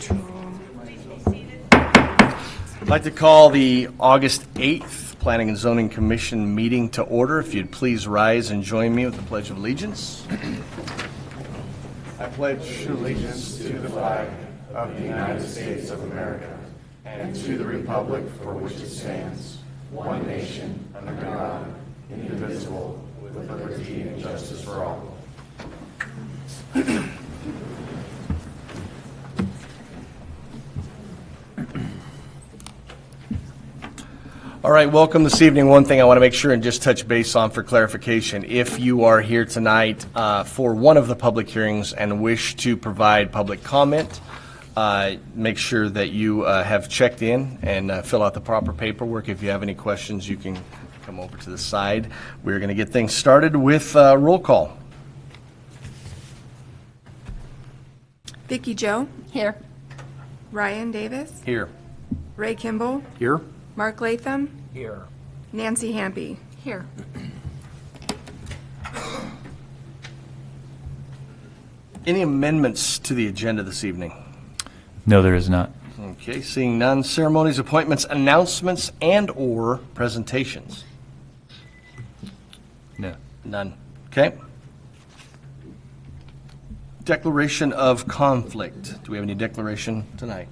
control. I'd like to call the August 8th Planning and Zoning Commission meeting to order. If you'd please rise and join me with the Pledge of Allegiance. I pledge allegiance to the flag of the United States of America and to the republic for which it stands, one nation, under God, indivisible, with liberty and justice for all. All right, welcome this evening. One thing I want to make sure and just touch base on for clarification. If you are here tonight for one of the public hearings and wish to provide public comment, make sure that you have checked in and fill out the proper paperwork. If you have any questions, you can come over to the side. We're going to get things started with roll call. Vicki Joe. Here. Ryan Davis. Here. Ray Kimball. Here. Mark Latham. Here. Nancy Hampy. Here. Any amendments to the agenda this evening? No, there is not. Okay, seeing none. Ceremonies, appointments, announcements, and/or presentations? No. None. Okay. Declaration of conflict. Do we have any declaration tonight?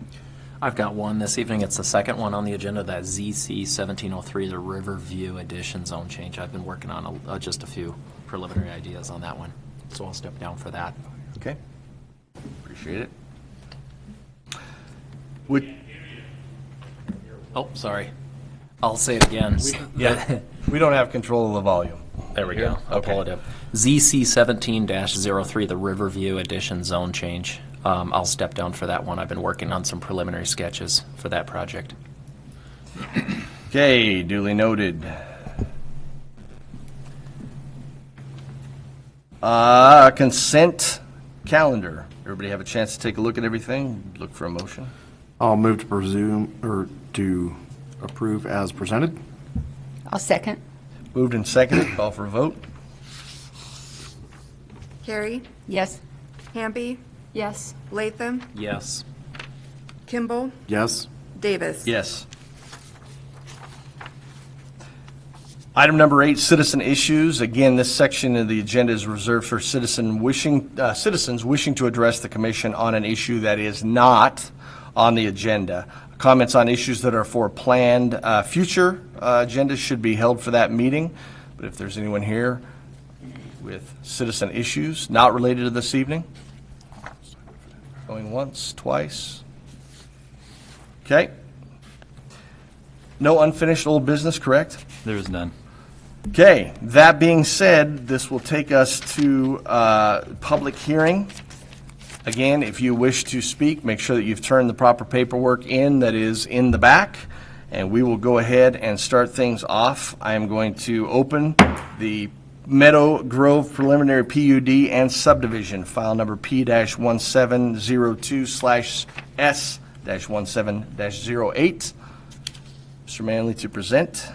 I've got one this evening. It's the second one on the agenda, that ZC 1703, the Riverview Addition Zone Change. I've been working on just a few preliminary ideas on that one, so I'll step down for that. Okay. Appreciate it. Oh, sorry. I'll say it again. Yeah, we don't have control of the volume. There we go. I'll pull it up. ZC 17-03, the Riverview Addition Zone Change. I'll step down for that one. I've been working on some preliminary sketches for that project. Okay, duly noted. Consent calendar. Everybody have a chance to take a look at everything? Look for a motion. I'll move to presume or to approve as presented. I'll second. Moved and seconded. Call for a vote. Carey. Yes. Hampy. Yes. Latham. Yes. Kimball. Yes. Davis. Yes. Item number 8, citizen issues. Again, this section of the agenda is reserved for citizens wishing to address the commission on an issue that is not on the agenda. Comments on issues that are for planned future agendas should be held for that meeting. But if there's anyone here with citizen issues not related to this evening, going once, twice. Okay. No unfinished old business, correct? There is none. Okay, that being said, this will take us to public hearing. Again, if you wish to speak, make sure that you've turned the proper paperwork in that is in the back, and we will go ahead and start things off. I am going to open the Meadow Grove preliminary PUD and subdivision, file number P-1702/S-17-08. Mr. Manley to present.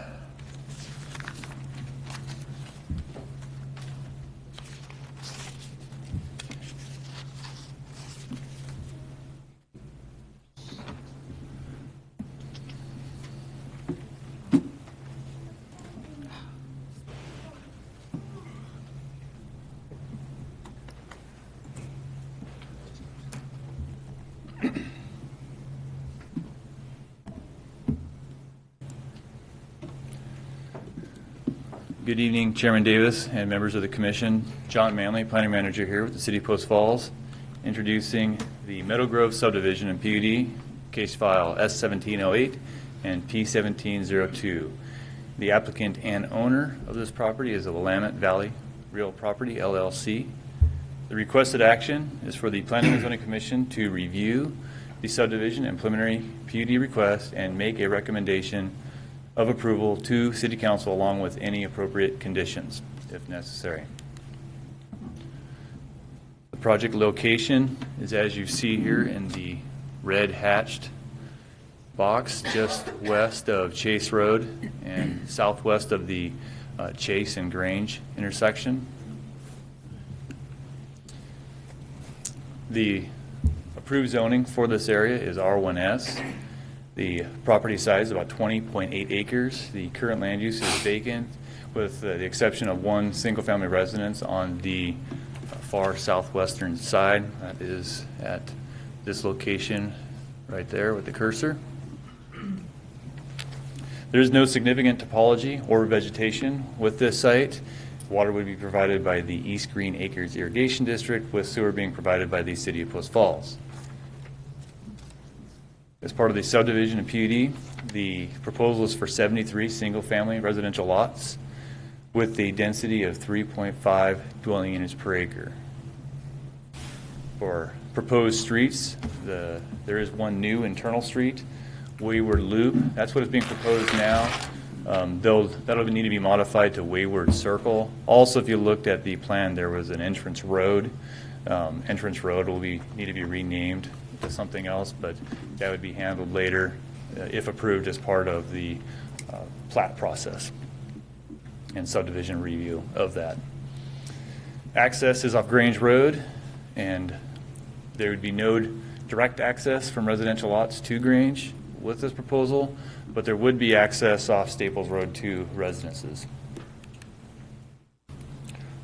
Good evening, Chairman Davis and members of the Commission. John Manley, Planning Manager here with the City of Post Falls, introducing the Meadow Grove Subdivision and PUD, case file S-1708 and P-1702. The applicant and owner of this property is the Willamette Valley Real Property, LLC. The requested action is for the Planning and Zoning Commission to review the subdivision and preliminary PUD request and make a recommendation of approval to City Council along with any appropriate conditions, if necessary. The project location is as you see here in the red hatched box, just west of Chase Road and southwest of the Chase and Grange intersection. The approved zoning for this area is R1S. The property size is about 20.8 acres. The current land use is vacant with the exception of one single-family residence on the far southwestern side. That is at this location right there with the cursor. There is no significant topology or vegetation with this site. Water would be provided by the East Green Acres Irrigation District, with sewer being provided by the City of Post Falls. As part of the subdivision and PUD, the proposal is for 73 single-family residential lots with a density of 3.5 dwelling units per acre. For proposed streets, there is one new internal street, Wayward Loop. That's what is being proposed now. That'll need to be modified to Wayward Circle. Also, if you looked at the plan, there was an entrance road. Entrance road will need to be renamed to something else, but that would be handled later if approved as part of the plat process and subdivision review of that. Access is off Grange Road, and there would be no direct access from residential lots to Grange with this proposal, but there would be access off Staples Road to residences.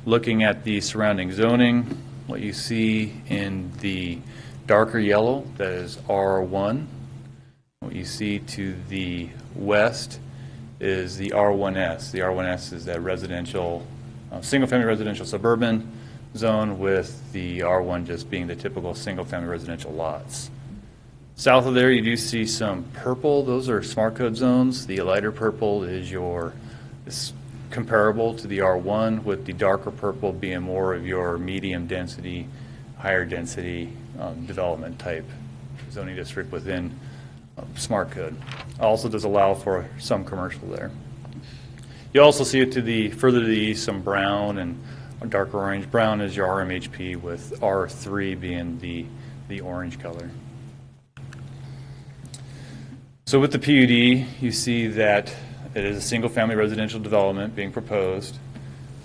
Looking at the surrounding zoning, what you see in the darker yellow, that is R1. What you see to the west is the R1S. The R1S is that residential, single-family residential suburban zone, with the R1 just being the typical single-family residential lots. South of there, you do see some purple. Those are smart code zones. The lighter purple is comparable to the R1, with the darker purple being more of your medium density, higher density development type zoning district within smart code. Also does allow for some commercial there. You also see it to the further to the east, some brown and darker orange. Brown is your RMHP, with R3 being the orange color. So with the PUD, you see that it is a single-family residential development being proposed.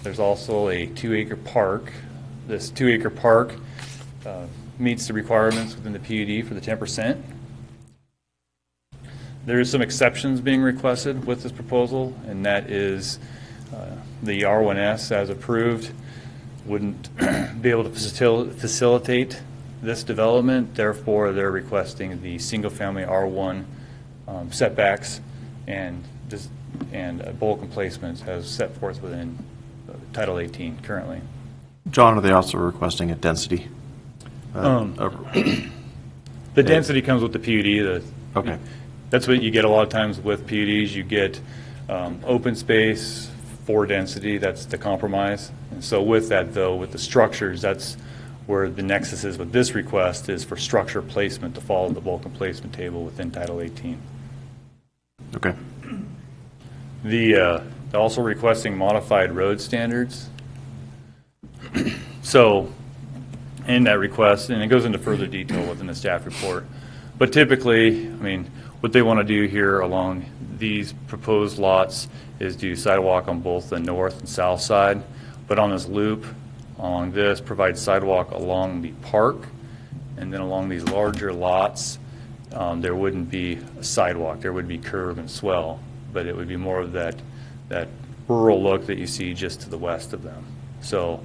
There's also a 2-acre park. This 2-acre park meets the requirements within the PUD for the 10%. There is some exceptions being requested with this proposal, and that is the R1S, as approved, wouldn't be able to facilitate this development. Therefore, they're requesting the single-family R1 setbacks and bulk emplacements as set forth within Title 18 currently. John, are they also requesting a density? The density comes with the PUD. Okay. That's what you get a lot of times with PUDs. You get open space for density. That's the compromise. And so with that, though, with the structures, that's where the nexus is with this request, is for structure placement to follow the bulk emplacement table within Title 18. Okay. They're also requesting modified road standards. So in that request, and it goes into further detail within the staff report, but typically, I mean, what they want to do here along these proposed lots is do sidewalk on both the north and south side, but on this loop along this, provide sidewalk along the park, and then along these larger lots, there wouldn't be a sidewalk. There would be curb and swell, but it would be more of that rural look that you see just to the west of them. So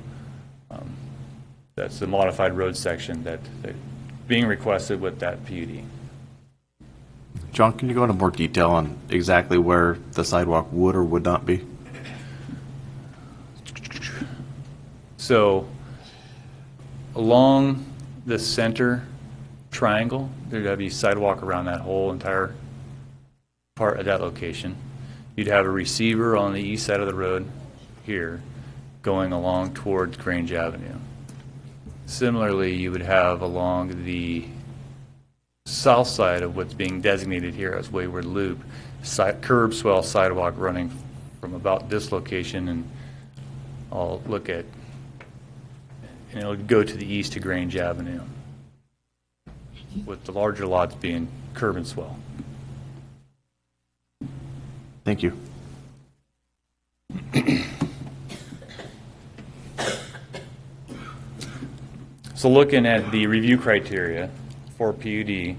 that's the modified road section that being requested with that PUD. John, can you go into more detail on exactly where the sidewalk would or would not be? So along the center triangle, there'd be sidewalk around that whole entire part of that location. You'd have a receiver on the east side of the road here going along towards Grange Avenue. Similarly, you would have along the south side of what's being designated here as Wayward Loop, curb swell sidewalk running from about this location, and I'll look at, and it'll go to the east to Grange Avenue, with the larger lots being curb and swell. Thank you. So looking at the review criteria, for PUD. The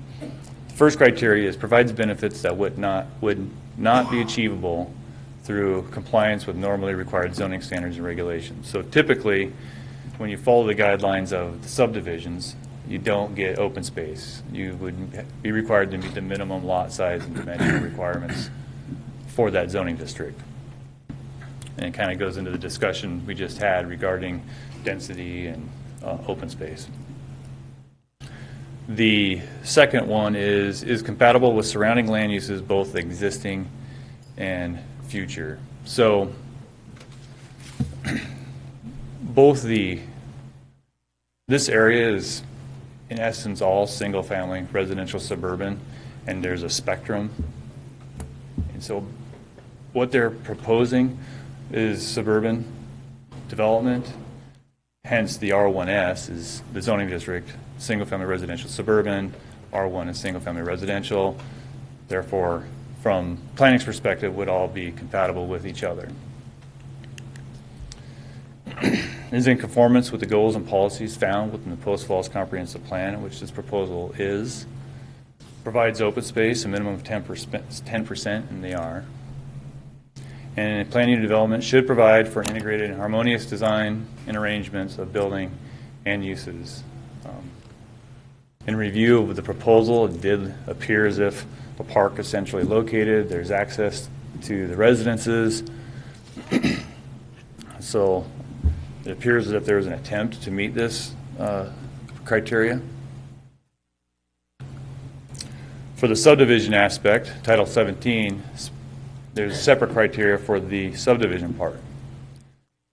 first criteria is provides benefits that would not be achievable through compliance with normally required zoning standards and regulations. So typically, when you follow the guidelines of the subdivisions, you don't get open space. You would be required to meet the minimum lot size and dimensional requirements for that zoning district. And it kind of goes into the discussion we just had regarding density and open space. The second one is compatible with surrounding land uses, both existing and future. So this area is in essence all single family residential suburban, and there's a spectrum. And so what they're proposing is suburban development, hence the R1S is the zoning district, single family residential suburban, R1 is single family residential, therefore from planning's perspective would all be compatible with each other. It is in conformance with the goals and policies found within the Post Falls Comprehensive Plan, which this proposal is. Provides open space, a minimum of 10%, and they are. And planning and development should provide for integrated and harmonious design and arrangements of building and uses. In review of the proposal, it did appear as if a park is centrally located. There's access to the residences. So it appears as if there was an attempt to meet this criteria. For the subdivision aspect, Title 17, there's separate criteria for the subdivision part.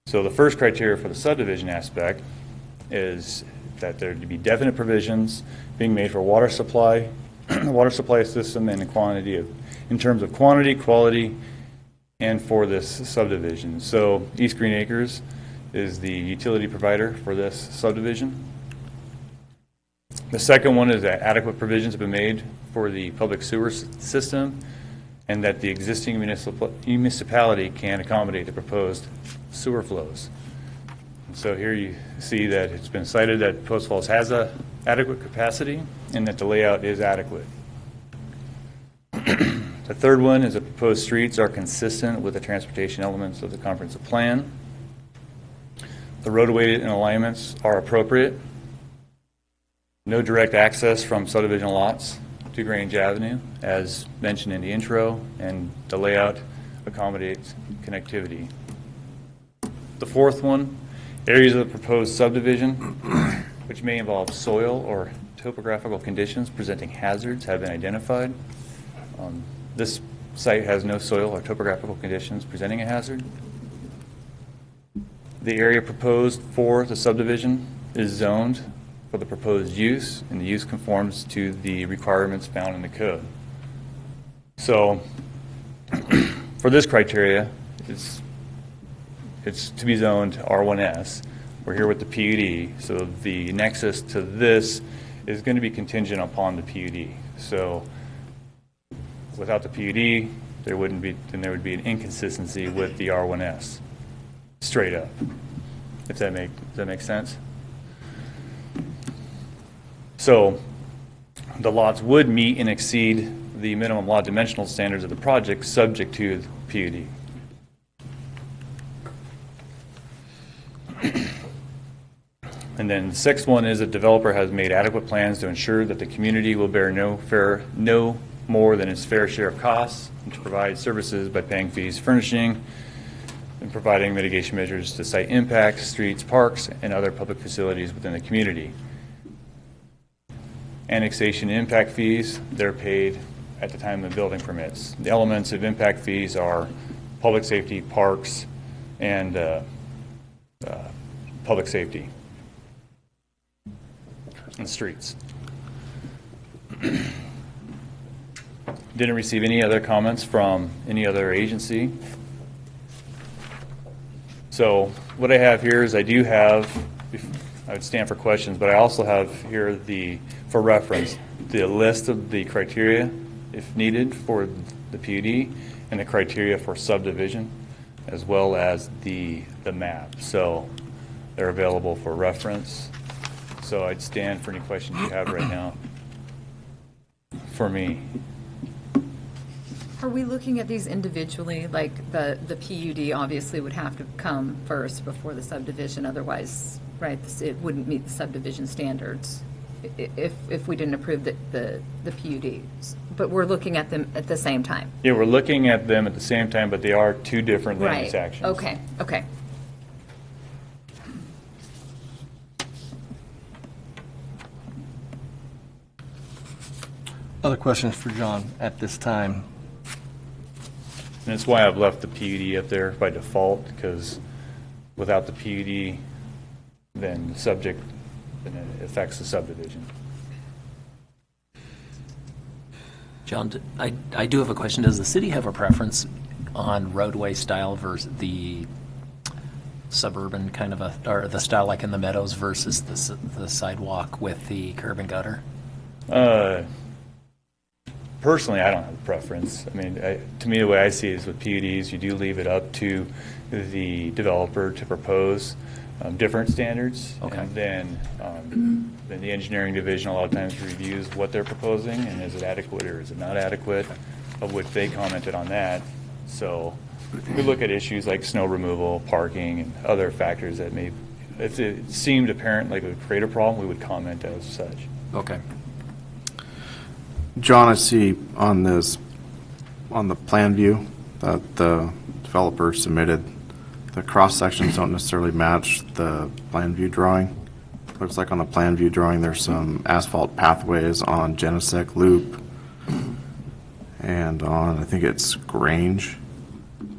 So the first criteria for the subdivision aspect is that there to be definite provisions being made for water supply, water supply system, and in terms of quantity, quality, and for this subdivision. So East Green Acres is the utility provider for this subdivision. The second one is that adequate provisions have been made for the public sewer system, and that the existing municipality can accommodate the proposed sewer flows. And so here you see that it's been cited that Post Falls has adequate capacity and that the layout is adequate. The third one is that proposed streets are consistent with the transportation elements of the comprehensive plan. The roadway and alignments are appropriate. No direct access from subdivision lots to Grange Avenue, as mentioned in the intro, and the layout accommodates connectivity. The fourth one, areas of the proposed subdivision which may involve soil or topographical conditions presenting hazards have been identified. This site has no soil or topographical conditions presenting a hazard. The area proposed for the subdivision is zoned for the proposed use, and the use conforms to the requirements found in the code. So for this criteria, it's to be zoned R1S. We're here with the PUD, so the nexus to this is going to be contingent upon the PUD. So without the PUD, there would be an inconsistency with the R1S, straight up. Does that make sense? So the lots would meet and exceed the minimum lot dimensional standards of the project, subject to PUD. And then the sixth one is that developer has made adequate plans to ensure that the community will bear no more than its fair share of costs, and to provide services by paying fees, furnishing, and providing mitigation measures to site impact, streets, parks, and other public facilities within the community. Annexation impact fees, they're paid at the time of building permits. The elements of impact fees are public safety, parks, and public safety, and streets. Didn't receive any other comments from any other agency. So what I have here is I would stand for questions, but I also have here for reference, the list of the criteria, if needed, for the PUD, and the criteria for subdivision, as well as the map. So they're available for reference. So I'd stand for any questions you have right now. for me. Are we looking at these individually? Like the PUD obviously would have to come first before the subdivision, otherwise, right, it wouldn't meet the subdivision standards if we didn't approve the PUD. But we're looking at them at the same time. Yeah, we're looking at them at the same time, but they are two different land use Right, actions. okay, okay. Other questions for John at this time? And that's why I've left the PUD up there by default, because without the PUD, then then it affects the subdivision. John, I do have a question. Does the city have a preference on roadway style versus the suburban kind of or the style like in the Meadows versus the sidewalk with the curb and gutter? Personally, I don't have a preference. I mean, to me, the way I see it is with PUDs, you do leave it up to the developer to propose different standards. Okay. And then the engineering division a lot of times reviews what they're proposing and is it adequate or is it not adequate, of which they commented on that. So we look at issues like snow removal, parking, and other factors that may, if it seemed apparent like it would create a problem, we would comment as such. Okay. John, I see on this, on the plan view that the developer submitted, the cross sections don't necessarily match the plan view drawing. Looks like on the plan view drawing there's some asphalt pathways on Genesec Loop and on, I think it's Grange. Do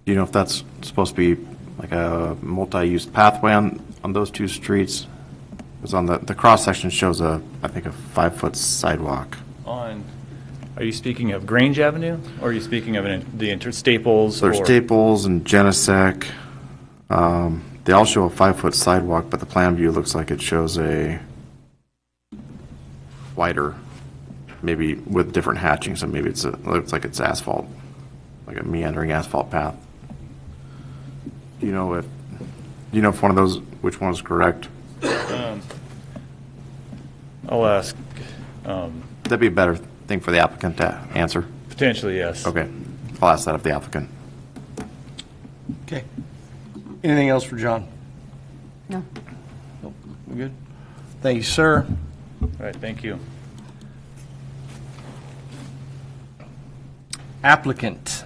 you know if that's supposed to be like a multi-use pathway on those two streets? Because on the cross section shows I think a 5-foot sidewalk. Are you speaking of Grange Avenue, or are you speaking of the Staples? There's Staples and Genesec. They all show a 5-foot sidewalk, but the plan view looks like it shows a wider, maybe with different hatching, so maybe it looks like it's asphalt, like a meandering asphalt path. Do you know if one of those, which one is correct? I'll ask. That'd be a better thing for the applicant to answer. Potentially, yes. Okay, I'll ask that of the applicant. Okay. Anything else for John? No. Nope. We good? Thank you, sir. All right, thank you. Applicant.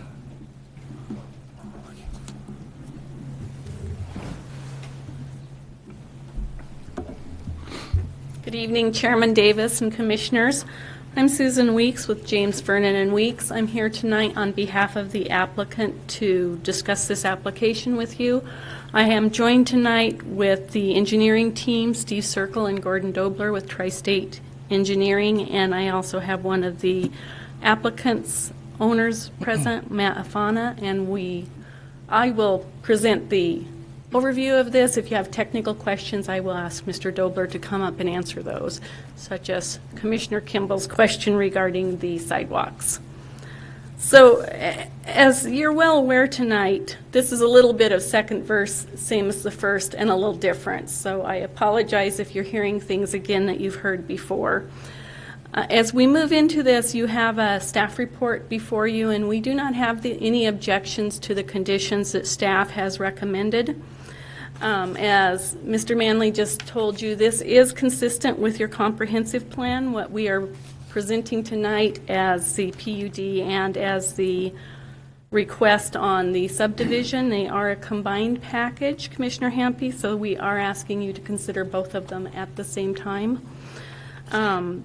Good evening, Chairman Davis and Commissioners. I'm Susan Weeks with James Vernon and Weeks. I'm here tonight on behalf of the applicant to discuss this application with you. I am joined tonight with the engineering team, Steve Circle and Gordon Dobler with Tri-State Engineering, and I also have one of the applicant's owners present, Matt Afana, and I will present the overview of this. If you have technical questions, I will ask Mr. Dobler to come up and answer those, such as Commissioner Kimball's question regarding the sidewalks. So, as you're well aware tonight, this is a little bit of second verse, same as the first, and a little different. So I apologize if you're hearing things again that you've heard before. As we move into this, you have a staff report before you, and we do not have any objections to the conditions that staff has recommended. As Mr. Manley just told you, this is consistent with your comprehensive plan, what we are presenting tonight as the PUD and as the request on the subdivision. They are a combined package, Commissioner Hampe, so we are asking you to consider both of them at the same time.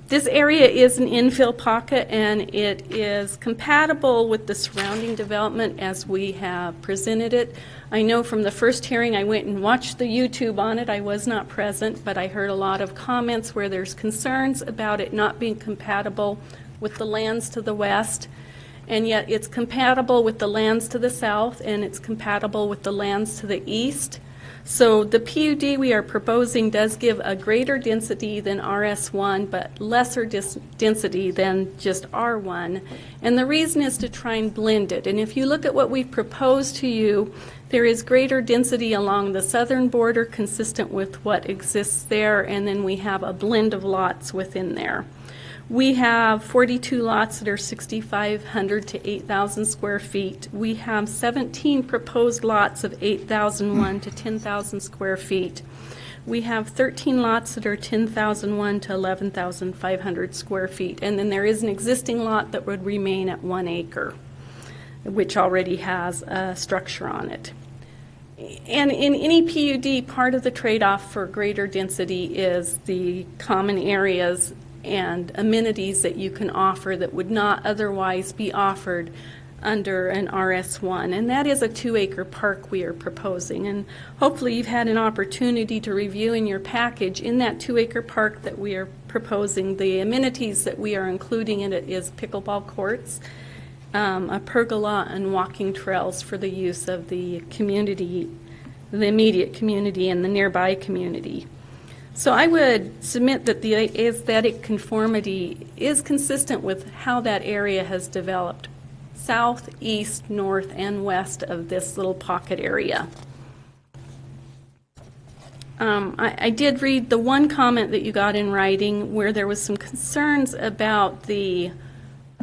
This area is an infill pocket, and it is compatible with the surrounding development as we have presented it. I know from the first hearing, I went and watched the YouTube on it. I was not present, but I heard a lot of comments where there's concerns about it not being compatible with the lands to the west, and yet it's compatible with the lands to the south, and it's compatible with the lands to the east. So the PUD we are proposing does give a greater density than RS1, but lesser density than just R1. And the reason is to try and blend it. And if you look at what we've proposed to you, there is greater density along the southern border consistent with what exists there, and then we have a blend of lots within there. We have 42 lots that are 6,500 to 8,000 square feet. We have 17 proposed lots of 8,001 to 10,000 square feet. We have 13 lots that are 10,001 to 11,500 square feet. And then there is an existing lot that would remain at 1 acre, which already has a structure on it. And in any PUD, part of the trade-off for greater density is the common areas and amenities that you can offer that would not otherwise be offered under an RS1, and that is a 2-acre park we are proposing. And hopefully you've had an opportunity to review in your package in that 2-acre park that we are proposing. The amenities that we are including in it is pickleball courts, a pergola, and walking trails for the use of the community, the immediate community and the nearby community. So I would submit that the aesthetic conformity is consistent with how that area has developed, south, east, north, and west of this little pocket area. I did read the one comment that you got in writing where there was some concerns about the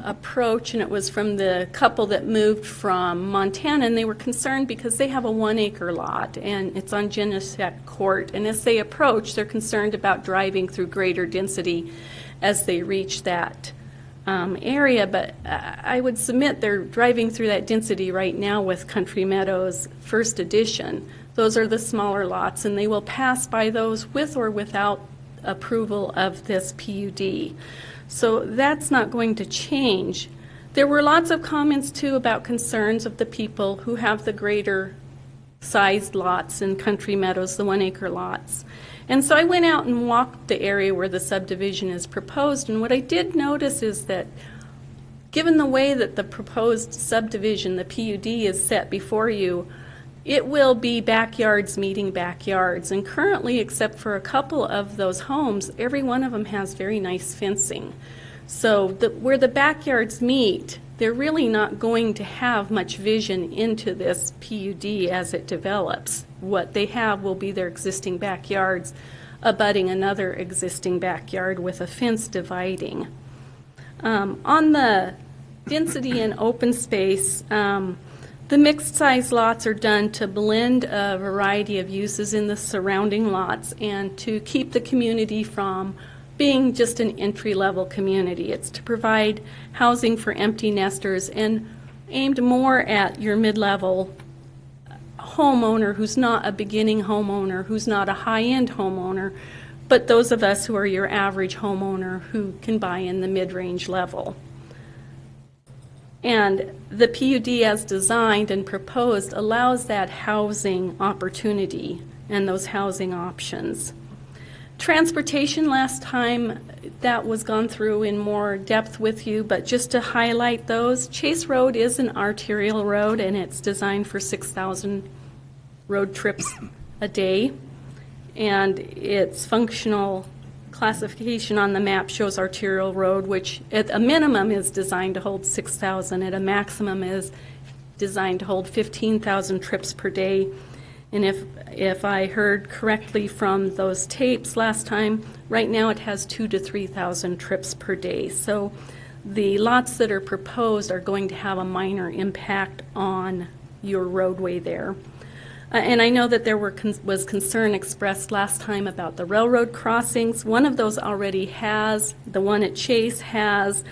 approach, and it was from the couple that moved from Montana, and they were concerned because they have a 1-acre lot and it's on Genesect Court, and as they approach, they're concerned about driving through greater density as they reach that area. But I would submit they're driving through that density right now with Country Meadows First Edition. Those are the smaller lots, and they will pass by those with or without approval of this PUD. So that's not going to change. There were lots of comments too about concerns of the people who have the greater sized lots in Country Meadows, the 1-acre lots. And so I went out and walked the area where the subdivision is proposed, and what I did notice is that given the way that the proposed subdivision, the PUD, is set before you, it will be backyards meeting backyards. And currently, except for a couple of those homes, every one of them has very nice fencing. So where the backyards meet, they're really not going to have much vision into this PUD as it develops. What they have will be their existing backyards abutting another existing backyard with a fence dividing. On the density and open space, the mixed-size lots are done to blend a variety of uses in the surrounding lots and to keep the community from being just an entry-level community. It's to provide housing for empty nesters and aimed more at your mid-level homeowner who's not a beginning homeowner, who's not a high-end homeowner, but those of us who are your average homeowner who can buy in the mid-range level. And the PUD as designed and proposed allows that housing opportunity and those housing options. Transportation, last time that was gone through in more depth with you, but just to highlight those, Chase Road is an arterial road and it's designed for 6,000 road trips a day, and its functional classification on the map shows arterial road, which at a minimum is designed to hold 6,000, at a maximum is designed to hold 15,000 trips per day. And if I heard correctly from those tapes last time, right now it has 2,000 to 3,000 trips per day. So the lots that are proposed are going to have a minor impact on your roadway there. And I know that there was concern expressed last time about the railroad crossings. One of those already has, the one at Chase has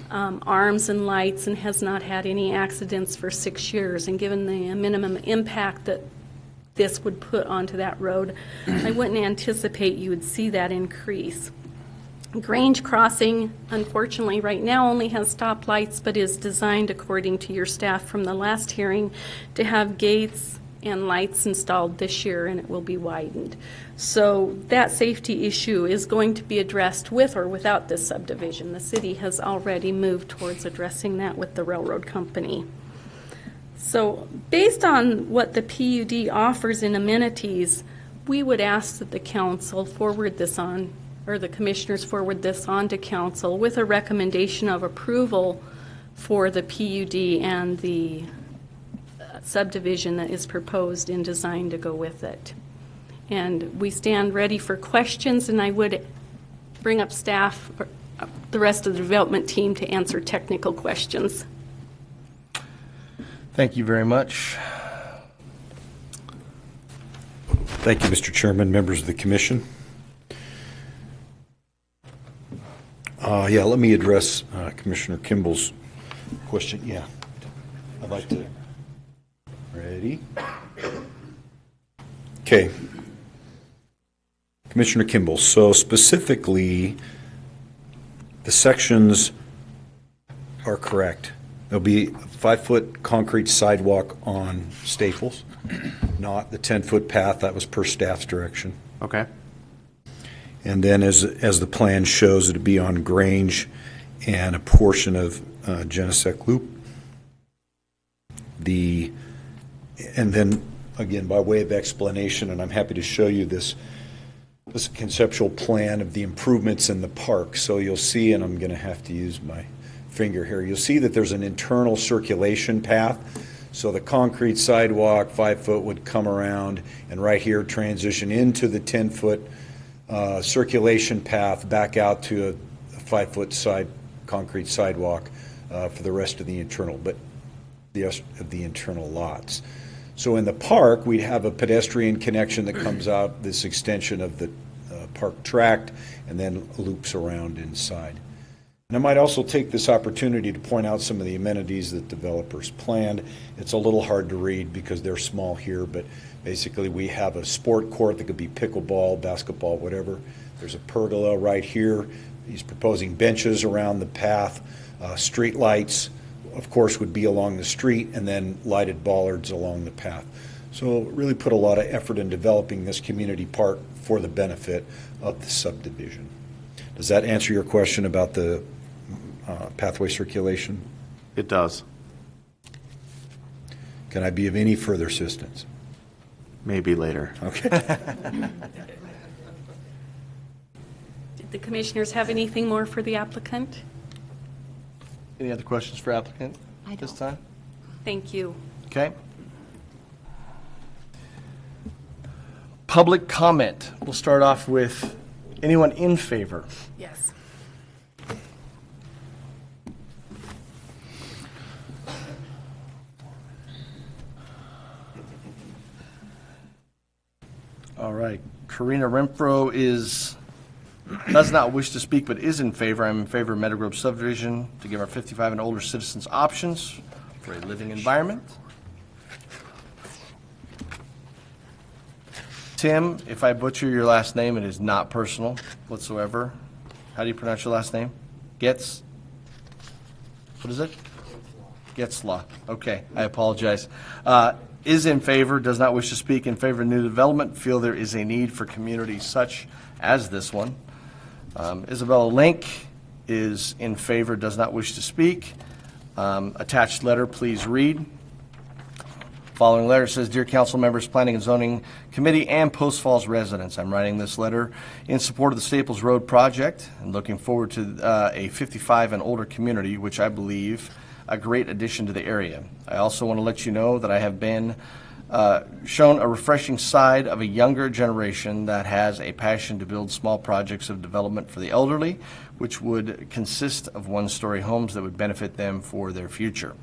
arms and lights and has not had any accidents for 6 years. And given the minimum impact that this would put onto that road, I wouldn't anticipate you would see that increase. Grange Crossing, unfortunately, right now only has stoplights, but is designed, according to your staff from the last hearing, to have gates and lights installed this year, and it will be widened. So that safety issue is going to be addressed with or without this subdivision. The city has already moved towards addressing that with the railroad company. So based on what the PUD offers in amenities, we would ask that the council forward this on, or the commissioners forward this on to council with a recommendation of approval for the PUD and the subdivision that is proposed and designed to go with it. And we stand ready for questions, and I would bring up staff the rest of the development team to answer technical questions. Thank you very much. Thank you, Mr. Chairman, members of the commission. Yeah, let me address Commissioner Kimball's question. Yeah, I'd like to. Ready? Okay. Commissioner Kimball, so specifically, the sections are correct. There'll be a 5-foot concrete sidewalk on Staples, not the 10-foot path. That was per staff's direction. Okay. And then as the plan shows, it'd be on Grange and a portion of Genesec Loop. And then, again, by way of explanation, and I'm happy to show you this conceptual plan of the improvements in the park. So you'll see, and I'm going to have to use my finger here, you'll see that there's an internal circulation path. So the concrete sidewalk, 5-foot, would come around and right here transition into the 10-foot circulation path back out to a 5-foot concrete sidewalk for the rest of the internal, but the rest of the internal lots. So in the park, we'd have a pedestrian connection that comes out this extension of the park tract and then loops around inside. And I might also take this opportunity to point out some of the amenities that developers planned. It's a little hard to read because they're small here, but basically we have a sport court that could be pickleball, basketball, whatever. There's a pergola right here. He's proposing benches around the path, street lights, of course, would be along the street, and then lighted bollards along the path. So really put a lot of effort in developing this community park for the benefit of the subdivision. Does that answer your question about the pathway circulation? It does. Can I be of any further assistance? Maybe later. Okay. Did the commissioners have anything more for the applicant? Any other questions for applicant this time? Thank you. Okay. Public comment. We'll start off with anyone in favor. Yes. All right. Karina Renfro does not wish to speak but is in favor. I'm in favor of Meadow Grove Subdivision to give our 55 and older citizens options for a living environment. Tim, if I butcher your last name, it is not personal whatsoever. How do you pronounce your last name? Getz? What is it? Getzlaw. Okay, I apologize. Is in favor, does not wish to speak in favor of new development, feel there is a need for communities such as this one. Isabella Link is in favor, does not wish to speak. Attached letter, please read. Following letter says, Dear Council members, Planning and Zoning Committee, and Post Falls residents, I'm writing this letter in support of the Staples Road project and looking forward to a 55 and older community, which I believe a great addition to the area. I also want to let you know that I have been shown a refreshing side of a younger generation that has a passion to build small projects of development for the elderly, which would consist of one-story homes that would benefit them for their future.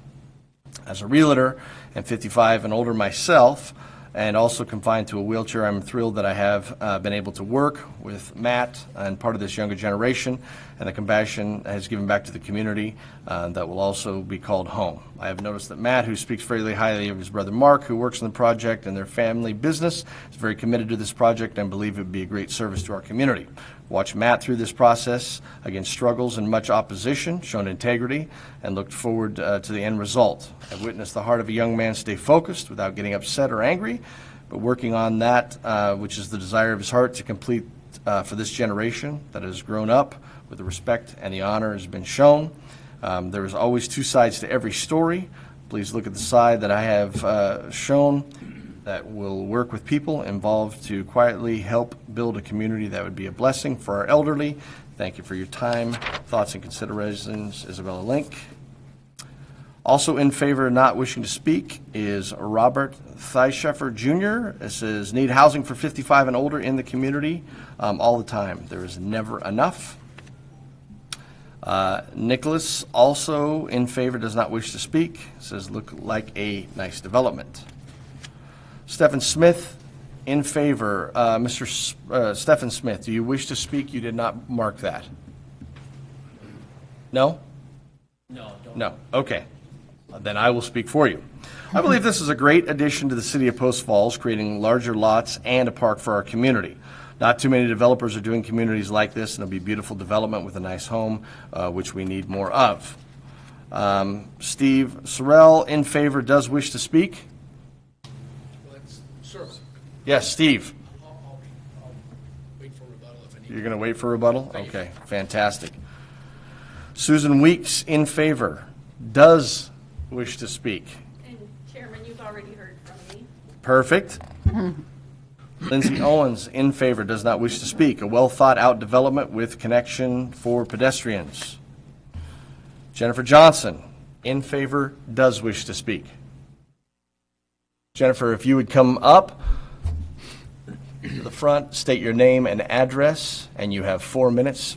As a realtor and 55 and older myself, and also confined to a wheelchair, I'm thrilled that I have been able to work with Matt and part of this younger generation, and the compassion has given back to the community that will also be called home. I have noticed that Matt, who speaks fairly highly of his brother Mark, who works on the project and their family business, is very committed to this project and believe it would be a great service to our community. Watch Matt through this process against struggles and much opposition, shown integrity, and looked forward to the end result. I've witnessed the heart of a young man stay focused without getting upset or angry, but working on that, which is the desire of his heart to complete for this generation that has grown up with the respect and the honor has been shown. There is always two sides to every story. Please look at the side that I have shown that will work with people involved to quietly help build a community that would be a blessing for our elderly. Thank you for your time, thoughts, and considerations. Isabella Link. Also in favor, not wishing to speak, is Robert Thiescheffer Jr. It says, need housing for 55 and older in the community all the time. There is never enough. Nicholas, also in favor, does not wish to speak. Says, look like a nice development. Stephen Smith, in favor. Stephen Smith, do you wish to speak? You did not mark that. No? No, okay. Then I will speak for you. I believe this is a great addition to the city of Post Falls, creating larger lots and a park for our community. Not too many developers are doing communities like this, and it'll be beautiful development with a nice home, which we need more of. Steve Sorrell, in favor, does wish to speak. Yes, Steve. I'll wait for rebuttal if I need. You're going to wait for rebuttal? Okay, fantastic. Susan Weeks, in favor, does wish to speak. And Chairman, you've already heard from me. Perfect. Lindsay Owens, in favor, does not wish to speak. A well-thought-out development with connection for pedestrians. Jennifer Johnson, in favor, does wish to speak. Jennifer, if you would come up to the front, state your name and address, and you have 4 minutes.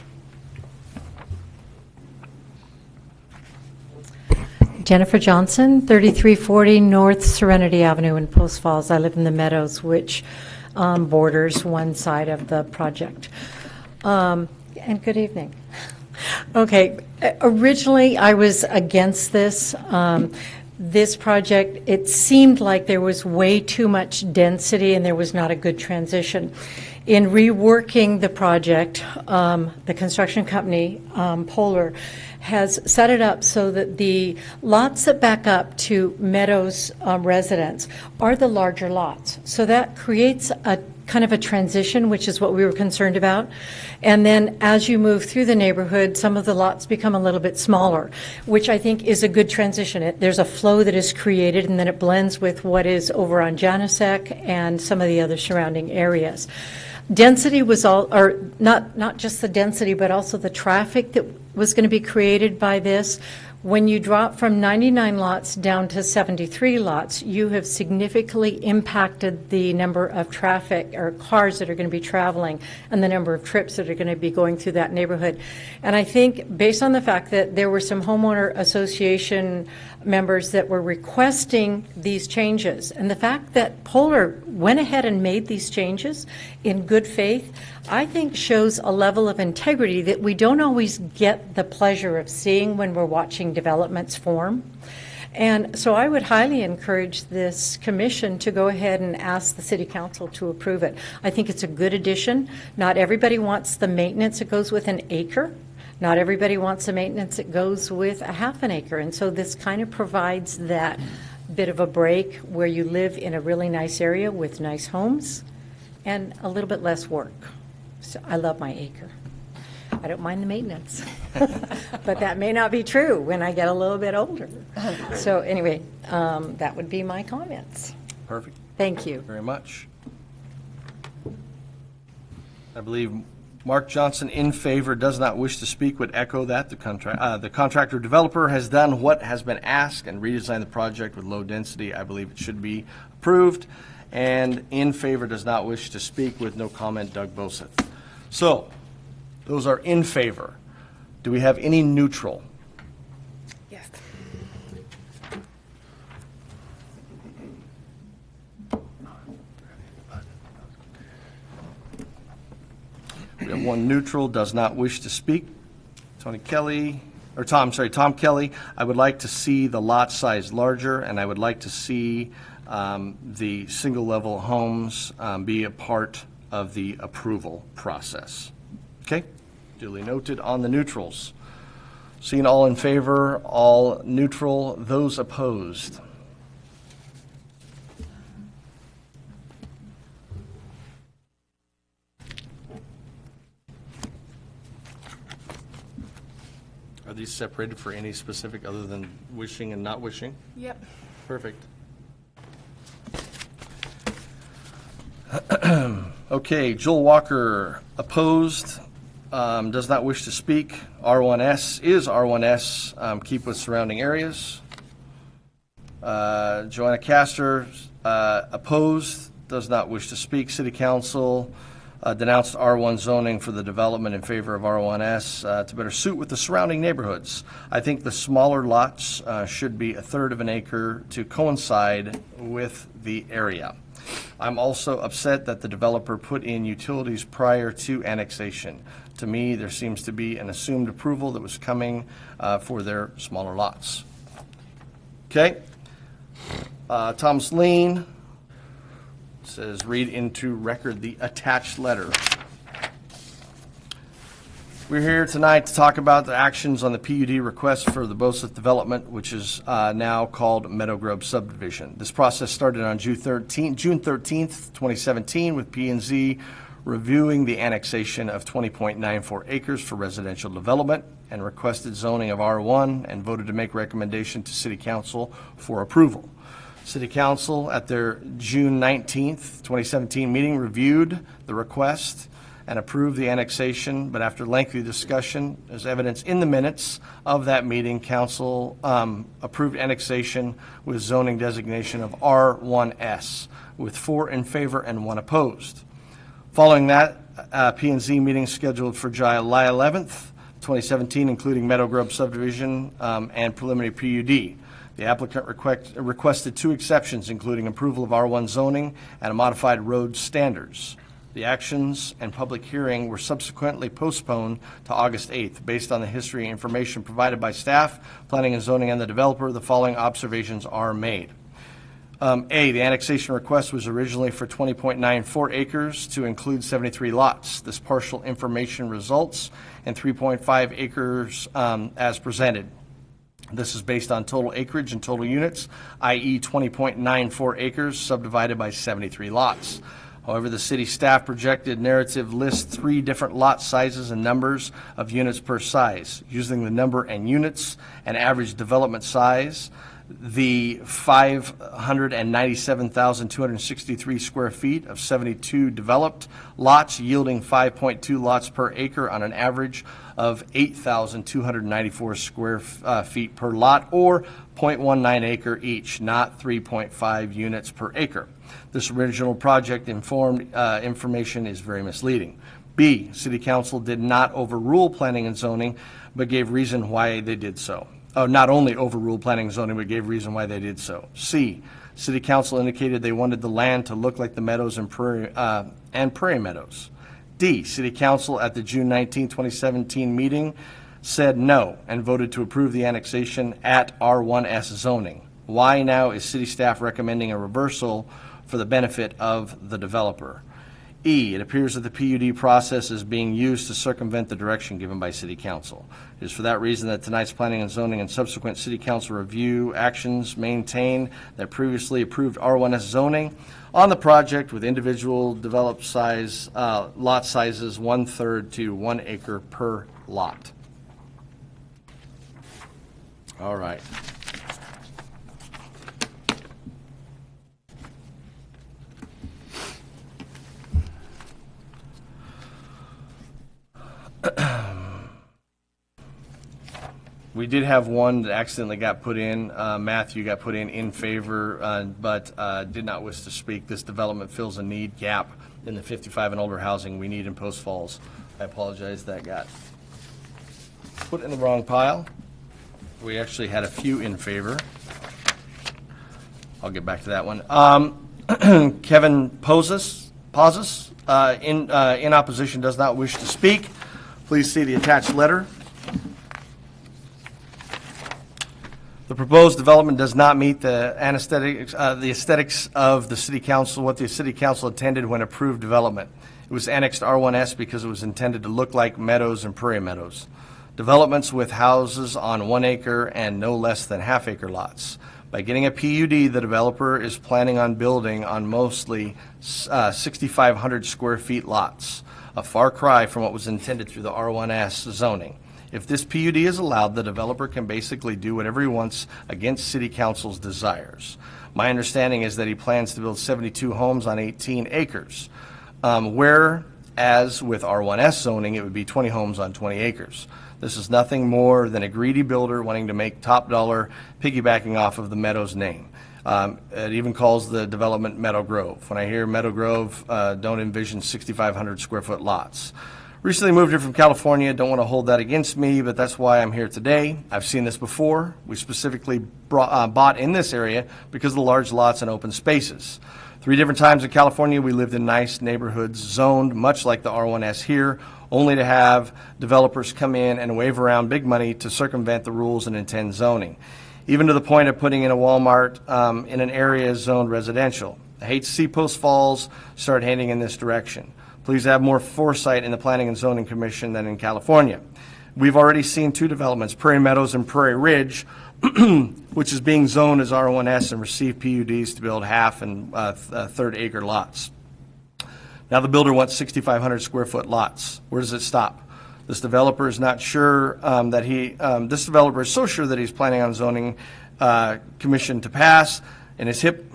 Jennifer Johnson, 3340 North Serenity Avenue in Post Falls. I live in the Meadows, which borders one side of the project. And good evening. Okay, originally I was against this. This project, it seemed like there was way too much density and there was not a good transition. In reworking the project, the construction company, Polar, has set it up so that the lots that back up to Meadow's residence are the larger lots. So that creates a kind of a transition, which is what we were concerned about. And then as you move through the neighborhood, some of the lots become a little bit smaller, which I think is a good transition. There's a flow that is created, and then it blends with what is over on Janicek and some of the other surrounding areas. Density was all, or not just the density, but also the traffic that was going to be created by this. When you drop from 99 lots down to 73 lots, you have significantly impacted the number of traffic or cars that are going to be traveling and the number of trips that are going to be going through that neighborhood. And I think based on the fact that there were some homeowner association members that were requesting these changes, and the fact that Polar went ahead and made these changes in good faith, I think shows a level of integrity that we don't always get the pleasure of seeing when we're watching developments form. And so I would highly encourage this commission to go ahead and ask the city council to approve it. I think it's a good addition. Not everybody wants the maintenance that goes with an acre. Not everybody wants the maintenance that goes with a half an acre. And so this kind of provides that bit of a break where you live in a really nice area with nice homes and a little bit less work. So I love my acre. I don't mind the maintenance. But that may not be true when I get a little bit older. So anyway, that would be my comments. Perfect. Thank you. Very much. I believe Mark Johnson, in favor, does not wish to speak, would echo that. The contractor developer has done what has been asked and redesigned the project with low density. I believe it should be approved. And in favor does not wish to speak, with no comment, Doug Boseth. So those are in favor. Do we have any neutral? Yes. We have one neutral, does not wish to speak. Tom Kelly. I would like to see the lot size larger, and I would like to see the single-level homes be a part of the approval process. Okay? Duly noted on the neutrals. Seeing all in favor, all neutral, those opposed. Are these separated for any specific other than wishing and not wishing? Yep. Perfect. Okay, Joel Walker, opposed, does not wish to speak. R1S is R1S, keep with surrounding areas. Joanna Castor, opposed, does not wish to speak. City Council, denounced R1 zoning for the development in favor of R1S to better suit with the surrounding neighborhoods. I think the smaller lots should be a third of an acre to coincide with the area. I'm also upset that the developer put in utilities prior to annexation. To me, there seems to be an assumed approval that was coming for their smaller lots. Okay. Thomas Lean says, read into record the attached letter. We're here tonight to talk about the actions on the PUD request for the Boseth development, which is now called Meadow Grove Subdivision. This process started on June 13th, 2017, with P&Z reviewing the annexation of 20.94 acres for residential development and requested zoning of R1 and voted to make recommendation to City Council for approval. City Council at their June 19th, 2017 meeting reviewed the request and approved the annexation, but after lengthy discussion, as evidence in the minutes of that meeting, Council approved annexation with zoning designation of R1S, with 4 in favor and 1 opposed. Following that, P&Z meeting scheduled for July 11th, 2017, including Meadow Grove Subdivision and preliminary PUD. The applicant requested 2 exceptions, including approval of R1 zoning and a modified road standards. The actions and public hearing were subsequently postponed to August 8th. Based on the history and information provided by staff, planning and zoning, and the developer, the following observations are made. A, the annexation request was originally for 20.94 acres to include 73 lots. This partial information results in 3.5 acres as presented. This is based on total acreage and total units, i.e. 20.94 acres subdivided by 73 lots. However, the city staff projected narrative lists 3 different lot sizes and numbers of units per size. Using the number and units and average development size, the 597,263 square feet of 72 developed lots, yielding 5.2 lots per acre on an average of 8,294 square feet per lot, or 0.19 acre each, not 3.5 units per acre. This original project informed information is very misleading. B, City Council did not overrule planning and zoning, but gave reason why they did so. Not only overruled planning and zoning, but gave reason why they did so. C, City Council indicated they wanted the land to look like the meadows and prairie meadows. D, City Council at the June 19, 2017 meeting said no and voted to approve the annexation at R1S zoning. Why now is city staff recommending a reversal for the benefit of the developer? E, it appears that the PUD process is being used to circumvent the direction given by City Council. It is for that reason that tonight's planning and zoning and subsequent City Council review actions maintain that previously approved R1S zoning on the project with individual developed size lot sizes 1/3 to 1 acre per lot. All right. We did have one that accidentally got put in. Matthew got put in favor, but did not wish to speak. This development fills a need gap in the 55 and older housing we need in Post Falls. I apologize, that got put in the wrong pile. We actually had a few in favor. I'll get back to that one. Kevin Pozos, in opposition, does not wish to speak. Please see the attached letter. The proposed development does not meet the aesthetics of the City Council, what the City Council intended when approved development. It was annexed R1S because it was intended to look like meadows and prairie meadows. Developments with houses on 1 acre and no less than half-acre lots. By getting a PUD, the developer is planning on building on mostly 6,500 square feet lots, a far cry from what was intended through the R1S zoning. If this PUD is allowed, the developer can basically do whatever he wants against City Council's desires. My understanding is that he plans to build 72 homes on 18 acres, whereas with R1S zoning, it would be 20 homes on 20 acres. This is nothing more than a greedy builder wanting to make top dollar, piggybacking off of the Meadows name. It even calls the development Meadow Grove. When I hear Meadow Grove, don't envision 6,500 square foot lots. Recently moved here from California, don't want to hold that against me, but that's why I'm here today. I've seen this before. We specifically bought in this area because of the large lots and open spaces. 3 different times in California, we lived in nice neighborhoods zoned much like the R1S here, only to have developers come in and wave around big money to circumvent the rules and intend zoning, even to the point of putting in a Walmart in an area zoned residential. I hate to see Post Falls start heading in this direction. Please have more foresight in the Planning and Zoning Commission than in California. We've already seen 2 developments, Prairie Meadows and Prairie Ridge, which is being zoned as R1S and received PUDs to build half and third acre lots. Now the builder wants 6,500 square foot lots. Where does it stop? This developer is not sure this developer is so sure that he's planning on zoning commission to pass in his hip.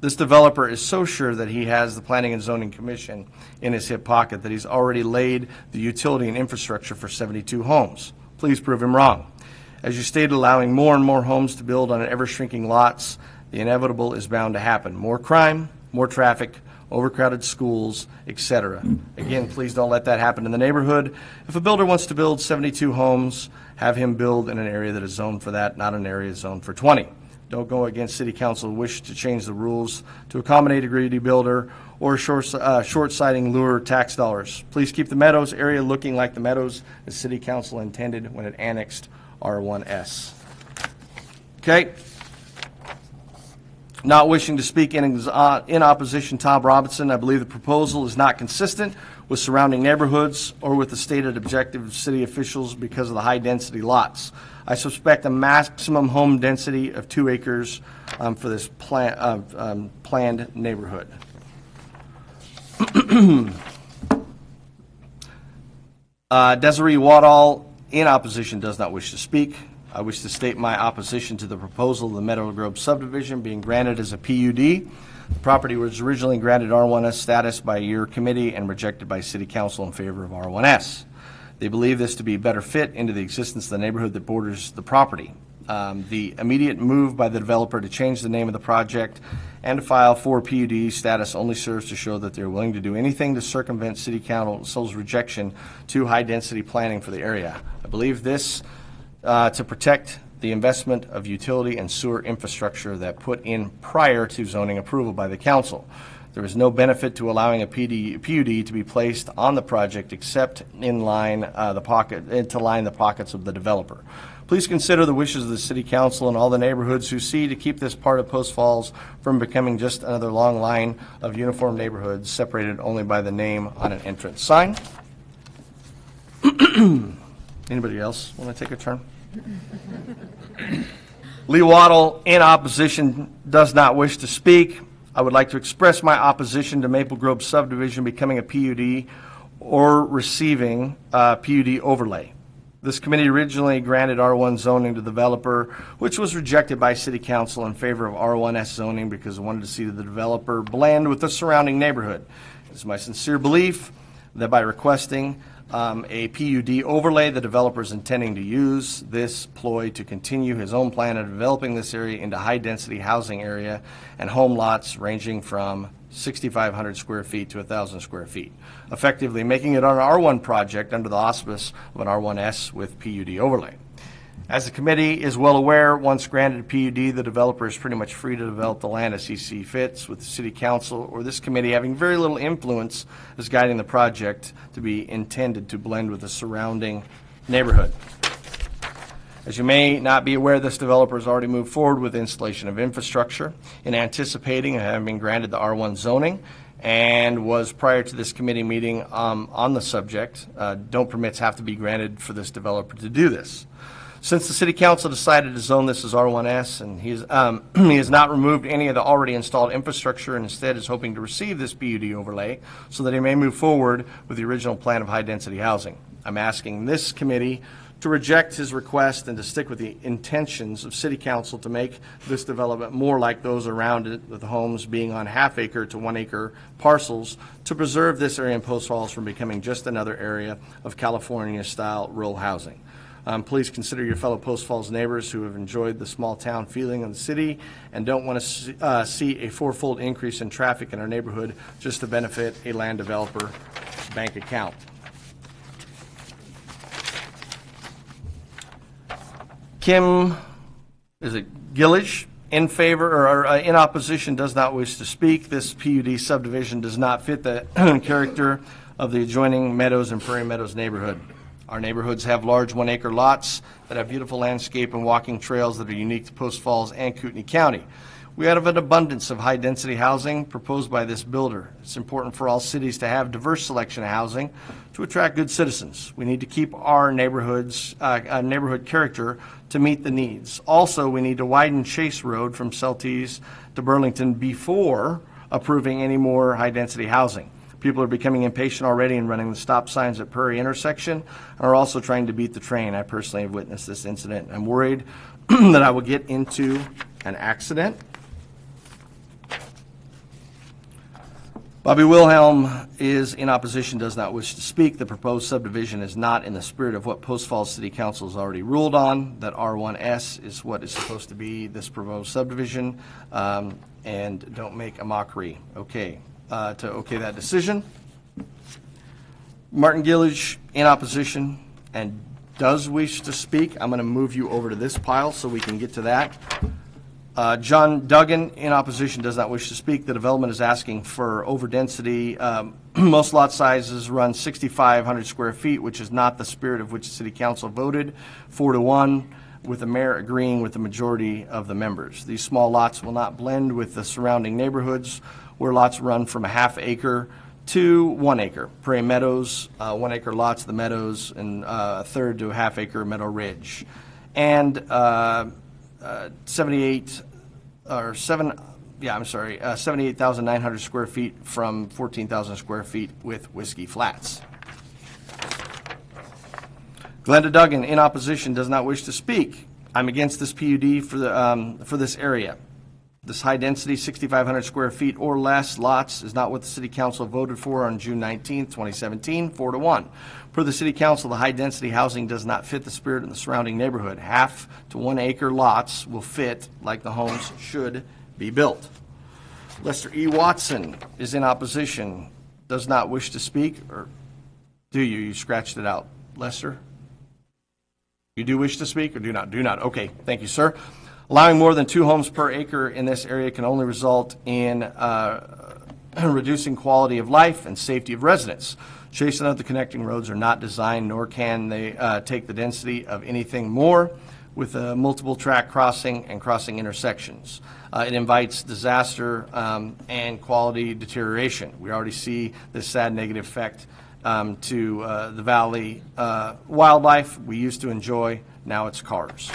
This developer is so sure that he has the Planning and Zoning Commission in his hip pocket that he's already laid the utility and infrastructure for 72 homes. Please prove him wrong. As you stated, allowing more and more homes to build on ever-shrinking lots, the inevitable is bound to happen. More crime, more traffic, overcrowded schools, etc. Again, please don't let that happen in the neighborhood. If a builder wants to build 72 homes, have him build in an area that is zoned for that, not an area zoned for 20. Don't go against City Council's wish to change the rules to accommodate a greedy builder or short-sighting lure tax dollars. Please keep the Meadows area looking like the Meadows that City Council intended when it annexed R1S. Okay. Not wishing to speak in opposition, Tom Robinson. I believe the proposal is not consistent with surrounding neighborhoods or with the stated objective of city officials because of the high-density lots. I suspect a maximum home density of 2 acres for this planned neighborhood. Desiree Waddall, in opposition, does not wish to speak. I wish to state my opposition to the proposal of the Meadow Grove subdivision being granted as a PUD. The property was originally granted R1S status by your committee and rejected by City Council in favor of R1S. They believe this to be a better fit into the existence of the neighborhood that borders the property. The immediate move by the developer to change the name of the project and to file for PUD status only serves to show that they're willing to do anything to circumvent City Council's rejection to high-density planning for the area. I believe this to protect the investment of utility and sewer infrastructure that put in prior to zoning approval by the council. There is no benefit to allowing a PUD to be placed on the project except in line the pockets of the developer. Please consider the wishes of the City Council and all the neighborhoods who see to keep this part of Post Falls from becoming just another long line of uniform neighborhoods separated only by the name on an entrance sign. Anybody else want to take a turn? Lee Waddle, in opposition, does not wish to speak. I would like to express my opposition to Maple Grove subdivision becoming a PUD or receiving a PUD overlay. This committee originally granted R1 zoning to the developer, which was rejected by City Council in favor of R1S zoning because it wanted to see the developer blend with the surrounding neighborhood. It's my sincere belief that by requesting a PUD overlay, the developer is intending to use this ploy to continue his own plan of developing this area into high-density housing area and home lots ranging from 6,500 square feet to 1,000 square feet, effectively making it an R1 project under the auspice of an R1S with PUD overlay. As the committee is well aware, once granted a PUD, the developer is pretty much free to develop the land as he sees fit, with the City Council or this committee having very little influence as guiding the project to be intended to blend with the surrounding neighborhood. As you may not be aware, this developer has already moved forward with installation of infrastructure in anticipating having been granted the R1 zoning and was prior to this committee meeting on the subject. Don't permits have to be granted for this developer to do this. Since the City Council decided to zone this as R1S and he has not removed any of the already installed infrastructure and instead is hoping to receive this PUD overlay so that he may move forward with the original plan of high-density housing. I'm asking this committee to reject his request and to stick with the intentions of City Council to make this development more like those around it, with the homes being on half-acre to 1-acre parcels, to preserve this area in Post Falls from becoming just another area of California-style rural housing. Please consider your fellow Post Falls neighbors who have enjoyed the small town feeling of the city and don't want to see a fourfold increase in traffic in our neighborhood just to benefit a land developer bank account. Kim, is it Gillage? In favor or in opposition, does not wish to speak. This PUD subdivision does not fit the character of the adjoining Meadows and Prairie Meadows neighborhood. Our neighborhoods have large 1-acre lots that have beautiful landscape and walking trails that are unique to Post Falls and Kootenai County. We have an abundance of high-density housing proposed by this builder. It's important for all cities to have diverse selection of housing to attract good citizens. We need to keep our neighborhoods, neighborhood character to meet the needs. Also, we need to widen Chase Road from Celtice to Burlington before approving any more high-density housing. People are becoming impatient already and running the stop signs at Prairie intersection and are also trying to beat the train. I personally have witnessed this incident. I'm worried that I will get into an accident. Bobby Wilhelm is in opposition, does not wish to speak. The proposed subdivision is not in the spirit of what Post Falls City Council has already ruled on, that R1S is what is supposed to be this proposed subdivision, and don't make a mockery. Okay, to okay that decision. Martin Gillage in opposition and does wish to speak. I'm going to move you over to this pile so we can get to that. John Duggan, in opposition, does not wish to speak. The development is asking for overdensity. Most lot sizes run 6,500 square feet, which is not the spirit of which the City Council voted, 4-1, with the mayor agreeing with the majority of the members. These small lots will not blend with the surrounding neighborhoods, where lots run from a half acre to 1 acre. Prairie Meadows, 1 acre lots, the Meadows, and a third to a half acre Meadow Ridge. And 78,900 square feet from 14,000 square feet with Whiskey Flats. Glenda Duggan, in opposition, does not wish to speak. I'm against this PUD for this area. This high-density, 6,500 square feet or less lots is not what the City Council voted for on June 19, 2017, 4-1. Per the City Council, the high-density housing does not fit the spirit of the surrounding neighborhood. Half to 1 acre lots will fit like the homes should be built. Lester E. Watson is in opposition, does not wish to speak, or do you? You scratched it out. Lester? You do wish to speak or do not? Do not. Okay, thank you, sir. Allowing more than 2 homes per acre in this area can only result in reducing quality of life and safety of residents. Chase and other connecting roads are not designed, nor can they take the density of anything more with a multiple track crossing and crossing intersections. It invites disaster and quality deterioration. We already see this sad negative effect to the valley wildlife we used to enjoy. Now it's cars.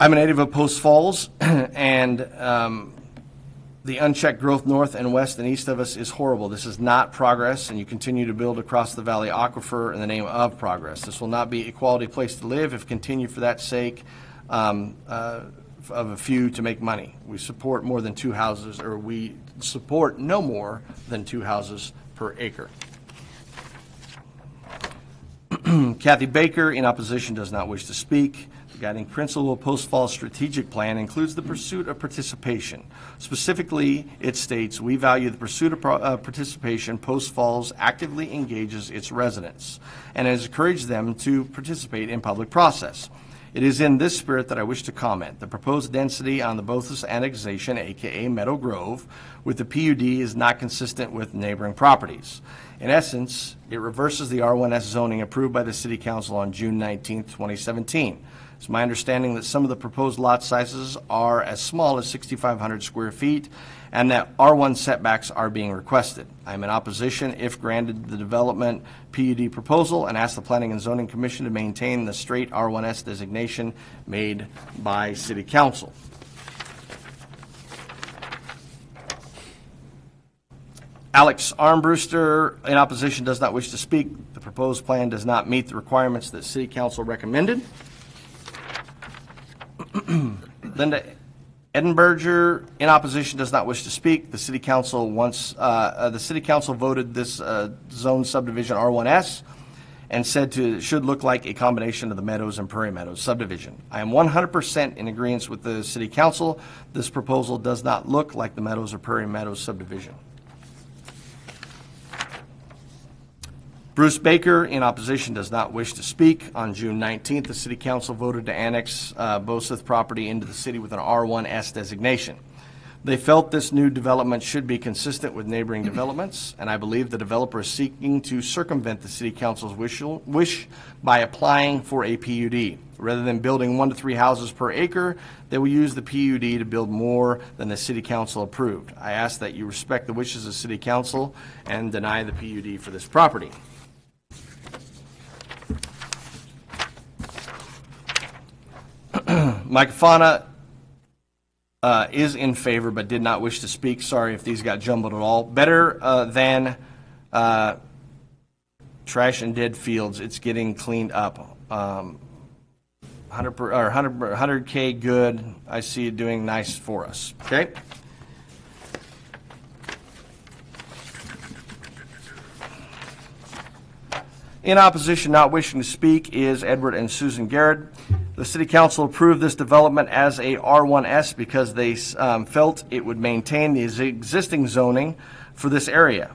I'm a native of Post Falls, and the unchecked growth north and west and east of us is horrible. This is not progress, and you continue to build across the valley aquifer in the name of progress. This will not be a quality place to live if continued for that sake of a few to make money. We support more than 2 houses, or we support no more than 2 houses per acre. Kathy Baker, in opposition, does not wish to speak. The guiding principle of Post Falls strategic plan includes the pursuit of participation. Specifically, it states, we value the pursuit of participation. Post Falls actively engages its residents and has encouraged them to participate in public process. It is in this spirit that I wish to comment. The proposed density on the Bothus annexation, aka Meadow Grove, with the PUD is not consistent with neighboring properties. In essence, it reverses the R1S zoning approved by the City Council on June 19, 2017. It's my understanding that some of the proposed lot sizes are as small as 6,500 square feet and that R1 setbacks are being requested. I'm in opposition if granted the development PUD proposal and ask the Planning and Zoning Commission to maintain the straight R1S designation made by City Council. Alex Armbruster, in opposition, does not wish to speak. The proposed plan does not meet the requirements that City Council recommended. Linda Edinburger, in opposition, does not wish to speak. The City Council voted this zone subdivision R1S and said to should look like a combination of the Meadows and Prairie Meadows subdivision. I am 100% in agreement with the City Council. This proposal does not look like the Meadows or Prairie Meadows subdivision. Bruce Baker, in opposition, does not wish to speak. On June 19th, the City Council voted to annex Boseth property into the city with an R1S designation. They felt this new development should be consistent with neighboring developments, and I believe the developer is seeking to circumvent the City Council's wish by applying for a PUD. Rather than building 1 to 3 houses per acre, they will use the PUD to build more than the City Council approved. I ask that you respect the wishes of City Council and deny the PUD for this property. Mike Fana is in favor but did not wish to speak. Sorry if these got jumbled at all. Better than trash and dead fields. It's getting cleaned up. 100K good. I see it doing nice for us. Okay. In opposition, not wishing to speak, is Edward and Susan Garrett. The City Council approved this development as a R1S because they felt it would maintain the existing zoning for this area.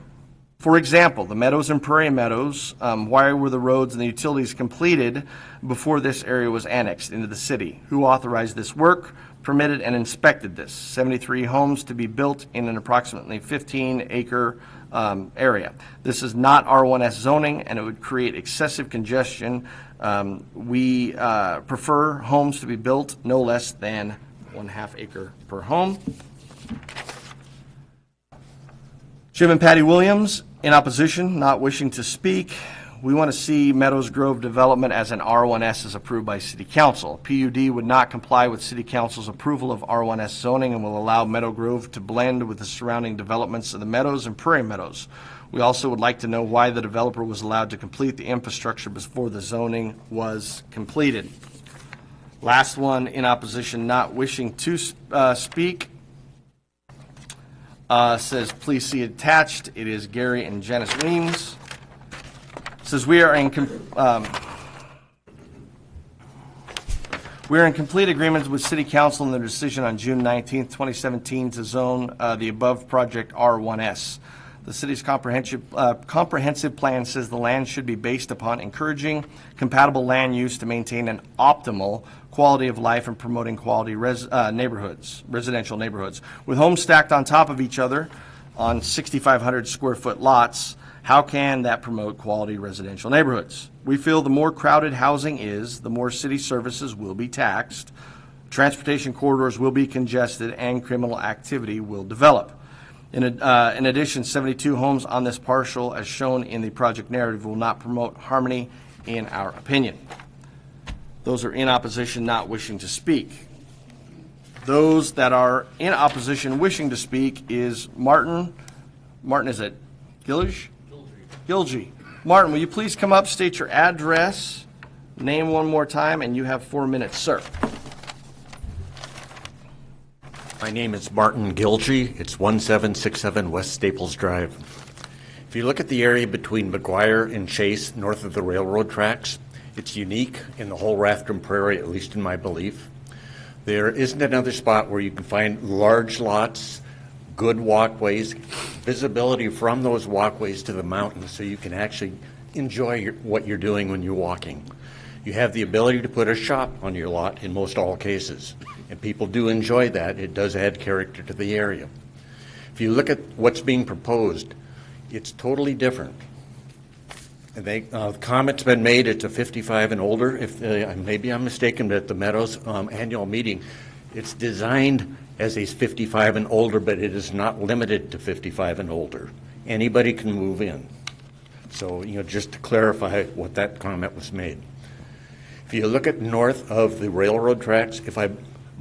For example, the Meadows and Prairie Meadows, why were the roads and the utilities completed before this area was annexed into the city? Who authorized this work, permitted and inspected this? 73 homes to be built in an approximately 15-acre area. This is not R1S zoning, and it would create excessive congestion. We prefer homes to be built no less than 1/2 acre per home. Jim and Patty Williams, in opposition, not wishing to speak. We want to see Meadows Grove development as an R1S as approved by City Council. PUD would not comply with City Council's approval of R1S zoning and will allow Meadow Grove to blend with the surrounding developments of the Meadows and Prairie Meadows. We also would like to know why the developer was allowed to complete the infrastructure before the zoning was completed. Last one, in opposition, not wishing to speak, says please see attached. It is Gary and Janice Weems. Says we are in complete agreement with City Council in their decision on June 19, 2017 to zone the above project R1S. The city's comprehensive plan says the land should be based upon encouraging compatible land use to maintain an optimal quality of life and promoting quality residential neighborhoods. With homes stacked on top of each other on 6,500 square foot lots, how can that promote quality residential neighborhoods? We feel the more crowded housing is, the more city services will be taxed, transportation corridors will be congested, and criminal activity will develop. In addition, 72 homes on this parcel, as shown in the project narrative, will not promote harmony, in our opinion. Those are in opposition, not wishing to speak. Those that are in opposition, wishing to speak, is Martin. Martin, is it Gilge? Gilge. Martin, will you please come up, state your address, name one more time, and you have 4 minutes, sir. My name is Martin Gilge. It's 1767 West Staples Drive. If you look at the area between McGuire and Chase, north of the railroad tracks, it's unique in the whole Rathdrum Prairie, at least in my belief. There isn't another spot where you can find large lots, good walkways, visibility from those walkways to the mountains so you can actually enjoy what you're doing when you're walking. You have the ability to put a shop on your lot in most all cases, and people do enjoy that. It does add character to the area. If you look at what's being proposed, it's totally different. The comment's been made it's a 55 and older. If maybe I'm mistaken, but at the Meadows annual meeting, it's designed as a 55 and older, but it is not limited to 55 and older. Anybody can move in. So, just to clarify what that comment was made. If you look at north of the railroad tracks, if I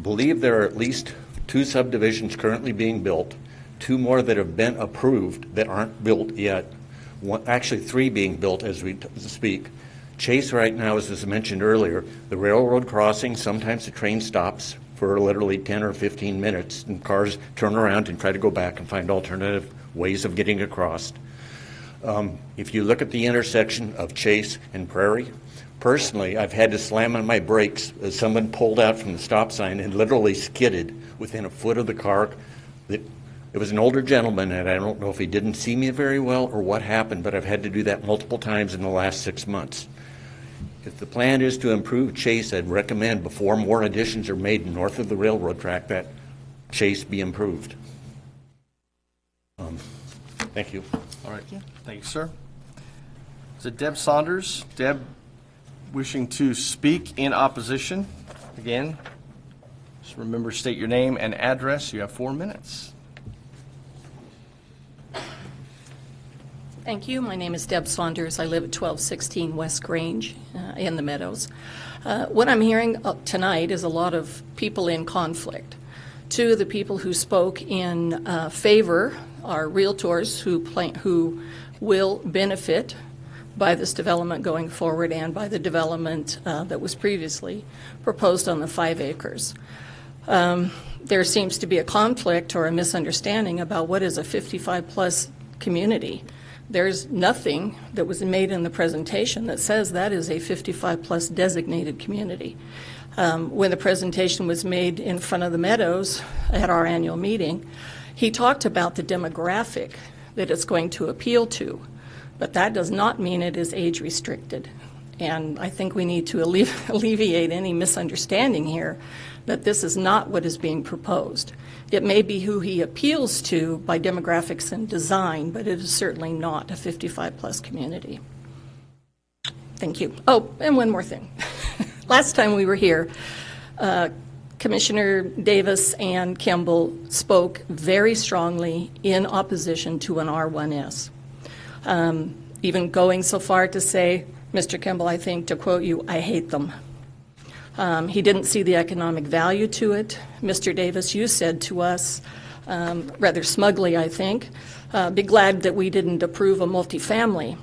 believe there are at least 2 subdivisions currently being built, 2 more that have been approved that aren't built yet, actually 3 being built as we speak. Chase right now, as mentioned earlier, the railroad crossing, sometimes the train stops for literally 10 or 15 minutes and cars turn around and try to go back and find alternative ways of getting across. If you look at the intersection of Chase and Prairie, personally, I've had to slam on my brakes as someone pulled out from the stop sign and literally skidded within a foot of the car. It was an older gentleman, and I don't know if he didn't see me very well or what happened, but I've had to do that multiple times in the last 6 months. If the plan is to improve Chase, I'd recommend before more additions are made north of the railroad track that Chase be improved. Thank you. All right. Thank you, sir. Is it Deb Saunders? Deb, wishing to speak in opposition? Again, just remember, state your name and address. You have 4 minutes. Thank you. My name is Deb Saunders. I live at 1216 West Grange in the Meadows. What I'm hearing tonight is a lot of people in conflict. Two of the people who spoke in favor are realtors who will benefit by this development going forward and by the development that was previously proposed on the 5 acres. There seems to be a conflict or a misunderstanding about what is a 55-plus community. There's nothing that was made in the presentation that says that is a 55-plus designated community. When the presentation was made in front of the Meadows at our annual meeting, he talked about the demographic that it's going to appeal to, but that does not mean it is age restricted. And I think we need to alleviate any misunderstanding here that this is not what is being proposed. It may be who he appeals to by demographics and design, but it is certainly not a 55-plus community. Thank you. Oh, and one more thing. Last time we were here, Commissioner Davis and Kimball spoke very strongly in opposition to an R1S, even going so far to say, Mr. Kimball, I think, to quote you, I hate them. He didn't see the economic value to it. Mr. Davis, you said to us, rather smugly, I think, be glad that we didn't approve a multifamily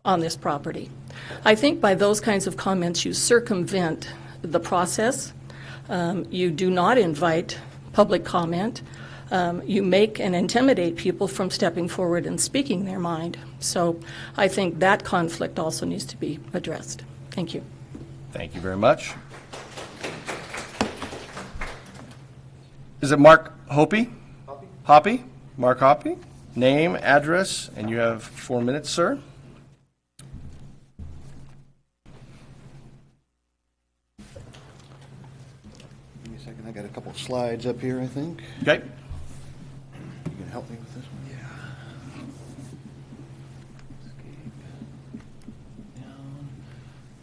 on this property. I think by those kinds of comments, you circumvent the process. You do not invite public comment. You make and intimidate people from stepping forward and speaking their mind. So I think that conflict also needs to be addressed. Thank you. Thank you very much. Is it Mark Hoppy? Hoppy? Mark Hoppy? Name, address, and you have 4 minutes, sir. Give me a second. I got a couple of slides up here, I think. Okay. You can help me with this one? Yeah. Escape. Down.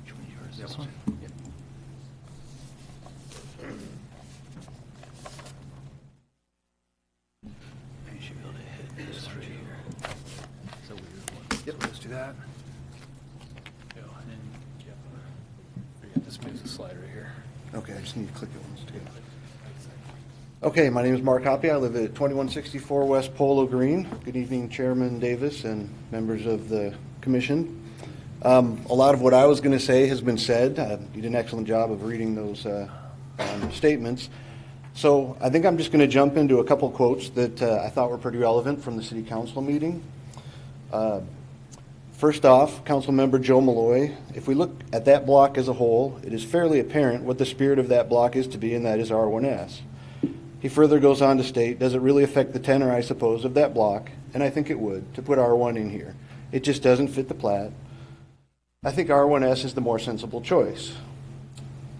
Which one yours? This one? Yep. You should be able to hit this right here. It's a weird one. Yep, let's do that. Yeah, and then, yeah, this moves the slide right here. Okay, I just need to click it once together. Okay, my name is Mark Hoppy. I live at 2164 West Polo Green. Good evening, Chairman Davis and members of the commission. A lot of what I was going to say has been said. You did an excellent job of reading those statements. So I think I'm just going to jump into a couple quotes that I thought were pretty relevant from the City Council meeting. First off, Councilmember Joe Malloy, if we look at that block as a whole, it is fairly apparent what the spirit of that block is to be, and that is R1S. He further goes on to state, does it really affect the tenor, I suppose, of that block? And I think it would, to put R1 in here. It just doesn't fit the plat. I think R1S is the more sensible choice.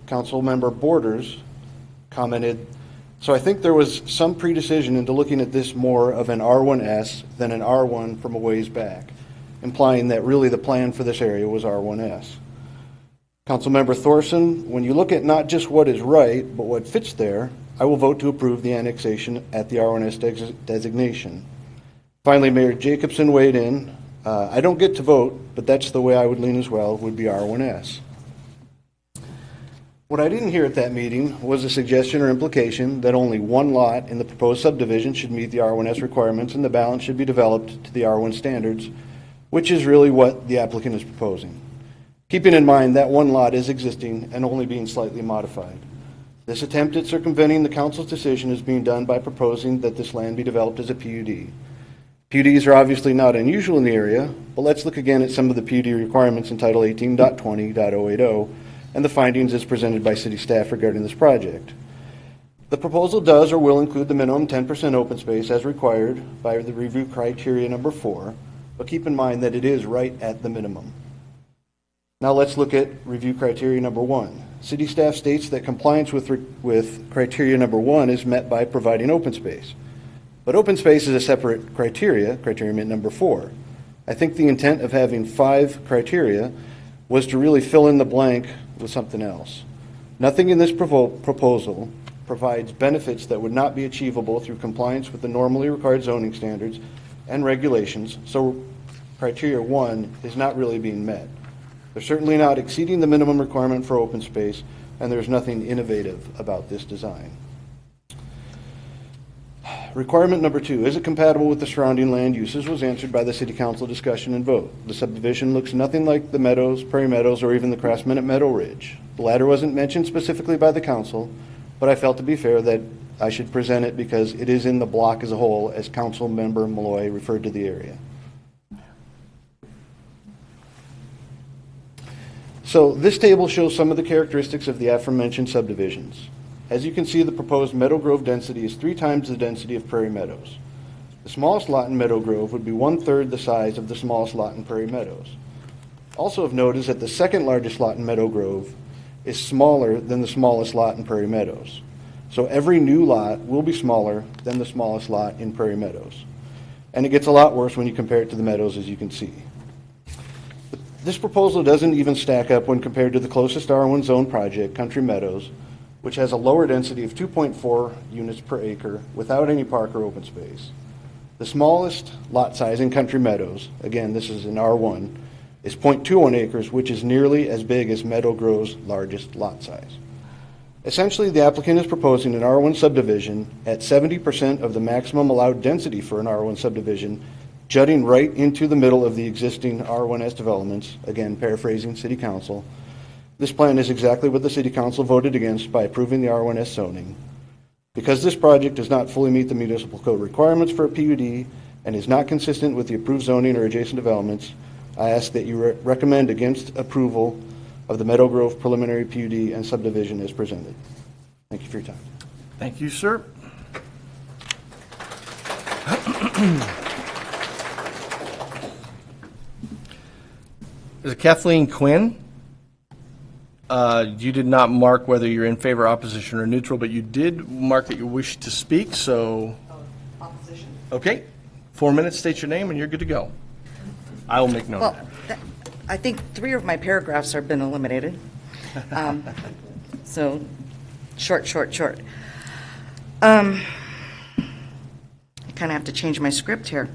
Councilmember Borders commented, so I think there was some predecision into looking at this more of an R1S than an R1 from a ways back, implying that really the plan for this area was R1S. Councilmember Thorson, when you look at not just what is right, but what fits there, I will vote to approve the annexation at the R1S designation. Finally, Mayor Jacobson weighed in. I don't get to vote, but that's the way I would lean as well, would be R1S. What I didn't hear at that meeting was a suggestion or implication that only one lot in the proposed subdivision should meet the R1S requirements and the balance should be developed to the R1 standards, which is really what the applicant is proposing. Keeping in mind that one lot is existing and only being slightly modified. This attempt at circumventing the council's decision is being done by proposing that this land be developed as a PUD. PUDs are obviously not unusual in the area, but let's look again at some of the PUD requirements in Title 18.20.080 and the findings as presented by city staff regarding this project. The proposal does or will include the minimum 10% open space as required by the review criteria number 4, but keep in mind that it is right at the minimum. Now let's look at review criteria number 1. City staff states that compliance with criteria number 1 is met by providing open space. But open space is a separate criteria number 4. I think the intent of having 5 criteria was to really fill in the blank with something else. Nothing in this proposal provides benefits that would not be achievable through compliance with the normally required zoning standards and regulations, so criteria 1 is not really being met. They're certainly not exceeding the minimum requirement for open space, and there's nothing innovative about this design. Requirement number 2, is it compatible with the surrounding land uses, was answered by the City Council discussion and vote. The subdivision looks nothing like the Meadows, Prairie Meadows, or even the Craftsman at Meadow Ridge. The latter wasn't mentioned specifically by the council, but I felt to be fair that I should present it because it is in the block as a whole, as Council Member Malloy referred to the area. So this table shows some of the characteristics of the aforementioned subdivisions. As you can see, the proposed Meadow Grove density is 3 times the density of Prairie Meadows. The smallest lot in Meadow Grove would be 1/3 the size of the smallest lot in Prairie Meadows. Also of note is that the second largest lot in Meadow Grove is smaller than the smallest lot in Prairie Meadows. So every new lot will be smaller than the smallest lot in Prairie Meadows. And it gets a lot worse when you compare it to the Meadows, as you can see. This proposal doesn't even stack up when compared to the closest R1 zone project, Country Meadows, which has a lower density of 2.4 units per acre without any park or open space. The smallest lot size in Country Meadows, again, this is in R1, is 0.21 acres, which is nearly as big as Meadow Grove's largest lot size. Essentially, the applicant is proposing an R1 subdivision at 70% of the maximum allowed density for an R1 subdivision, jutting right into the middle of the existing R1S developments, again, paraphrasing City Council. This plan is exactly what the City Council voted against by approving the R1S zoning. Because this project does not fully meet the municipal code requirements for a PUD and is not consistent with the approved zoning or adjacent developments, I ask that you recommend against approval of the Meadow Grove preliminary PUD and subdivision as presented. Thank you for your time. Thank you, sir. Is it Kathleen Quinn? You did not mark whether you're in favor, opposition, or neutral, but you did mark that you wish to speak, so. Opposition. Okay. 4 minutes, state your name, and you're good to go. I will make note of that. I think 3 of my paragraphs have been eliminated. So, short. I kind of have to change my script here.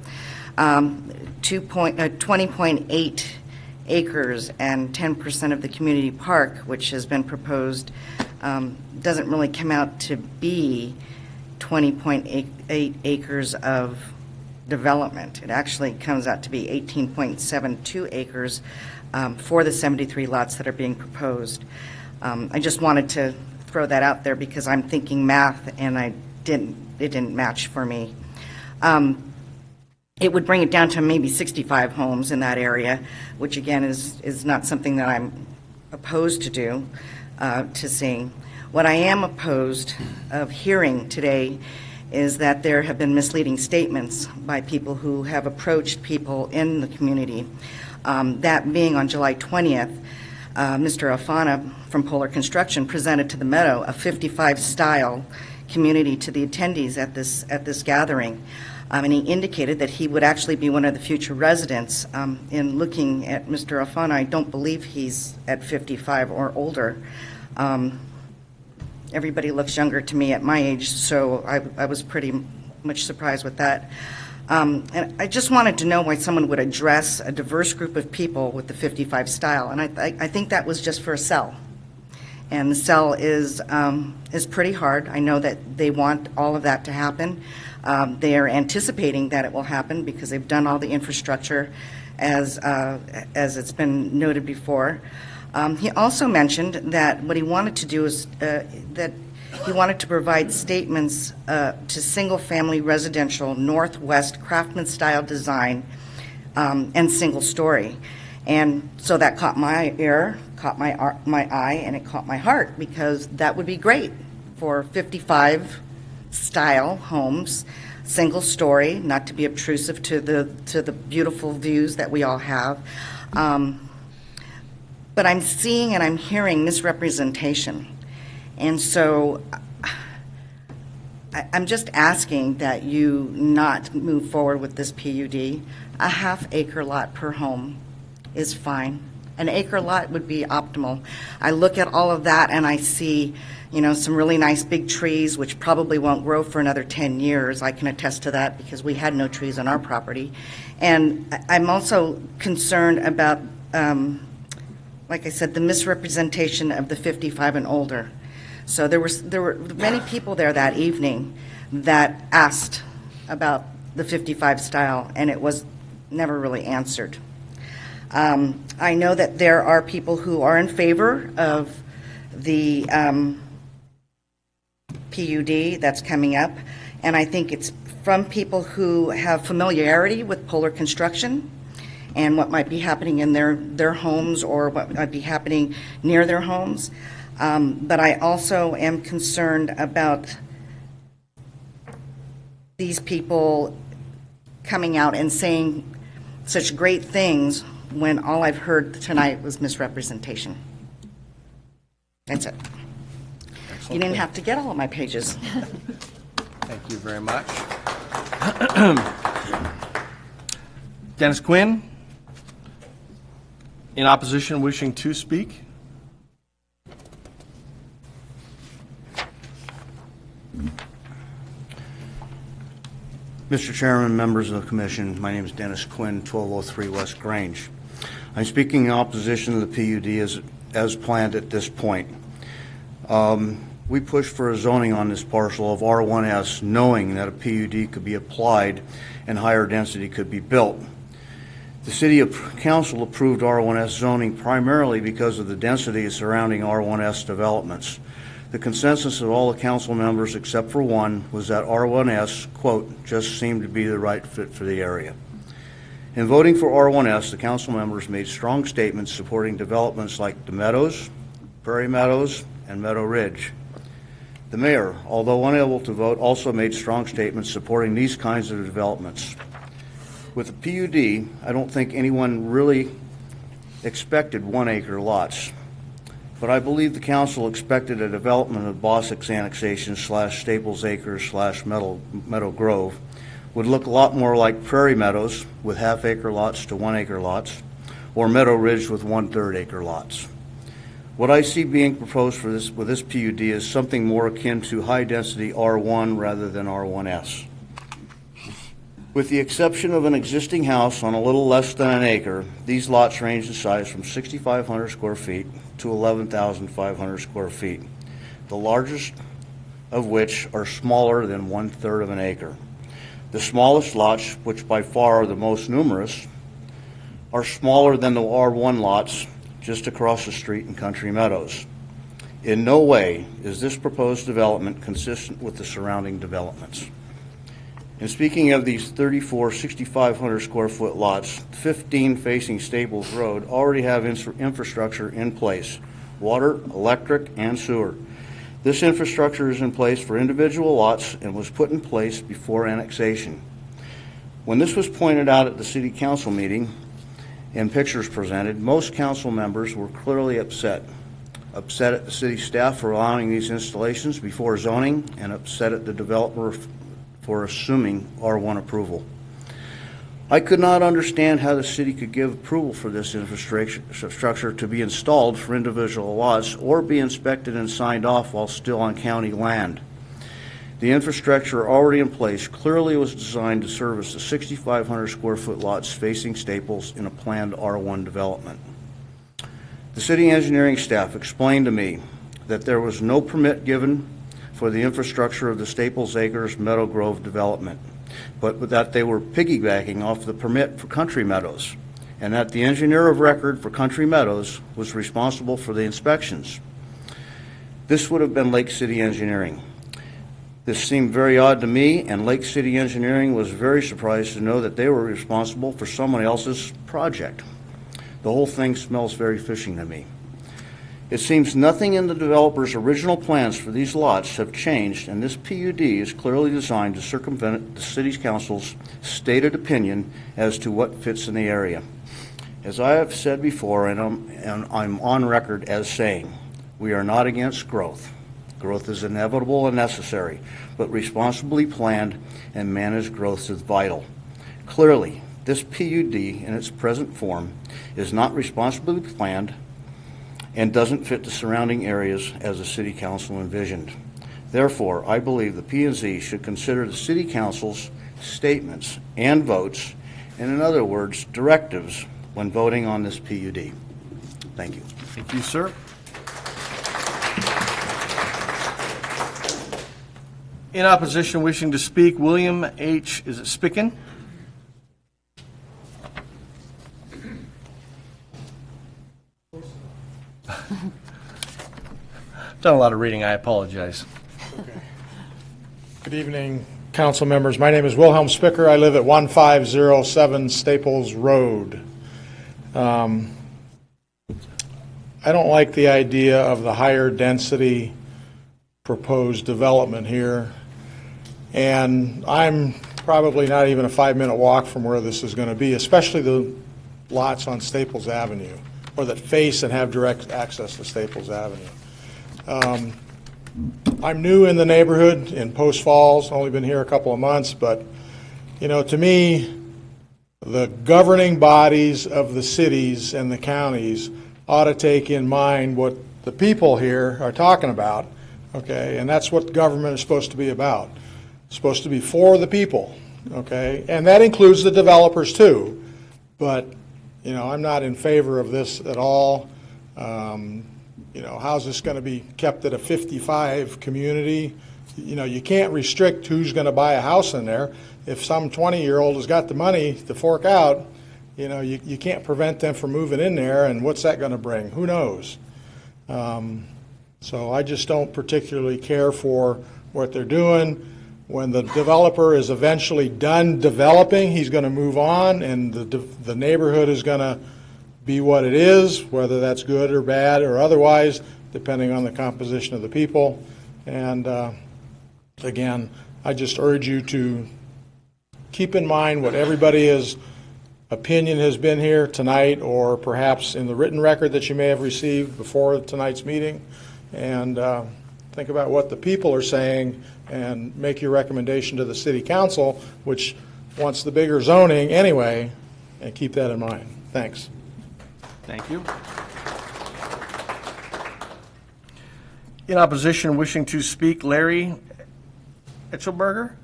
20.8 acres and 10% of the community park, which has been proposed, doesn't really come out to be 20.8 acres of development. It actually comes out to be 18.72 acres for the 73 lots that are being proposed. I just wanted to throw that out there because I'm thinking math and it didn't match for me. It would bring it down to maybe 65 homes in that area, which again is not something that I'm opposed to do, to seeing. What I am opposed of hearing today is that there have been misleading statements by people who have approached people in the community. That being on July 20th, Mr. Afana from Polar Construction presented to the Meadow a 55 style community to the attendees at this gathering. And he indicated that he would actually be one of the future residents. In looking at Mr. Afana, I don't believe he's at 55 or older. Everybody looks younger to me at my age, so I was pretty much surprised with that. And I just wanted to know why someone would address a diverse group of people with the 55 style, and I think that was just for a sell. And the sell is pretty hard. I know that they want all of that to happen. They are anticipating that it will happen because they've done all the infrastructure as it's been noted before. He also mentioned that what he wanted to do is that he wanted to provide statements to single-family residential Northwest craftsman-style design and single-story. And so that caught my ear, caught my eye, and it caught my heart, because that would be great for 55 style homes, single story, not to be obtrusive to the beautiful views that we all have. But I'm seeing and I'm hearing misrepresentation. And so I'm just asking that you not move forward with this PUD. A half-acre lot per home is fine. An acre lot would be optimal. I look at all of that and I see, you know, some really nice big trees, which probably won't grow for another 10 years. I can attest to that because we had no trees on our property. And I'm also concerned about, like I said, the misrepresentation of the 55 and older. So there were many people there that evening that asked about the 55 style, and it was never really answered. I know that there are people who are in favor of the PUD that's coming up, and I think it's from people who have familiarity with Polar construction and what might be happening in their homes or what might be happening near their homes. But I also am concerned about these people coming out and saying such great things when all I've heard tonight was misrepresentation. That's it. Excellent. You didn't have to get all of my pages. Thank you very much. Dennis Quinn, in opposition, wishing to speak. Mr. Chairman, members of the Commission, my name is Dennis Quinn, 1203 West Grange. I'm speaking in opposition to the PUD as planned at this point. We pushed for a zoning on this parcel of R1S, knowing that a PUD could be applied and higher density could be built. The City Council approved R1S zoning primarily because of the density surrounding R1S developments. The consensus of all the council members except for one was that R1S, quote, just seemed to be the right fit for the area. In voting for R1S, the council members made strong statements supporting developments like the Meadows, Prairie Meadows, and Meadow Ridge. The mayor, although unable to vote, also made strong statements supporting these kinds of developments. With the PUD, I don't think anyone really expected 1 acre lots. But I believe the council expected a development of Boswick's annexation / Staples Acres / Meadow Grove would look a lot more like Prairie Meadows with half-acre lots to 1 acre lots, or Meadow Ridge with 1/3 acre lots. What I see being proposed for this with this PUD is something more akin to high-density R1 rather than R1S. With the exception of an existing house on a little less than an acre, these lots range in size from 6,500 square feet to 11,500 square feet, the largest of which are smaller than 1/3 of an acre. The smallest lots, which by far are the most numerous, are smaller than the R1 lots just across the street in Country Meadows. In no way is this proposed development consistent with the surrounding developments. And speaking of these 34 6,500 square foot lots, 15 facing Staples Road already have infrastructure in place: water, electric, and sewer. This infrastructure is in place for individual lots and was put in place before annexation. When this was pointed out at the City Council meeting and pictures presented, most council members were clearly upset at the city staff for allowing these installations before zoning, and upset at the developer for assuming R1 approval. I could not understand how the city could give approval for this infrastructure to be installed for individual lots or be inspected and signed off while still on county land. The infrastructure already in place clearly was designed to service the 6,500 square foot lots facing Staples in a planned R1 development. The city engineering staff explained to me that there was no permit given for the infrastructure of the Staples Acres Meadow Grove development, but that they were piggybacking off the permit for Country Meadows, and that the engineer of record for Country Meadows was responsible for the inspections. This would have been Lake City Engineering. This seemed very odd to me, and Lake City Engineering was very surprised to know that they were responsible for someone else's project. The whole thing smells very fishy to me. It seems nothing in the developer's original plans for these lots have changed, and this PUD is clearly designed to circumvent the City Council's stated opinion as to what fits in the area. As I have said before, and I'm on record as saying, we are not against growth. Growth is inevitable and necessary, but responsibly planned and managed growth is vital. Clearly, this PUD in its present form is not responsibly planned and doesn't fit the surrounding areas as the City Council envisioned. Therefore, I believe the P&Z should consider the City Council's statements and votes, and in other words, directives, when voting on this PUD. Thank you. Thank you, sir. In opposition, wishing to speak, William H. Is it Spicken? Done a lot of reading. I apologize. Good evening, council members. My name is Wilhelm Spicker. I live at 1507 Staples Road. I don't like the idea of the higher density proposed development here. And I'm probably not even a 5-minute walk from where this is going to be, especially the lots on Staples Avenue, or that face and have direct access to Staples Avenue. I'm new in the neighborhood in Post Falls, only been here a couple of months, but, you know, to me, the governing bodies of the cities and the counties ought to take in mind what the people here are talking about, okay? And that's what government is supposed to be about. It's supposed to be for the people, okay? And that includes the developers too. But, you know, I'm not in favor of this at all. You know, how's this going to be kept at a 55 community? You know, you can't restrict who's going to buy a house in there. If some 20-year-old has got the money to fork out, you know, you can't prevent them from moving in there, and what's that going to bring? Who knows? So I just don't particularly care for what they're doing. When the developer is eventually done developing, he's going to move on, and the neighborhood is going to be what it is, whether that's good or bad or otherwise, depending on the composition of the people. And again, I just urge you to keep in mind what everybody's opinion has been here tonight, or perhaps in the written record that you may have received before tonight's meeting, and think about what the people are saying and make your recommendation to the City Council, which wants the bigger zoning anyway, and keep that in mind. Thanks. Thank you. In opposition, wishing to speak, Larry Etchelberger.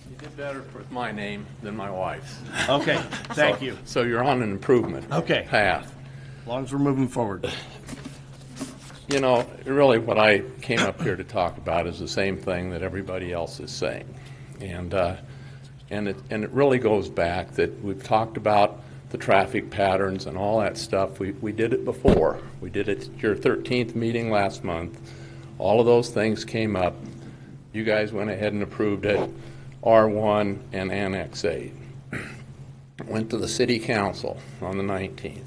You did better with my name than my wife's. Okay, thank you. So you're on an improvement path. As long as we're moving forward. You know, really what I came up here to talk about is the same thing that everybody else is saying. And it really goes back that we've talked about the traffic patterns and all that stuff. We did it before. We did it at your 13th meeting last month. All of those things came up. You guys went ahead and approved it, R1 and Annex 8. Went to the City Council on the 19th.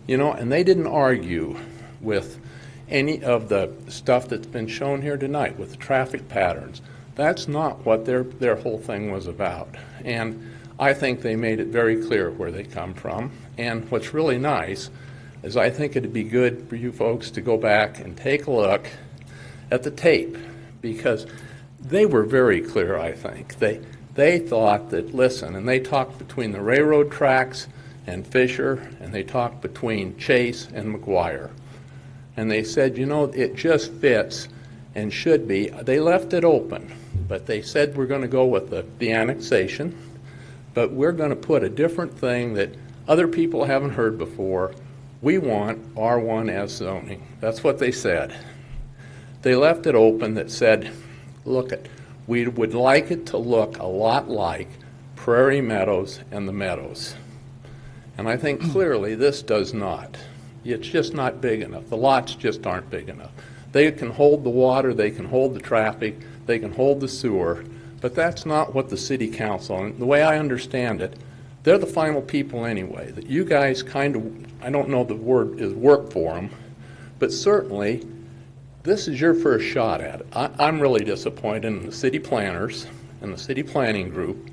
You know, and they didn't argue with any of the stuff that's been shown here tonight with the traffic patterns. That's not what their whole thing was about. And I think they made it very clear where they come from. And what's really nice is I think it'd be good for you folks to go back and take a look at the tape, because they were very clear, I think. They thought that, listen, and they talked between the railroad tracks and Fisher, and they talked between Chase and McGuire. And they said, you know, it just fits and should be. They left it open, but they said we're going to go with the annexation, but we're going to put a different thing that other people haven't heard before. We want R1 as zoning. That's what they said. They left it open that said, look, we would like it to look a lot like Prairie Meadows and the Meadows. And I think clearly this does not. It's just not big enough. The lots just aren't big enough. They can hold the water, they can hold the traffic, they can hold the sewer, but that's not what the city council, and the way I understand it, they're the final people anyway. That you guys kind of, I don't know the word is work for them, but certainly this is your first shot at it. I'm really disappointed in the city planners and the city planning group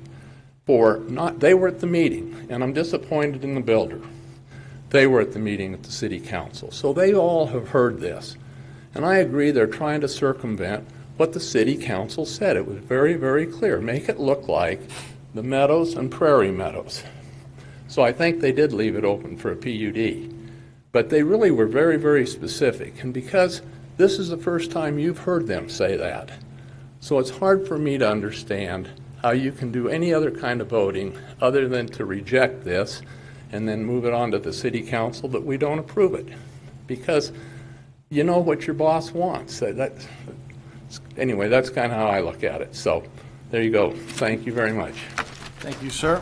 for not, they were at the meeting, and I'm disappointed in the builder. They were at the meeting at the city council. So they all have heard this. And I agree they're trying to circumvent what the city council said. It was very, very clear. Make it look like the Meadows and Prairie Meadows. So I think they did leave it open for a PUD. But they really were very, very specific. And because this is the first time you've heard them say that, so it's hard for me to understand how you can do any other kind of voting other than to reject this and then move it on to the city council that we don't approve it. Because you know what your boss wants. Anyway, that's kind of how I look at it. So there you go. Thank you very much. Thank you, sir.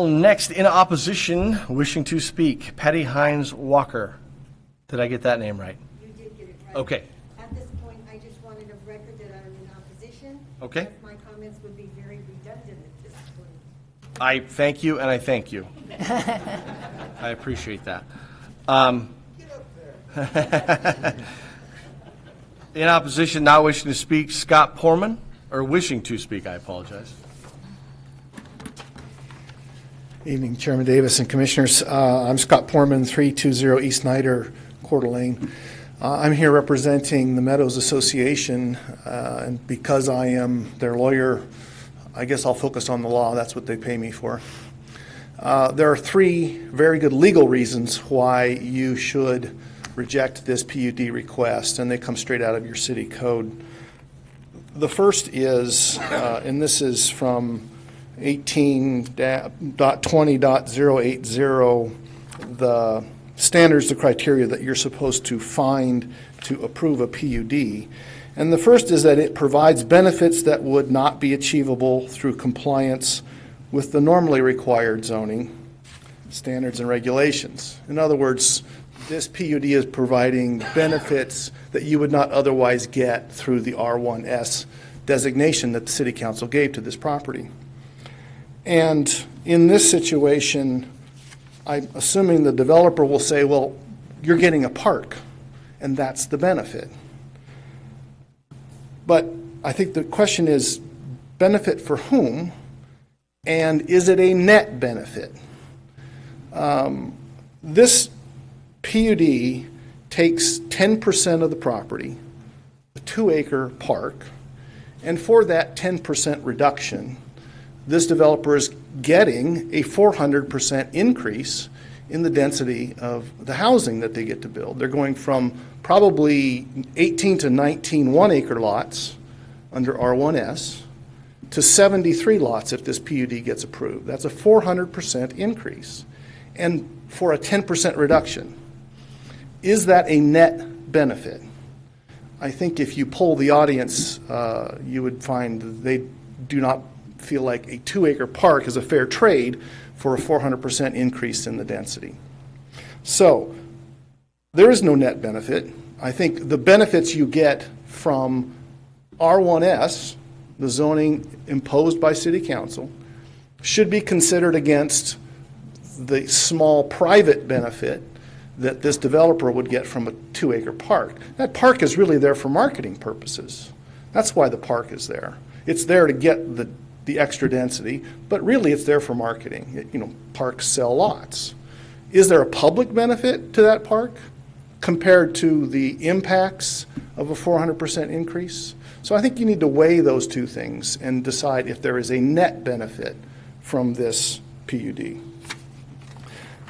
Next, in opposition, wishing to speak, Patty Hines Walker. Did I get that name right? You did get it right. Okay. At this point, I just wanted a record that I'm in opposition. Okay. Because my comments would be very redundant at this point. I thank you, and I thank you. I appreciate that. In opposition, not wishing to speak, Scott Porman, or wishing to speak, I apologize. Evening, Chairman Davis and Commissioners. I'm Scott Porman, 320 East Snyder, Coeur d'Alene. I'm here representing the Meadows Association, and because I am their lawyer, I guess I'll focus on the law. That's what they pay me for. There are three very good legal reasons why you should reject this PUD request, and they come straight out of your city code. The first is, and this is from 18.20.080, the standards, the criteria that you're supposed to find to approve a PUD. And the first is that it provides benefits that would not be achievable through compliance with the normally required zoning standards and regulations. In other words, this PUD is providing benefits that you would not otherwise get through the R1S designation that the City Council gave to this property. And in this situation, I'm assuming the developer will say, well, you're getting a park, and that's the benefit. But I think the question is, benefit for whom, and is it a net benefit? This PUD takes 10% of the property, a 2-acre park, and for that 10% reduction, this developer is getting a 400% increase in the density of the housing that they get to build. They're going from probably 18 to 19 1-acre lots under R1S to 73 lots if this PUD gets approved. That's a 400% increase, and for a 10% reduction. Is that a net benefit? I think if you poll the audience, you would find that they do not feel like a 2-acre park is a fair trade for a 400% increase in the density. So there is no net benefit. I think the benefits you get from R1S, the zoning imposed by City Council, should be considered against the small private benefit that this developer would get from a 2-acre park. That park is really there for marketing purposes. That's why the park is there. It's there to get the extra density, but really it's there for marketing. Parks sell lots. Is there a public benefit to that park compared to the impacts of a 400% increase? So I think you need to weigh those two things and decide if there is a net benefit from this PUD.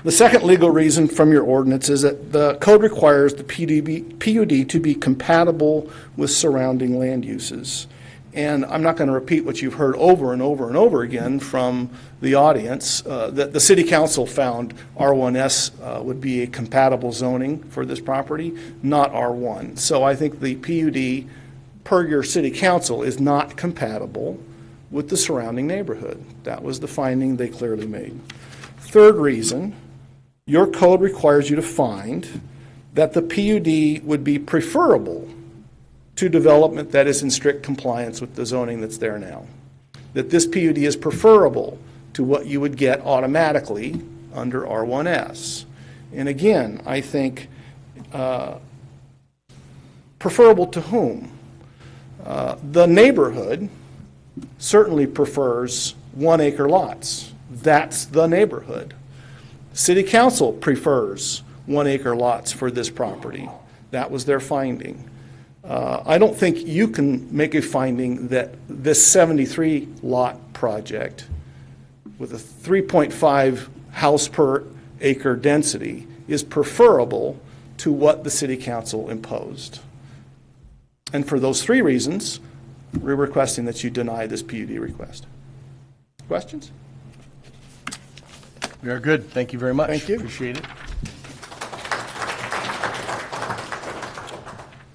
The second legal reason from your ordinance is that the code requires the PUD to be compatible with surrounding land uses. And I'm not going to repeat what you've heard over and over and over again from the audience, that the City Council found R1S would be a compatible zoning for this property, not R1. So I think the PUD per your city council, is not compatible with the surrounding neighborhood. That was the finding they clearly made. Third reason, your code requires you to find that the PUD would be preferable to development that is in strict compliance with the zoning that's there now. That this PUD is preferable to what you would get automatically under R1S. And again, I think preferable to whom? The neighborhood certainly prefers 1 acre lots. That's the neighborhood. City council prefers 1 acre lots for this property. That was their finding. I don't think you can make a finding that this 73 lot project with a 3.5 house per acre density is preferable to what the city council imposed. And for those 3 reasons, we're requesting that you deny this PUD request. Questions? We are good. Thank you very much. Thank you. Appreciate it.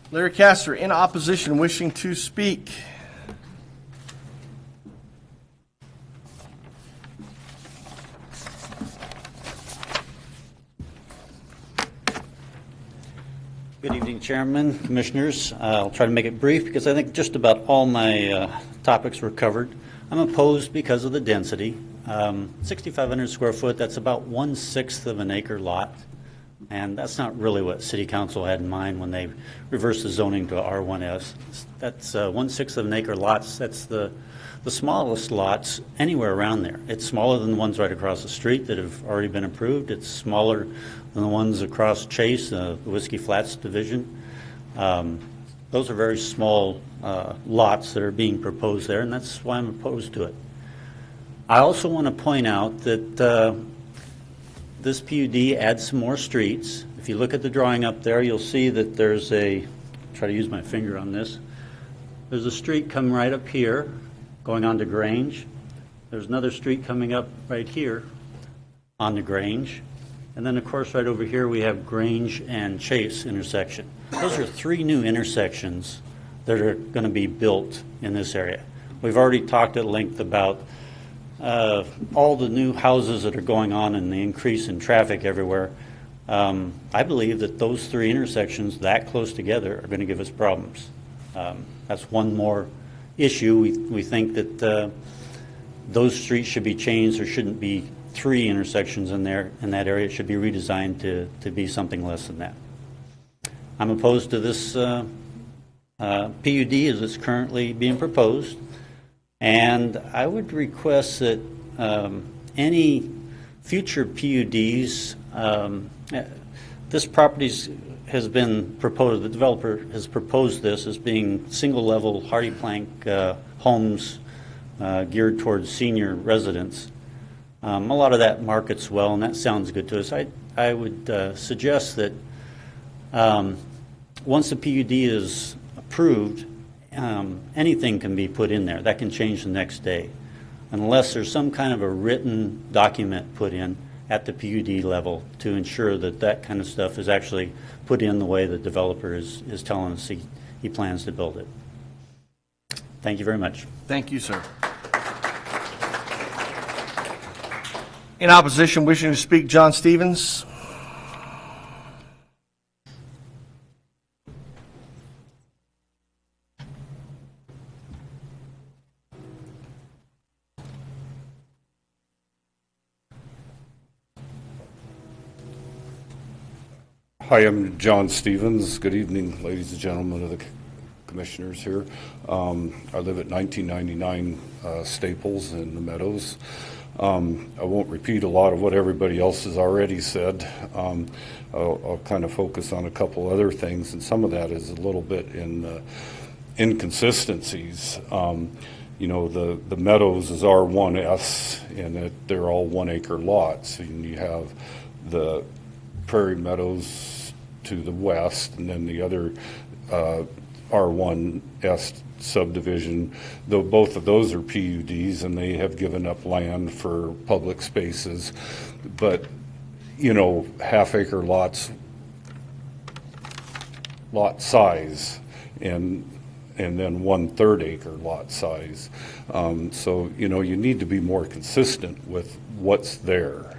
Larry Castor, in opposition, wishing to speak. Good evening, Chairman, Commissioners. I'll try to make it brief because I think just about all my topics were covered. I'm opposed because of the density. 6,500 square foot, that's about 1/6 of an acre lot. And that's not really what City Council had in mind when they reversed the zoning to R1S. That's 1/6 of an acre lots. That's the smallest lots anywhere around there. It's smaller than the ones right across the street that have already been approved. It's smaller than the ones across Chase, the Whiskey Flats division. Those are very small lots that are being proposed there, and that's why I'm opposed to it. I also want to point out that this PUD adds some more streets. If you look at the drawing up there, you'll see that there's try to use my finger on this. There's a street coming right up here, going on to Grange. There's another street coming up right here on the Grange. And then, of course, right over here we have Grange and Chase intersection. Those are 3 new intersections that are going to be built in this area. We've already talked at length about all the new houses that are going on and the increase in traffic everywhere. I believe that those 3 intersections that close together are going to give us problems. That's one more issue. We think that those streets should be changed. There shouldn't be 3 intersections in there in that area. It should be redesigned to be something less than that. I'm opposed to this PUD as it's currently being proposed. And I would request that any future PUDs, this property has been proposed, the developer has proposed this as being single-level hardy plank homes geared towards senior residents. A lot of that markets well, and that sounds good to us. I would suggest that once the PUD is approved, anything can be put in there. That can change the next day, unless there's some kind of a written document put in at the PUD level to ensure that that kind of stuff is actually put in the way the developer is telling us he plans to build it. Thank you very much. Thank you, sir. In opposition, wishing to speak, John Stevens. Hi, I'm John Stevens. Good evening, ladies and gentlemen of the commissioners here. I live at 1999 Staples in the Meadows. I won't repeat a lot of what everybody else has already said. I'll kind of focus on a couple other things, and some of that is a little bit in inconsistencies. You know, the Meadows is R1S, and that they're all 1 acre lots, and you have the Prairie Meadows to the west, and then the other R1S subdivision, though both of those are PUDs and they have given up land for public spaces. But, you know, half-acre lots, lot size, and and then 1/3 acre lot size. So, you know, you need to be more consistent with what's there.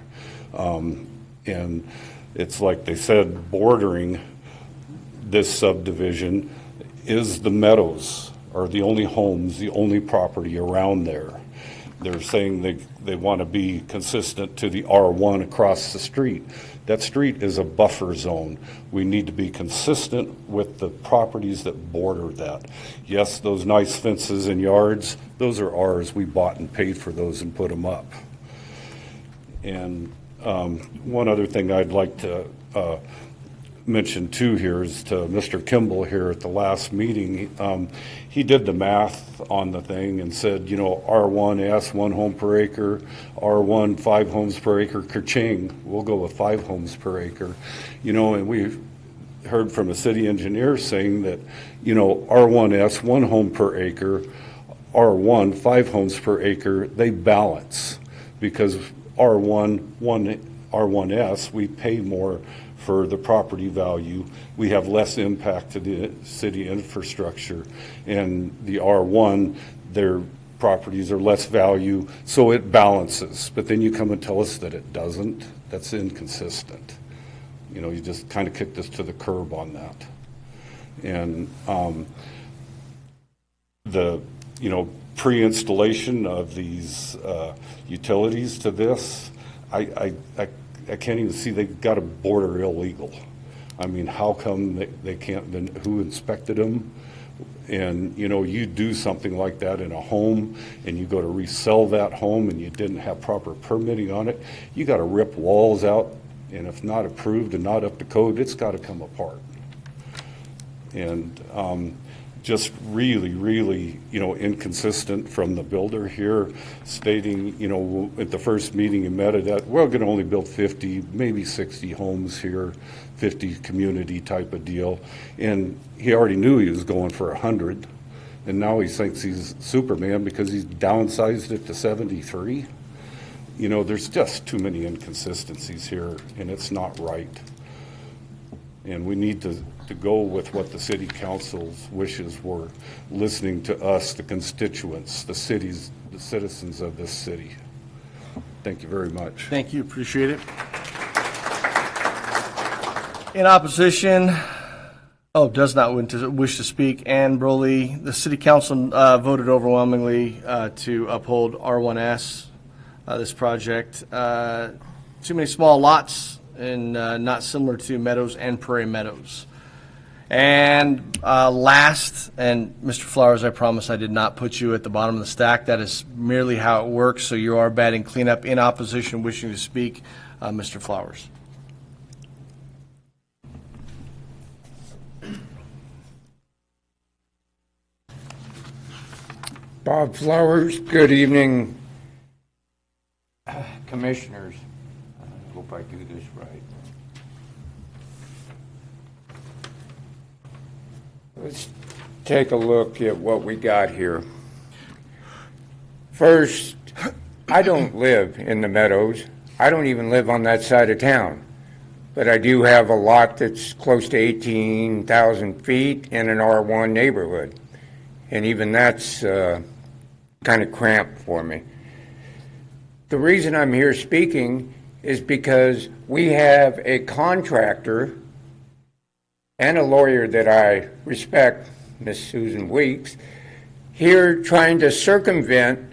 And it's like they said, bordering this subdivision is the Meadows, are the only homes, the only property around there. They're saying they want to be consistent to the R1 across the street. That street is a buffer zone. We need to be consistent with the properties that border that. Yes, those nice fences and yards, those are ours. We bought and paid for those and put them up. And one other thing I'd like to mention too here is to Mr. Kimball here at the last meeting. He did the math on the thing and said, you know, R1S, 1 home per acre, R1, 5 homes per acre, ka-ching, we'll go with 5 homes per acre. You know, and we've heard from a city engineer saying that, you know, R1S, 1 home per acre, R1, 5 homes per acre, they balance because R1S, we pay more for the property value. We have less impact to the city infrastructure. And the R1, their properties are less value, so it balances. But then you come and tell us that it doesn't. That's inconsistent. You know, you just kind of kicked us to the curb on that. And the, you know, pre-installation of these utilities to this, I can't even see, they've got to border illegal. I mean, how come they can't, then who inspected them? And, you know, you do something like that in a home and you go to resell that home and you didn't have proper permitting on it, you got to rip walls out, and if not approved and not up to code, it's got to come apart. And just really, really, you know, inconsistent from the builder here, stating, you know, at the first meeting in Meadow that we're going to only build 50, maybe 60 homes here, 50 community type of deal. And he already knew he was going for 100, and now he thinks he's Superman because he's downsized it to 73. You know, there's just too many inconsistencies here, and it's not right. And we need to go with what the city council's wishes were, listening to us, the constituents, the cities, the citizens of this city. Thank you very much. Thank you, appreciate it. In opposition, does not wish to speak, Ann Broly. The city council voted overwhelmingly to uphold R1S, this project. Too many small lots and not similar to Meadows and Prairie Meadows. And last, and Mr. Flowers, I promise I did not put you at the bottom of the stack. That is merely how it works, so you are batting cleanup. In opposition, wishing to speak, Mr. Flowers. Bob Flowers, good evening, commissioners. I hope I do this right. Let's take a look at what we got here. First, I don't live in the Meadows. I don't even live on that side of town. But I do have a lot that's close to 18,000 feet in an R1 neighborhood. And even that's kind of cramped for me. The reason I'm here speaking is because we have a contractor and a lawyer that I respect, Miss Susan Weeks, here trying to circumvent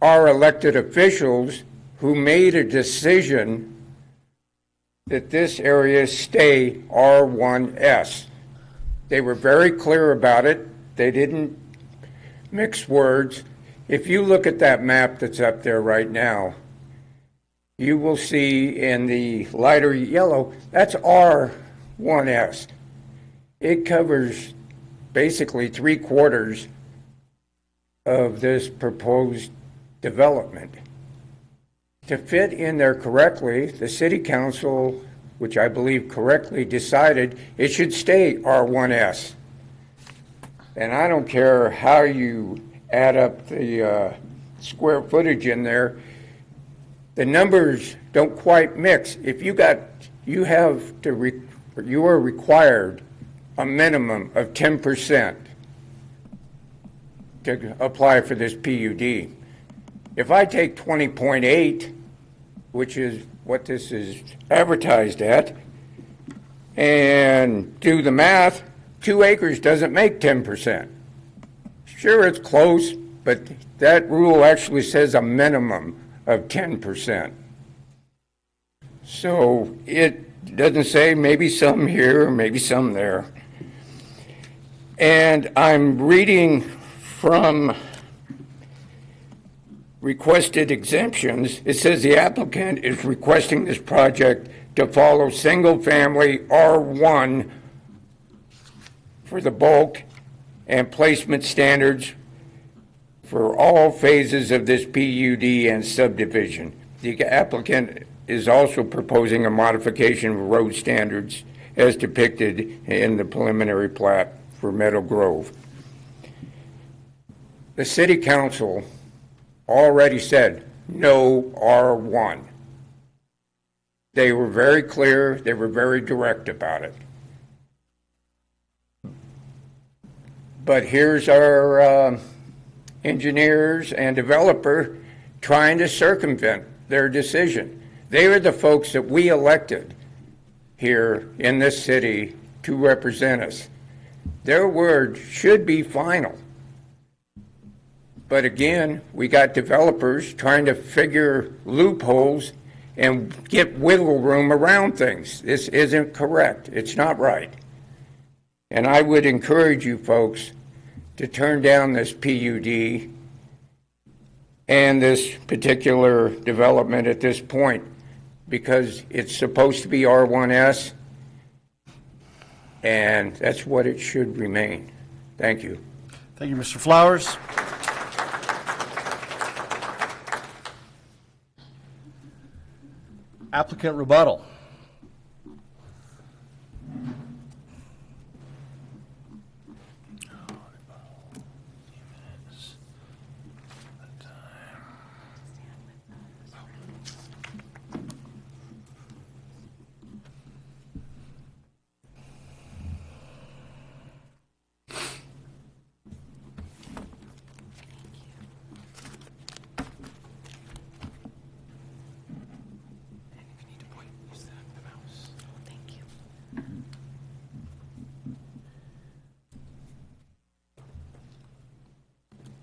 our elected officials who made a decision that this area stay R1S. They were very clear about it. They didn't mix words. If you look at that map that's up there right now, you will see in the lighter yellow, that's R1S. It covers basically 3/4 of this proposed development. To fit in there correctly, the city council, which I believe correctly decided it should stay R1S. And I don't care how you add up the square footage in there, the numbers don't quite mix. If you are required a minimum of 10% to apply for this PUD. If I take 20.8, which is what this is advertised at, and do the math, 2 acres doesn't make 10%. Sure, it's close, but that rule actually says a minimum of 10%. So it doesn't say maybe some here, maybe some there. And I'm reading from requested exemptions. It says the applicant is requesting this project to follow single-family R1 for the bulk and placement standards for all phases of this PUD and subdivision. The applicant is also proposing a modification of road standards as depicted in the preliminary plat for Meadow Grove. The City Council already said no R1. They were very clear, they were very direct about it. But here's our engineers and developer trying to circumvent their decision. They are the folks that we elected here in this city to represent us. Their word should be final. But again, we got developers trying to figure loopholes and get wiggle room around things. This isn't correct. It's not right. And I would encourage you folks to turn down this PUD and this particular development at this point, because it's supposed to be R1S, and that's what it should remain. Thank you. Thank you, Mr. Flowers. Applicant rebuttal.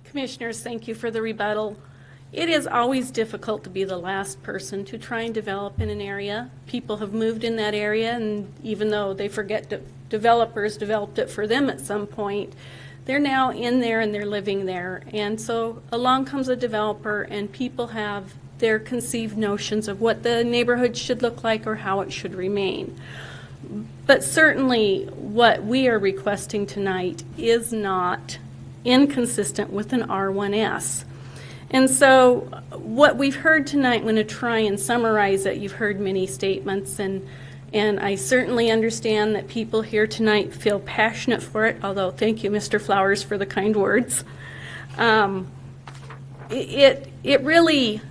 Commissioners, thank you for the rebuttal. It is always difficult to be the last person to try and develop in an area. People have moved in that area, and even though they forget developers developed it for them at some point, they're now in there and they're living there. And so along comes a developer, and people have their conceived notions of what the neighborhood should look like or how it should remain. But certainly what we are requesting tonight is not inconsistent with an R1S. And so what we've heard tonight, I'm going to try and summarize it. You've heard many statements, and I certainly understand that people here tonight feel passionate for it, although thank you, Mr. Flowers, for the kind words. It really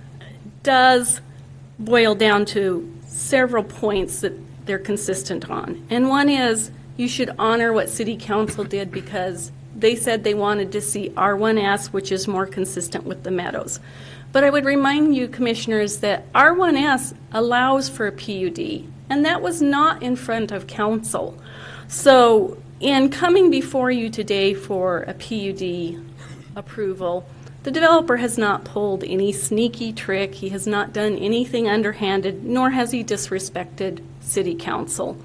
does boil down to several points that they're consistent on. And one is you should honor what City Council did, because they said they wanted to see R1S, which is more consistent with the Meadows. But I would remind you, Commissioners, that R1S allows for a PUD, and that was not in front of Council. So in coming before you today for a PUD approval, the developer has not pulled any sneaky trick. He has not done anything underhanded, nor has he disrespected City Council.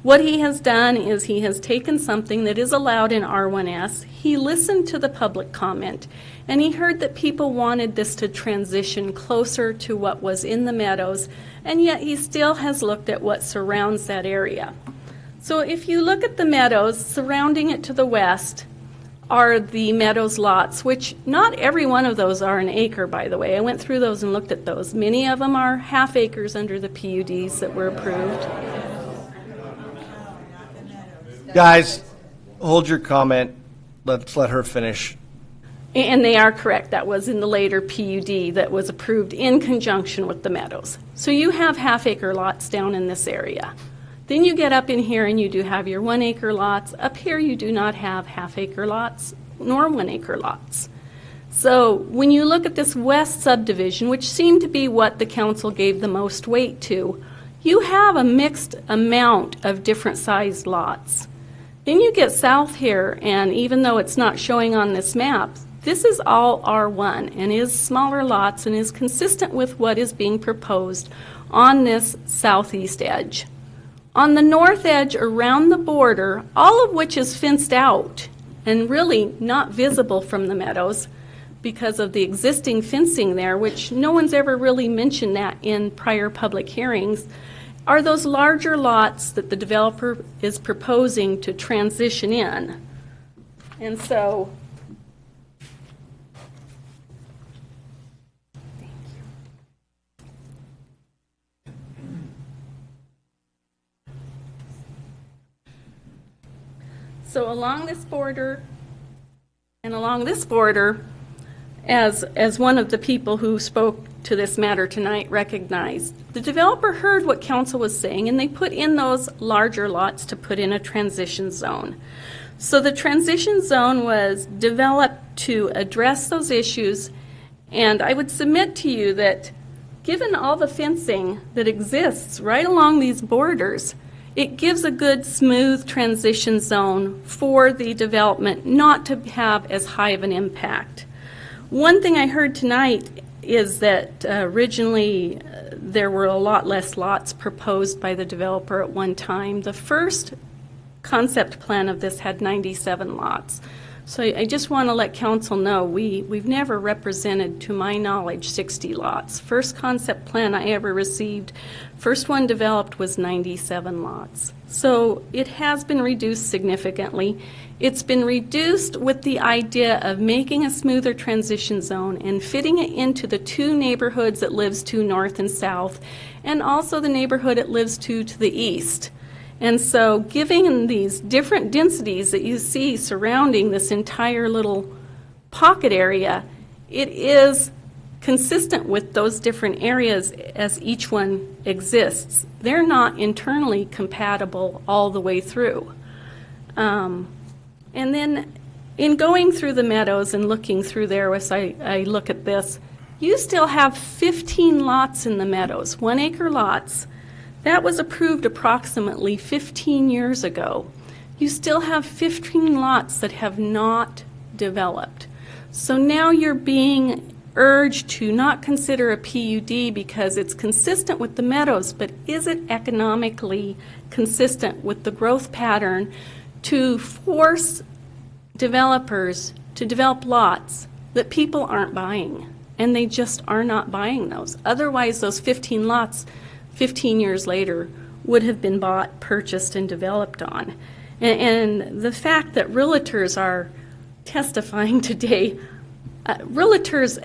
What he has done is he has taken something that is allowed in R1S, he listened to the public comment, and he heard that people wanted this to transition closer to what was in the Meadows, and yet he still has looked at what surrounds that area. So if you look at the Meadows, surrounding it to the west are the Meadows lots, which not every one of those are an acre, by the way. I went through those and looked at those. Many of them are half acres under the PUDs that were approved. Guys, hold your comment. Let's let her finish. And they are correct. That was in the later PUD that was approved in conjunction with the Meadows. So you have half-acre lots down in this area. Then you get up in here and you do have your 1 acre lots. Up here you do not have half-acre lots. nor 1 acre lots. So when you look at this west subdivision, which seemed to be what the council gave the most weight to, you have a mixed amount of different sized lots. Then you get south here, and even though it's not showing on this map, this is all R1 and is smaller lots and is consistent with what is being proposed on this southeast edge. On the north edge around the border, all of which is fenced out and really not visible from the meadows because of the existing fencing there, which no one's ever really mentioned that in prior public hearings, are those larger lots that the developer is proposing to transition in. And so, along this border and along this border, as one of the people who spoke to this matter tonight recognized, the developer heard what council was saying, and they put in those larger lots to put in a transition zone. So the transition zone was developed to address those issues, and I would submit to you that given all the fencing that exists right along these borders, it gives a good smooth transition zone for the development not to have as high of an impact. One thing I heard tonight is that originally there were a lot less lots proposed by the developer at one time. The first concept plan of this had 97 lots. So I just want to let council know we've never represented, to my knowledge, 60 lots. First concept plan I ever received, first one developed, was 97 lots. So it has been reduced significantly. It's been reduced with the idea of making a smoother transition zone and fitting it into the two neighborhoods it lives to, north and south, and also the neighborhood it lives to the east. And so giving these different densities that you see surrounding this entire little pocket area, it is consistent with those different areas as each one exists. They're not internally compatible all the way through. And then in going through the meadows and looking through there as I look at this, you still have 15 lots in the meadows, 1 acre lots. That was approved approximately 15 years ago. You still have 15 lots that have not developed. So now you're being urged to not consider a PUD because it's consistent with the meadows, but is it economically consistent with the growth pattern to force developers to develop lots that people aren't buying? And they just are not buying those. Otherwise, those 15 lots 15 years later would have been bought, purchased, and developed on. And the fact that realtors are testifying today, realtors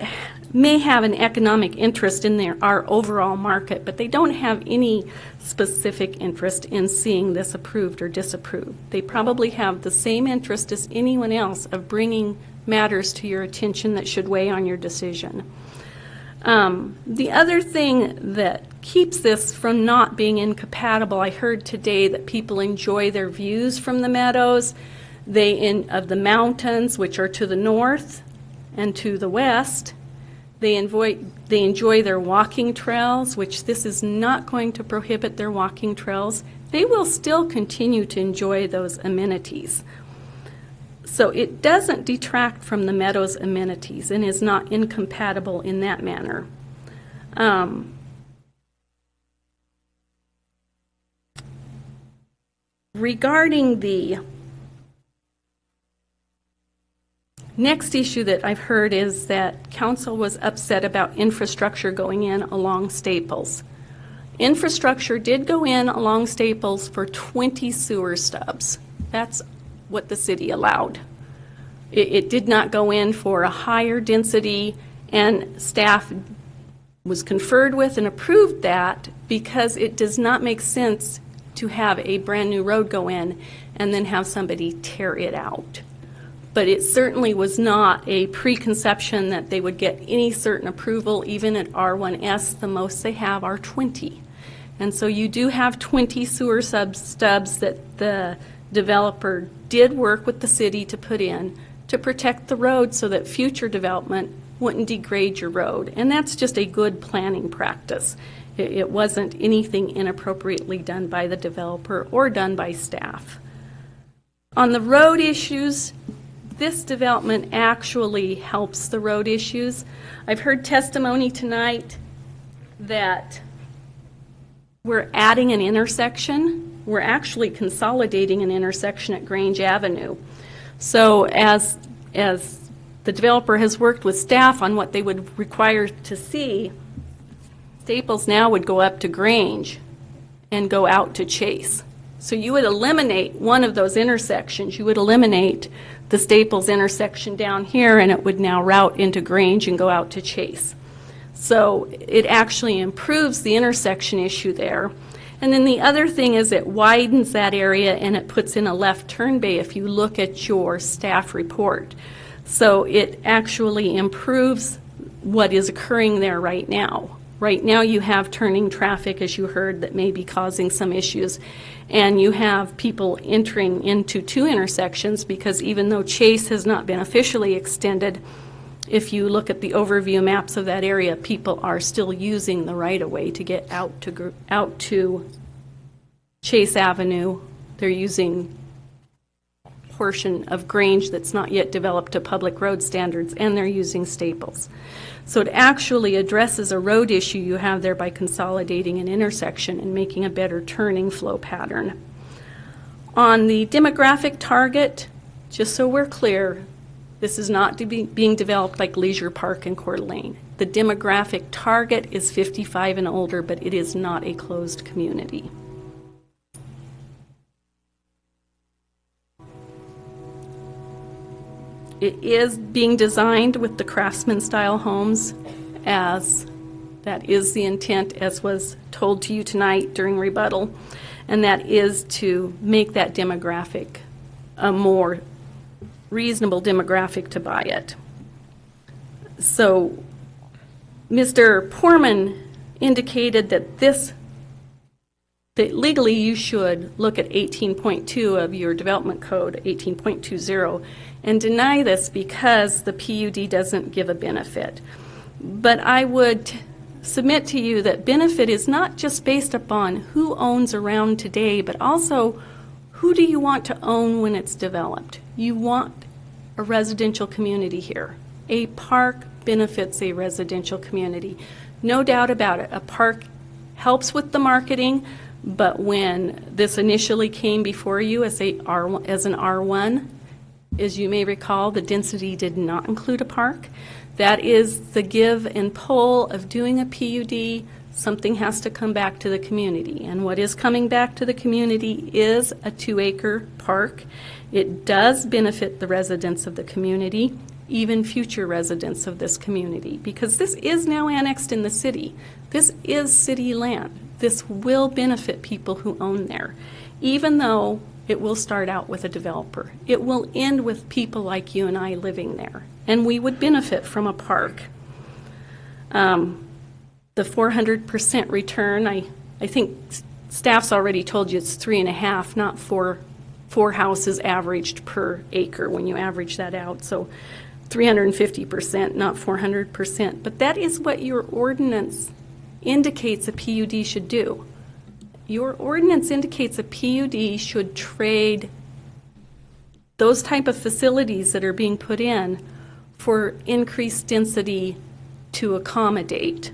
may have an economic interest in our overall market, but they don't have any specific interest in seeing this approved or disapproved. They probably have the same interest as anyone else of bringing matters to your attention that should weigh on your decision. The other thing that keeps this from not being incompatible, I heard today that people enjoy their views from the meadows, of the mountains, which are to the north and to the west. They enjoy their walking trails, which this is not going to prohibit their walking trails. They will still continue to enjoy those amenities. So it doesn't detract from the meadows amenities and is not incompatible in that manner. Regarding the next issue that I've heard is that council was upset about infrastructure going in along Staples. Infrastructure did go in along Staples for 20 sewer stubs. That's what the city allowed. It did not go in for a higher density, and staff was conferred with and approved that because it does not make sense to have a brand new road go in and then have somebody tear it out. But it certainly was not a preconception that they would get any certain approval. Even at R1S, the most they have are 20. And so you do have 20 sewer stubs that the developer did work with the city to put in to protect the road so that future development wouldn't degrade your road. And that's just a good planning practice. It wasn't anything inappropriately done by the developer or done by staff. On the road issues, this development actually helps the road issues. I've heard testimony tonight that we're adding an intersection. We're actually consolidating an intersection at Grange Avenue. So as the developer has worked with staff on what they would require to see, Staples now would go up to Grange and go out to Chase. So you would eliminate one of those intersections. You would eliminate the Staples intersection down here, and it would now route into Grange and go out to Chase. So it actually improves the intersection issue there. And then the other thing is it widens that area and it puts in a left turn bay if you look at your staff report. So it actually improves what is occurring there right now. Right now you have turning traffic, as you heard, that may be causing some issues. And you have people entering into two intersections because even though Chase has not been officially extended, if you look at the overview maps of that area, people are still using the right-of-way to get out to Chase Avenue. They're using a portion of Grange that's not yet developed to public road standards, and they're using Staples. So it actually addresses a road issue you have there by consolidating an intersection and making a better turning flow pattern. On the demographic target, just so we're clear, this is not being developed like Leisure Park and Coeur d'Alene. The demographic target is 55 and older, but it is not a closed community. It is being designed with the craftsman style homes, as that is the intent, as was told to you tonight during rebuttal, and that is to make that demographic a more reasonable demographic to buy it. So Mr. Poorman indicated that that legally you should look at 18.2 of your development code, 18.20, and deny this because the PUD doesn't give a benefit. But I would submit to you that benefit is not just based upon who owns around today, but also who do you want to own when it's developed. You want a residential community here. A park benefits a residential community. No doubt about it. A park helps with the marketing, but when this initially came before you as an R1, as you may recall, the density did not include a park. That is the give and pull of doing a PUD. Something has to come back to the community. And what is coming back to the community is a 2-acre park. It does benefit the residents of the community, even future residents of this community, because this is now annexed in the city. This is city land. This will benefit people who own there, even though it will start out with a developer. It will end with people like you and I living there, and we would benefit from a park. The 400% return, I think staff's already told you it's 3.5, not four houses averaged per acre when you average that out. So 350%, not 400%. But that is what your ordinance indicates a PUD should do. Your ordinance indicates a PUD should trade those type of facilities that are being put in for increased density to accommodate.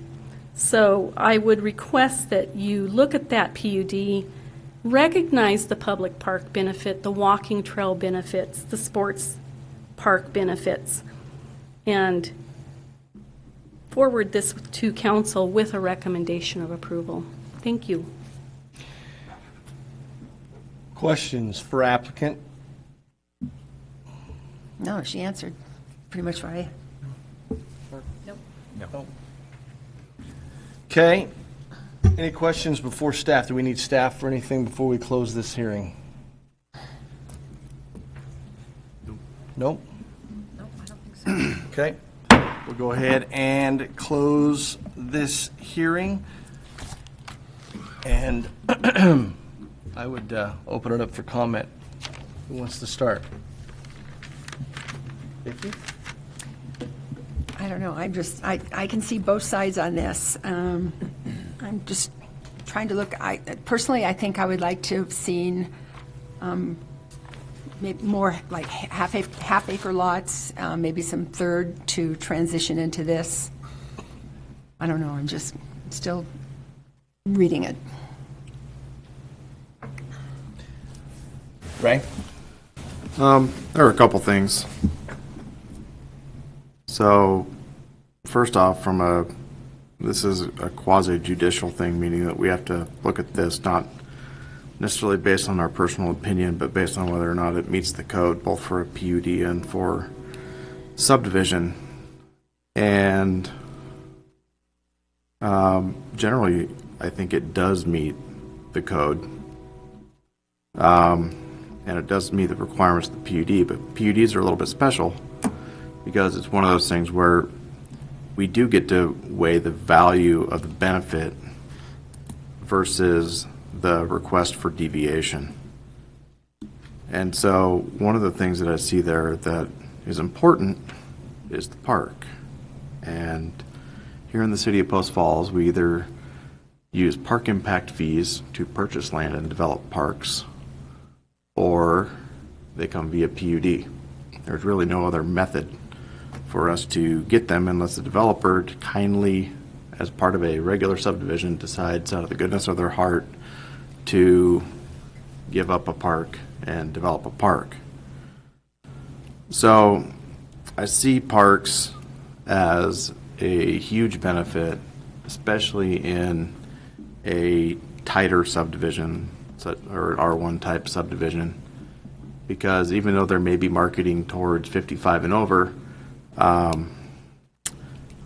So I would request that you look at that PUD, recognize the public park benefit, the walking trail benefits, the sports park benefits, and forward this to council with a recommendation of approval. Thank you. Questions for applicant? No, she answered pretty much right. Nope. No. Okay. Any questions before staff? Do we need staff for anything before we close this hearing? Nope. Nope, I don't think so. Okay. We'll go ahead and close this hearing. And I would open it up for comment. Who wants to start? I don't know, I can see both sides on this. I'm just trying to look, personally, I think I would like to have seen maybe more like half acre lots, maybe some third to transition into this. I don't know, I'm just still reading it. Ray? There are a couple things. So, first off, this is a quasi-judicial thing, meaning that we have to look at this not necessarily based on our personal opinion, but based on whether or not it meets the code, both for a PUD and for subdivision. And generally, I think it does meet the code. And it does meet the requirements of the PUD, but PUDs are a little bit special because it's one of those things where we do get to weigh the value of the benefit versus the request for deviation. And so one of the things that I see there that is important is the park. And here in the city of Post Falls, we either use park impact fees to purchase land and develop parks, or they come via PUD. There's really no other method for us to get them unless the developer kindly, as part of a regular subdivision, decides out of the goodness of their heart to give up a park and develop a park. So I see parks as a huge benefit, especially in a tighter subdivision or R1 type subdivision, because even though there may be marketing towards 55 and over, I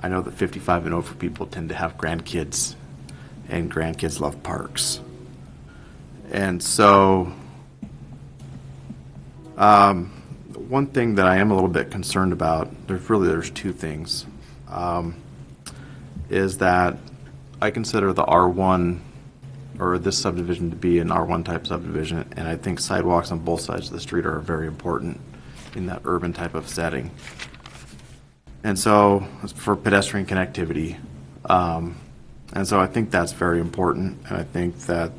know that 55 and over people tend to have grandkids, and grandkids love parks. And so one thing that I am a little bit concerned about, there's two things, is that I consider the R1 or this subdivision to be an R1 type subdivision, and I think sidewalks on both sides of the street are very important in that urban type of setting. And so for pedestrian connectivity, and so I think that's very important, and I think that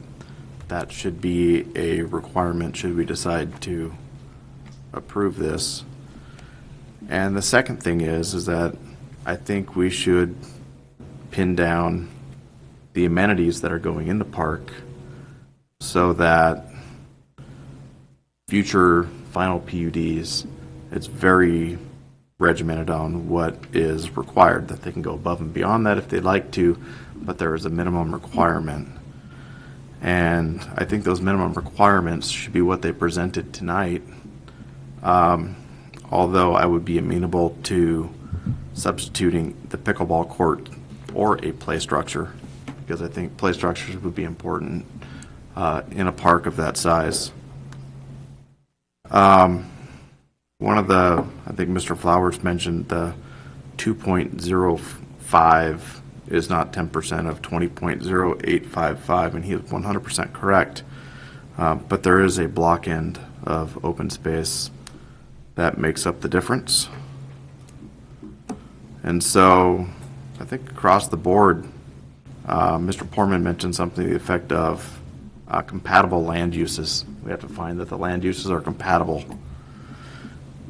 that should be a requirement should we decide to approve this. And the second thing is that I think we should pin down the amenities that are going in the park so that future final PUDs, it's very regimented on what is required, that they can go above and beyond that if they'd like to, but there is a minimum requirement. And I think those minimum requirements should be what they presented tonight, although I would be amenable to substituting the pickleball court or a play structure, because I think play structures would be important in a park of that size. One of the, I think Mr. Flowers mentioned the 2.05 is not 10% of 20.0855, and he is 100% correct. But there is a block end of open space that makes up the difference. And so I think across the board, Mr. Portman mentioned something to the effect of compatible land uses. We have to find that the land uses are compatible.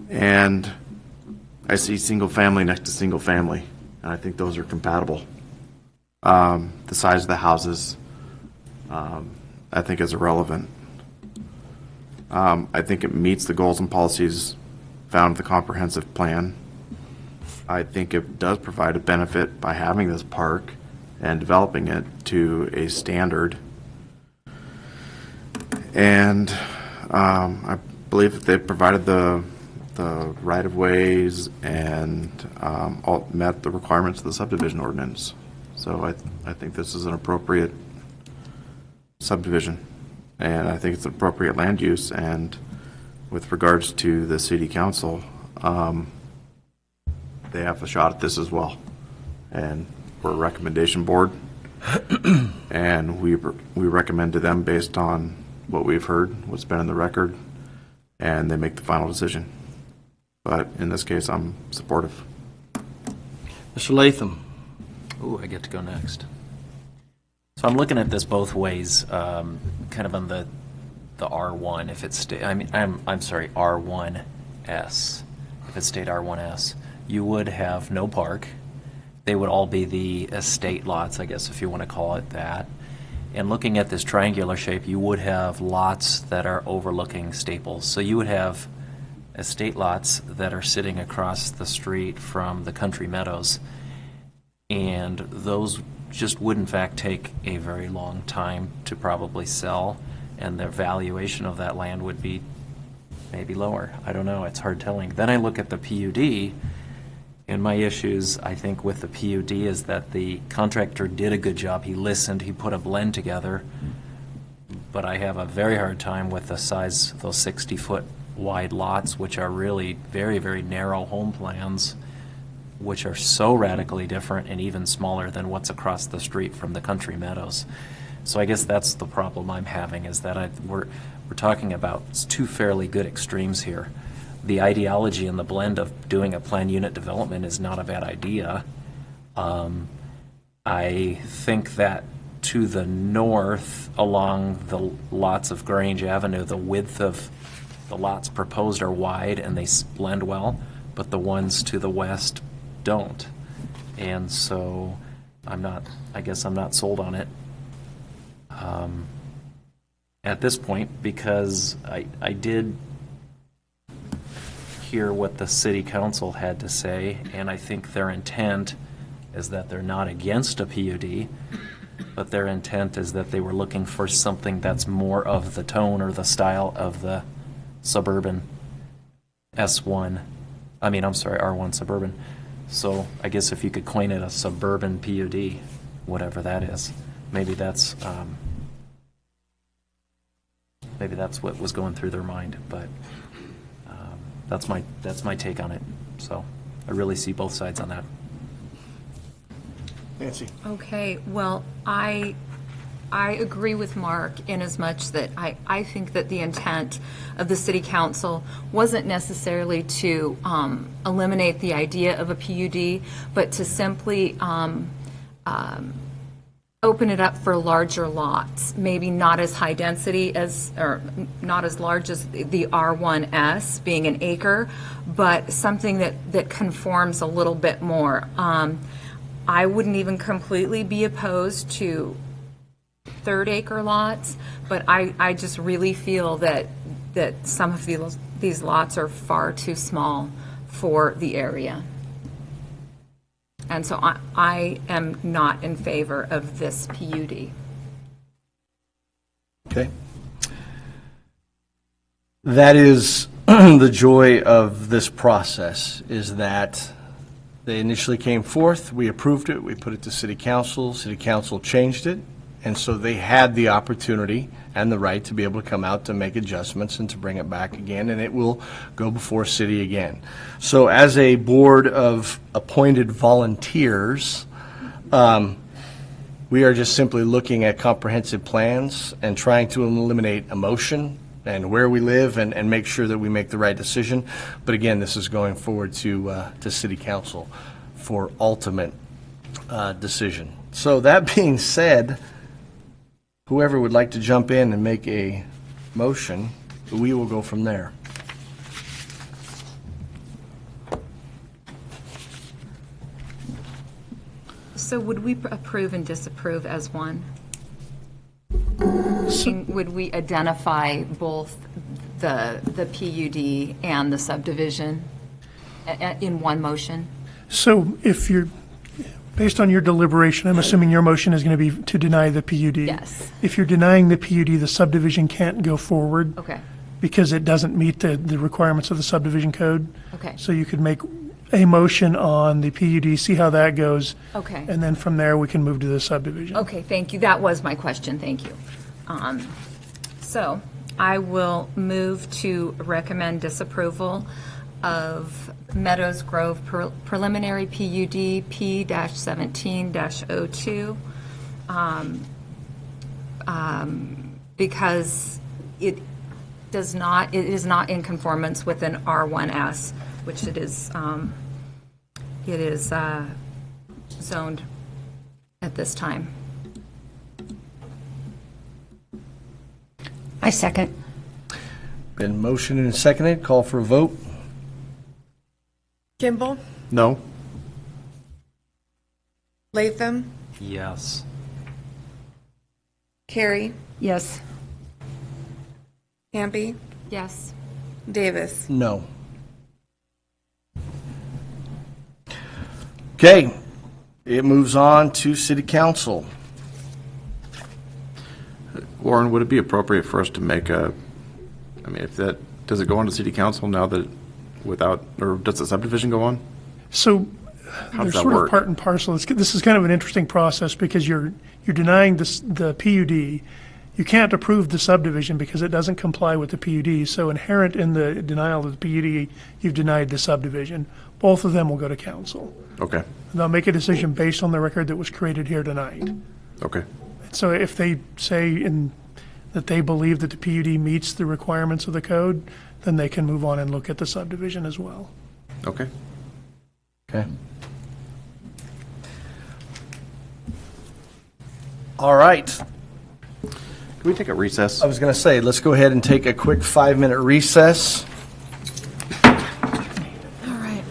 And I see single family next to single family, and I think those are compatible. The size of the houses, I think, is irrelevant. I think it meets the goals and policies found in the comprehensive plan. I think it does provide a benefit by having this park and developing it to a standard. And I believe that they've provided the right-of-ways and all met the requirements of the subdivision ordinance. So I think this is an appropriate subdivision, and I think it's an appropriate land use. And with regards to the city council, they have a shot at this as well. And we're a recommendation board, and we recommend to them based on what we've heard, what's been in the record, and they make the final decision. But in this case, I'm supportive. Mr. Latham? Ooh, I get to go next. So I'm looking at this both ways, kind of on the R1, if it stayed, I'm sorry, R1S. If it stayed R1S, you would have no park. They would all be the estate lots, I guess, if you want to call it that. And looking at this triangular shape, you would have lots that are overlooking Staples. So you would have estate lots that are sitting across the street from the country meadows. And those just would, in fact, take a very long time to probably sell. And the valuation of that land would be maybe lower. I don't know. It's hard telling. Then I look at the PUD. And my issues, I think, with the PUD is that the contractor did a good job. He listened, he put a blend together, but I have a very hard time with the size of those 60-foot wide lots, which are really very, very narrow home plans, which are so radically different and even smaller than what's across the street from the country meadows. So I guess that's the problem I'm having, is that we're talking about two fairly good extremes here. The ideology and the blend of doing a planned unit development is not a bad idea. I think that to the north, along the lots of Grange Avenue, the width of the lots proposed are wide and they blend well, but the ones to the west don't. And so I guess I'm not sold on it at this point, because I did hear what the city council had to say, and I think their intent is that they're not against a PUD, but their intent is that they were looking for something that's more of the tone or the style of the suburban R1 suburban. So I guess if you could coin it a suburban PUD, whatever that is, maybe that's what was going through their mind, but that's my take on it. So I really see both sides on that. Nancy? Okay, well, I agree with Mark in as much that I think that the intent of the city council wasn't necessarily to eliminate the idea of a PUD, but to simply open it up for larger lots, maybe not as high density or not as large as the R1S being an acre, but something that conforms a little bit more. I wouldn't even completely be opposed to third acre lots, but I just really feel that some of these lots are far too small for the area. And so I am not in favor of this PUD. Okay. That is the joy of this process, is that they initially came forth, we approved it, we put it to city council changed it, and so they had the opportunity and the right to be able to come out to make adjustments and to bring it back again, and it will go before city again. So as a board of appointed volunteers, we are just simply looking at comprehensive plans and trying to eliminate emotion and where we live and make sure that we make the right decision. But again, this is going forward to city council for ultimate decision. So that being said, whoever would like to jump in and make a motion, we will go from there. So would we approve and disapprove as one? Would we identify both the PUD and the subdivision in one motion? So if you're, based on your deliberation, I'm assuming your motion is going to be to deny the PUD. Yes. If you're denying the PUD, the subdivision can't go forward. Okay. Because it doesn't meet the requirements of the subdivision code. Okay. So you could make a motion on the PUD, see how that goes. Okay. And then from there, we can move to the subdivision. Okay, thank you. That was my question. Thank you. So I will move to recommend disapproval of Meadows Grove preliminary PUD P-17-02 because it is not in conformance with an R1S which it is zoned at this time. I second. Been motioned and seconded. Call for a vote. Kimball, No? Latham, Yes. Carey, Yes. Hamby, Yes. Davis. No. Okay, it moves on to City Council. Warren, would it be appropriate for us to make a, I mean, if that, does it go on to city council now that without, or does the subdivision go on? So How they're does that sort of work? part and parcel. This is kind of an interesting process because you're denying the PUD. You can't approve the subdivision because it doesn't comply with the PUD. So inherent in the denial of the PUD, you've denied the subdivision. Both of them will go to council. Okay, They'll make a decision based on the record that was created here tonight. okay, So if they say that they believe that the PUD meets the requirements of the code, then they can move on and look at the subdivision as well. okay. Okay. All right. Can we take a recess? I was going to say, let's go ahead and take a quick 5-minute recess. All right.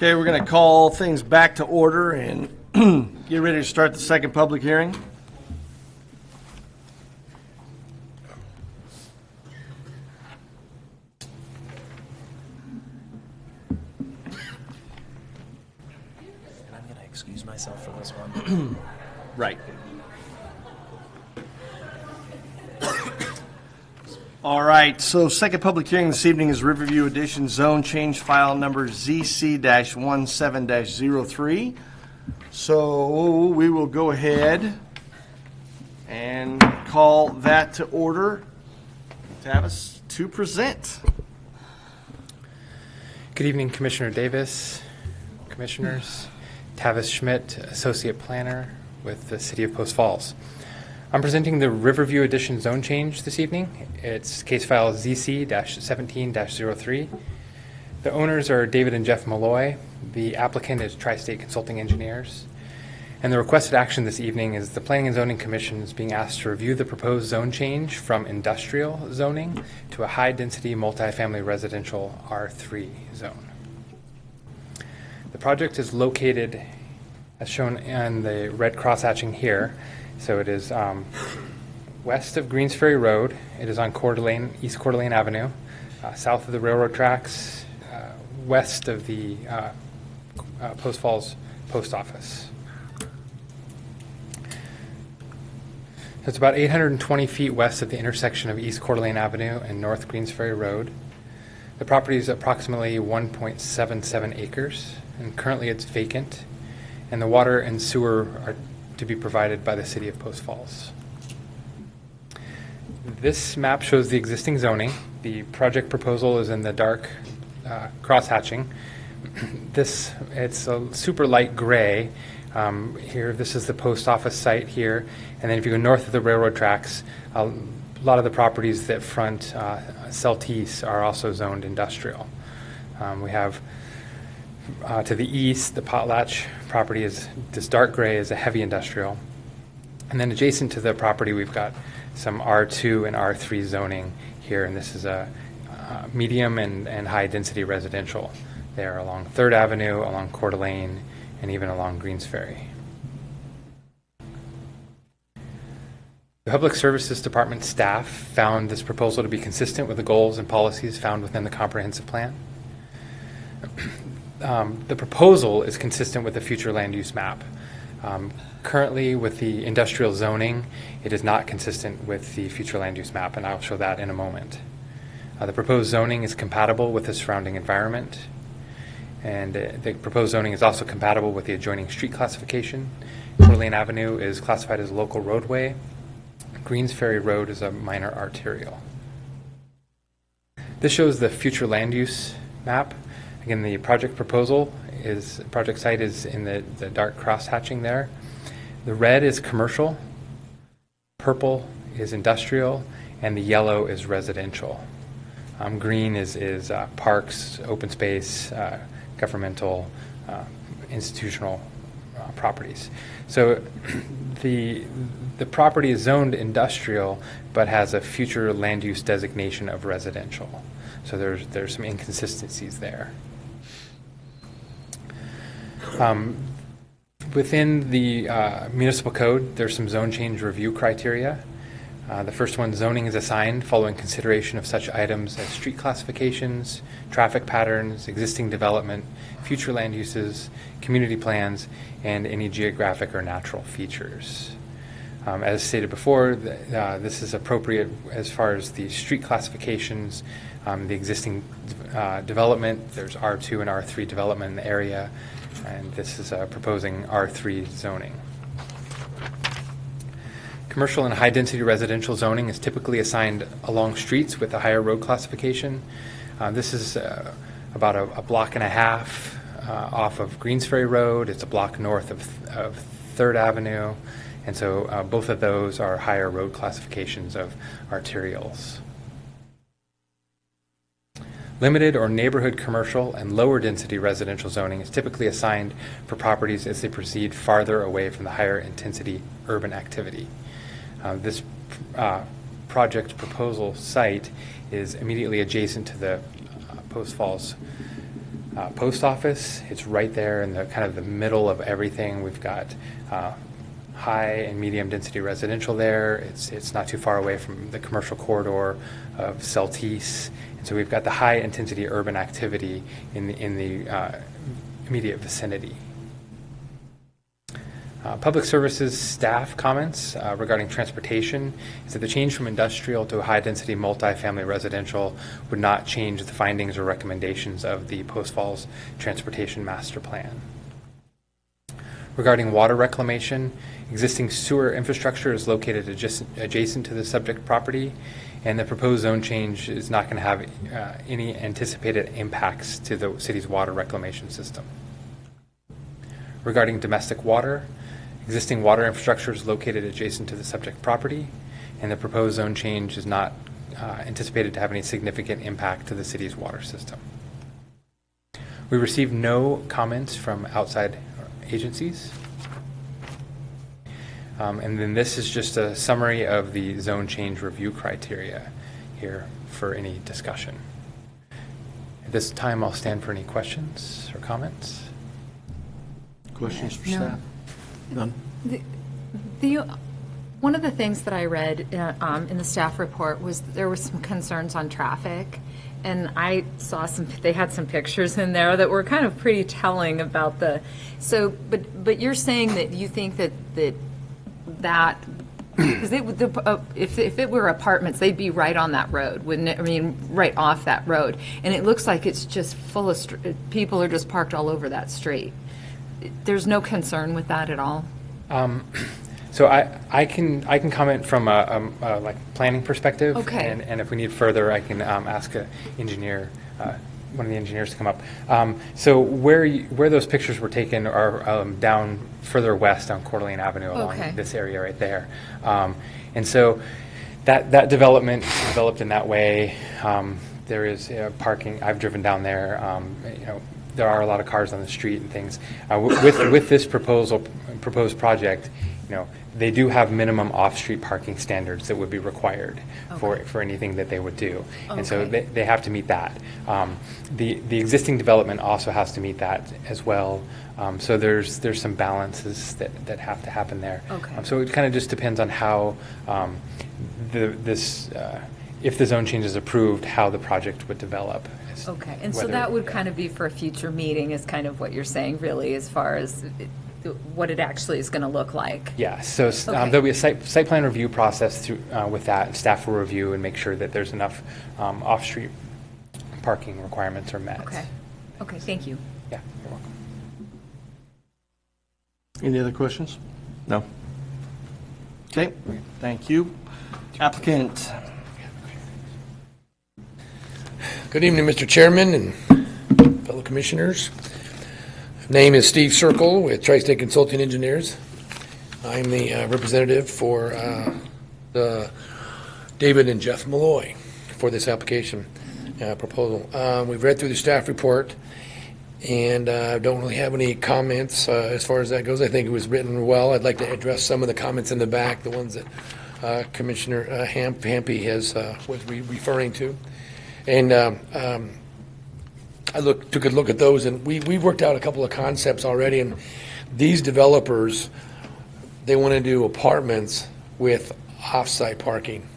Okay, we're going to call things back to order and get ready to start the second public hearing. And I'm going to excuse myself for this one. Right. All right, so second public hearing this evening is Riverview Edition Zone Change File Number ZC-17-03. So we will go ahead and call that to order. Tavis, to present. Good evening, Commissioner Davis, Commissioners. Tavis Schmidt, Associate Planner with the City of Post Falls. I'm presenting the Riverview Edition Zone Change this evening. It's case file ZC-17-03. The owners are David and Jeff Malloy. The applicant is Tri-State Consulting Engineers. And the requested action this evening is the Planning and Zoning Commission is being asked to review the proposed zone change from industrial zoning to a high-density multifamily residential R3 zone. The project is located, as shown in the red cross-hatching here. So it is west of Greens Ferry Road. It is on East Coeur d'Alene Avenue, south of the railroad tracks, west of the Post Falls Post Office. So it's about 820 feet west of the intersection of East Coeur d'Alene Avenue and North Greens Ferry Road. The property is approximately 1.77 acres, and currently it's vacant, and the water and sewer are to be provided by the City of Post Falls. This map shows the existing zoning. The project proposal is in the dark cross-hatching. It's a super light gray. Here, this is the post office site here, and then if you go north of the railroad tracks, a lot of the properties that front Celtice are also zoned industrial. We have to the east, the Potlatch property is this dark gray is a heavy industrial. And then adjacent to the property, we've got some R2 and R3 zoning here, and this is a medium and high density residential there along 3rd Avenue, along Coeur d'Alene, and even along Greens Ferry. The Public Services Department staff found this proposal to be consistent with the goals and policies found within the comprehensive plan. The proposal is consistent with the future land use map. Currently, with the industrial zoning, it is not consistent with the future land use map, and I'll show that in a moment. The proposed zoning is compatible with the surrounding environment, and the proposed zoning is also compatible with the adjoining street classification. Coeur d'Alene Avenue is classified as a local roadway. Greens Ferry Road is a minor arterial. This shows the future land use map. Again, the project project site is in the dark cross-hatching there. The red is commercial, purple is industrial, and the yellow is residential. Green is parks, open space, governmental, institutional properties. So the property is zoned industrial, but has a future land use designation of residential. So there's some inconsistencies there. Within the municipal code, there's some zone change review criteria. The first one, zoning is assigned following consideration of such items as street classifications, traffic patterns, existing development, future land uses, community plans, and any geographic or natural features. As stated before, this is appropriate as far as the street classifications, the existing development. There's R2 and R3 development in the area, and this is proposing R3 zoning. Commercial and high-density residential zoning is typically assigned along streets with a higher road classification. This is about a block and a half off of Greens Ferry Road. It's a block north of 3rd Avenue, and so both of those are higher road classifications of arterials. Limited or neighborhood commercial and lower density residential zoning is typically assigned for properties as they proceed farther away from the higher intensity urban activity. This project proposal site is immediately adjacent to the Post Falls post office. It's right there in the kind of the middle of everything. We've got high and medium density residential there. It's not too far away from the commercial corridor of Celtice. And so we've got the high intensity urban activity in the immediate vicinity. Public services staff comments regarding transportation is that the change from industrial to high-density multifamily residential would not change the findings or recommendations of the Post Falls Transportation Master Plan. Regarding water reclamation, existing sewer infrastructure is located adjacent to the subject property, and the proposed zone change is not going to have any anticipated impacts to the city's water reclamation system. Regarding domestic water, existing water infrastructure is located adjacent to the subject property, and the proposed zone change is not anticipated to have any significant impact to the city's water system. We received no comments from outside agencies. And then this is just a summary of the zone change review criteria here for any discussion. At this time, I'll stand for any questions or comments. Questions for No. staff? None? One of the things that I read in the staff report was there were some concerns on traffic, and I saw they had some pictures in there that were kind of pretty telling about but you're saying that you think that because if it were apartments, they'd be right on that road, wouldn't it? I mean, right off that road, and it looks like it's just full of people are just parked all over that street. There's no concern with that at all? So I can comment from a like planning perspective. Okay. And if we need further, I can ask an engineer, one of the engineers to come up. So where those pictures were taken are down further west on Coeur d'Alene Avenue along this area right there. And so that development is developed in that way. There is parking. I've driven down there. There are a lot of cars on the street and things. With this proposed project, they do have minimum off-street parking standards that would be required for anything that they would do. And so they have to meet that. The existing development also has to meet that as well. So there's some balances that have to happen there. So it kind of just depends on how if the zone change is approved, how the project would develop. Okay, and so that would kind of be for a future meeting is kind of what you're saying, really, as far as what it actually is going to look like. Yeah, so there'll be a site plan review process with that, and staff will review and make sure that there's enough off-street parking requirements are met. Okay, thank you. Yeah, you're welcome. Any other questions? No. Okay, thank you. Applicant. Good evening, Mr. Chairman and fellow commissioners. Name is Steve Circle with Tri-State Consulting Engineers. I'm the representative for the David and Jeff Malloy for this application proposal. We've read through the staff report and don't really have any comments as far as that goes. I think it was written well. I'd like to address some of the comments in the back, the ones that Commissioner Hampy was referring to. And I took a look at those, and we worked out a couple of concepts already. And these developers, they want to do apartments with off-site parking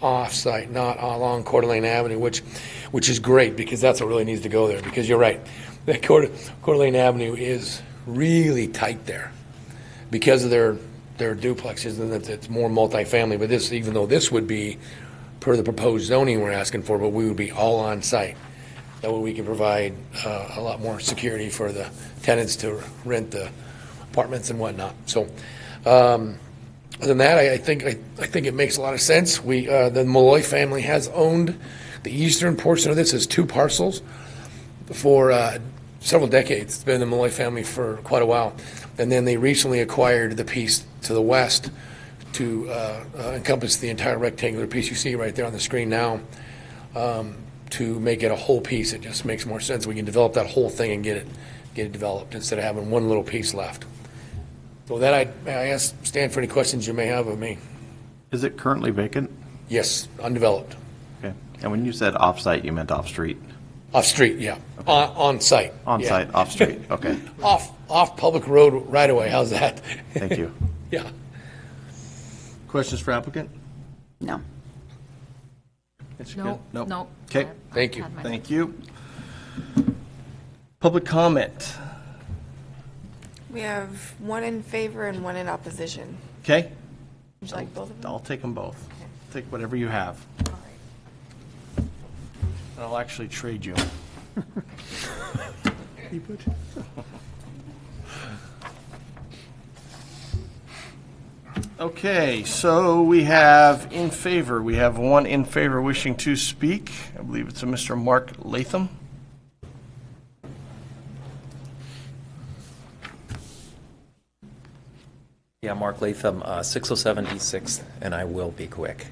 off-site, not along Coeur d'Alene Avenue, which is great because that's what really needs to go there. Because you're right, that Coeur d'Alene Avenue is really tight there because of their duplexes, and it's more multifamily. But this, even though this would be per the proposed zoning we're asking for, but we would be all on site. That way we can provide a lot more security for the tenants to rent the apartments and whatnot. So other than that, I think it makes a lot of sense. The Malloy family has owned the eastern portion of this as 2 parcels for several decades. It's been the Malloy family for quite a while. And then they recently acquired the piece to the west to encompass the entire rectangular piece you see right there on the screen now, to make it a whole piece. It just makes more sense. We can develop that whole thing and get it developed instead of having one little piece left. So with that, I ask Stan for any questions you may have of me. Is it currently vacant? Yes, undeveloped. Okay. And when you said off-site, you meant off-street? Off-street, yeah. On-site. On-site, off-street, okay. Off public road right away, how's that? Thank you. Yeah. Questions for applicant? No. It's No, good? Nope. no. Okay. Thank you. Thank you. Public comment. We have one in favor and one in opposition. Okay? Would you like both of them? I'll take them both. Take whatever you have. And I'll actually trade you. Okay, so we have in favor, we have one in favor wishing to speak. I believe it's a Mr. Mark Latham. Yeah, Mark Latham, 607 East 6th, and I will be quick.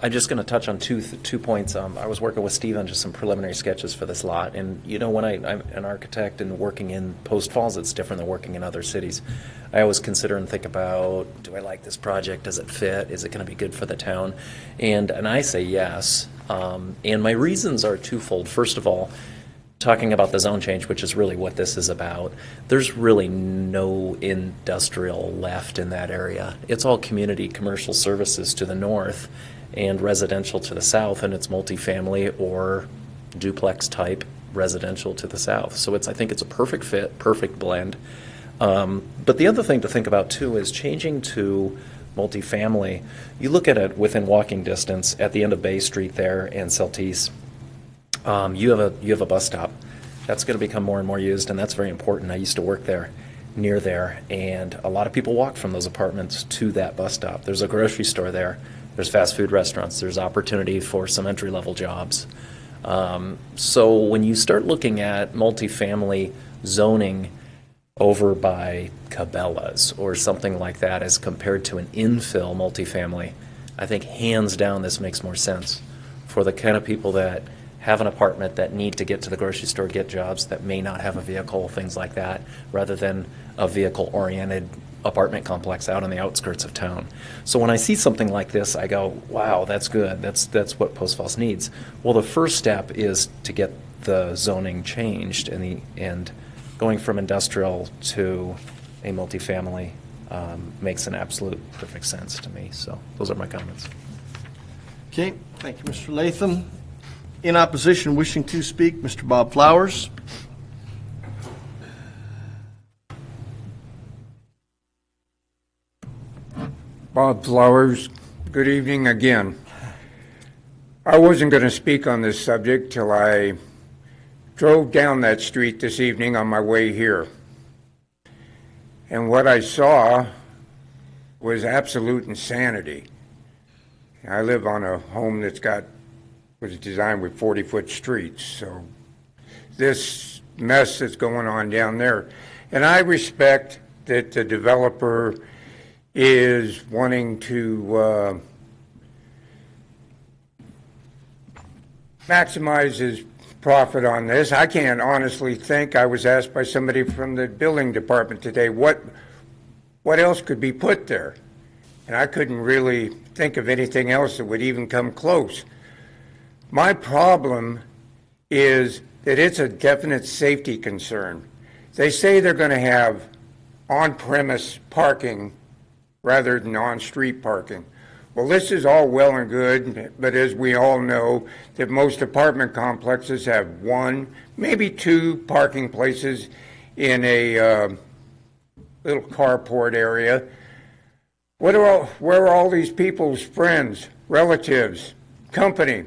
I'm just going to touch on two points. I was working with Steve on just some preliminary sketches for this lot, and you know, when I'm an architect and working in Post Falls, it's different than working in other cities. I always consider and think about, do I like this project? Does it fit? Is it going to be good for the town? And I say yes. And my reasons are twofold. First of all, talking about the zone change, which is really what this is about, there's really no industrial left in that area. It's all community commercial services to the north and residential to the south, and it's multifamily or duplex type residential to the south. So I think it's a perfect fit, perfect blend. But the other thing to think about too is changing to multifamily. You look at it within walking distance at the end of Bay Street there and Celtice. You have a bus stop. That's going to become more and more used, and that's very important. I used to work there, near there, and a lot of people walk from those apartments to that bus stop. There's a grocery store there. There's fast food restaurants. There's opportunity for some entry-level jobs. So when you start looking at multifamily zoning over by Cabela's or something like that as compared to an infill multifamily, I think hands down this makes more sense for the kind of people that have an apartment that need to get to the grocery store, get jobs, that may not have a vehicle, things like that, rather than a vehicle-oriented apartment complex out on the outskirts of town. So when I see something like this, I go, wow, that's good. That's what Post Falls needs. Well, the first step is to get the zoning changed, and going from industrial to a multifamily makes an absolute perfect sense to me. So those are my comments. Okay, thank you, Mr. Latham. In opposition, wishing to speak, Mr. Bob Flowers. Bob Flowers, good evening again. I wasn't going to speak on this subject till I drove down that street this evening on my way here. And what I saw was absolute insanity. I live on a home was designed with 40-foot streets, so this mess that's going on down there. And I respect that the developer is wanting to maximize his profit on this. I can't honestly think. I was asked by somebody from the building department today, what else could be put there? And I couldn't really think of anything else that would even come close. My problem is that it's a definite safety concern. They say they're going to have on-premise parking rather than on-street parking. Well, this is all well and good, but as we all know, that most apartment complexes have one, maybe two parking places in a little carport area. Where are all these people's friends, relatives, company?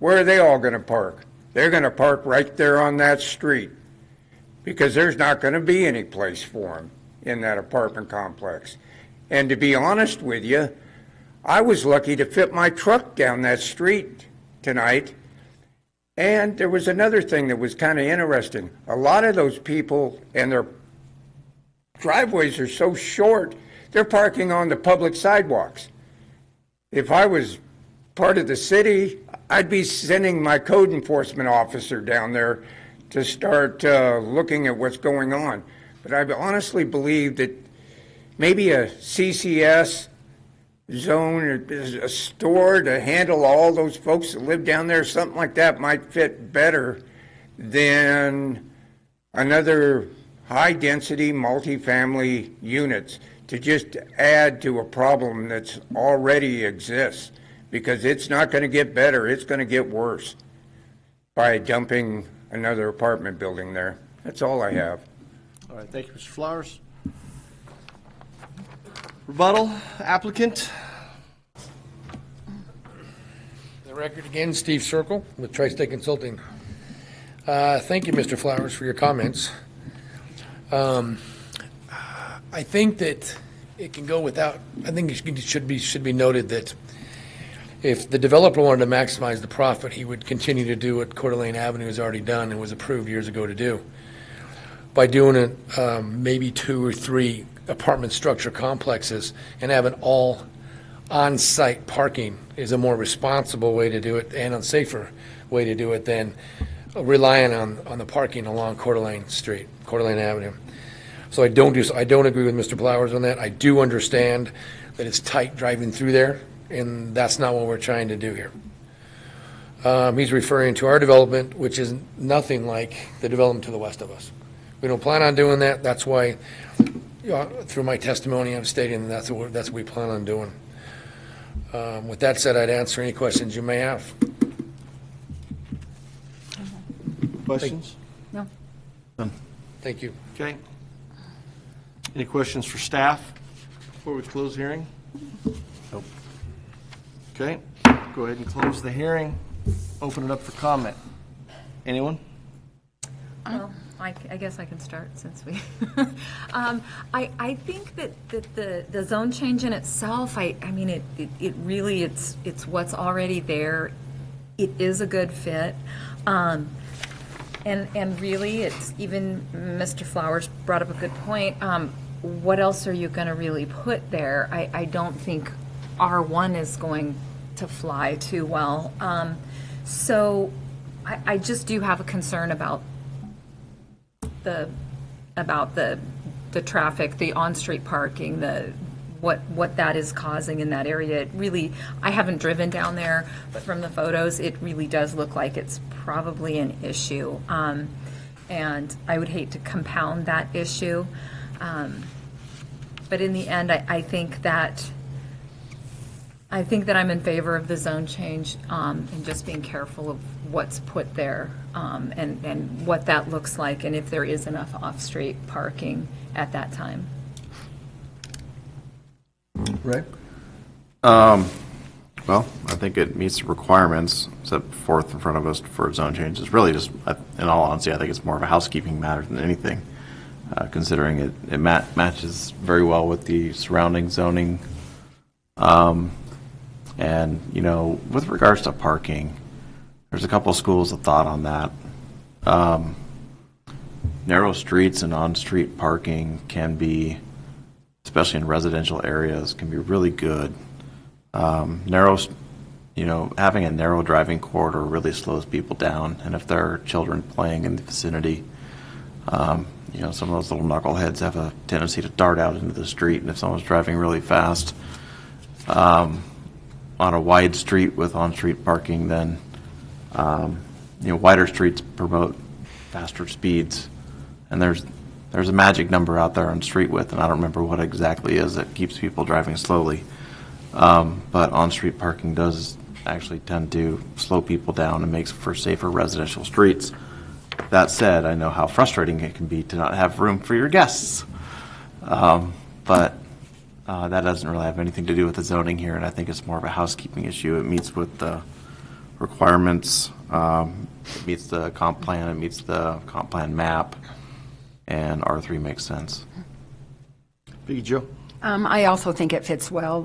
Where are they all going to park? They're going to park right there on that street because there's not going to be any place for them in that apartment complex. And to be honest with you, I was lucky to fit my truck down that street tonight. And there was another thing that was kind of interesting. A lot of those people and their driveways are so short, they're parking on the public sidewalks. If I was part of the city, I'd be sending my code enforcement officer down there to start looking at what's going on. But I honestly believe that maybe a CCS zone, a store to handle all those folks that live down there, something like that might fit better than another high-density multifamily units to just add to a problem that's already exists, because it's not going to get better, it's going to get worse by dumping another apartment building there. That's all I have. All right, thank you, Mr. Flowers. Rebuttal, applicant? The record again, Steve Circle with Tri-State Consulting. Thank you, Mr. Flowers, for your comments. I think that it can go without, I think it should be noted that if the developer wanted to maximize the profit, he would continue to do what Coeur d'Alene Avenue has already done and was approved years ago to do. By doing it, maybe 2 or 3 apartment structure complexes and having all on-site parking is a more responsible way to do it and a safer way to do it than relying on the parking along Coeur d'Alene Street, Coeur d'Alene Avenue. So I don't agree with Mr. Flowers on that. I do understand that it's tight driving through there, and that's not what we're trying to do here. He's referring to our development, which is nothing like the development to the west of us. We don't plan on doing that. That's why, through my testimony, I'm stating that's what we plan on doing. With that said, I'd answer any questions you may have. Questions? No. None. Thank you. Okay. Any questions for staff before we close the hearing? Nope. Okay, go ahead and close the hearing. Open it up for comment. Anyone? Well, I guess I can start since we, I think that the zone change in itself, I mean, it really, it's what's already there. It is a good fit. And really, it's even, Mr. Flowers brought up a good point. What else are you going to really put there? I don't think R1 is going to fly too well. So I just do have a concern about the traffic, the on-street parking, what that is causing in that area. It really, I haven't driven down there, but from the photos, it really does look like it's probably an issue. And I would hate to compound that issue. But in the end, I think that I'm in favor of the zone change, and just being careful of what's put there, and what that looks like, and if there is enough off-street parking at that time. Right. Well, I think it meets the requirements set forth in front of us for a zone change. It's really just, in all honesty, I think it's more of a housekeeping matter than anything, considering it matches very well with the surrounding zoning. And, you know, with regards to parking, there's a couple of schools of thought on that. Narrow streets and on-street parking can be, especially in residential areas, can be really good. Having a narrow driving corridor really slows people down, and if there are children playing in the vicinity, some of those little knuckleheads have a tendency to dart out into the street, and if someone's driving really fast on a wide street with on-street parking, then wider streets promote faster speeds, and there's a magic number out there on street width, and I don't remember what exactly is that keeps people driving slowly. But on-street parking does actually tend to slow people down and makes for safer residential streets. That said, I know how frustrating it can be to not have room for your guests. But that doesn't really have anything to do with the zoning here, and I think it's more of a housekeeping issue. It meets with the requirements, it meets the comp plan, it meets the comp plan map, and R3 makes sense. Vicky Jo? I also think it fits well.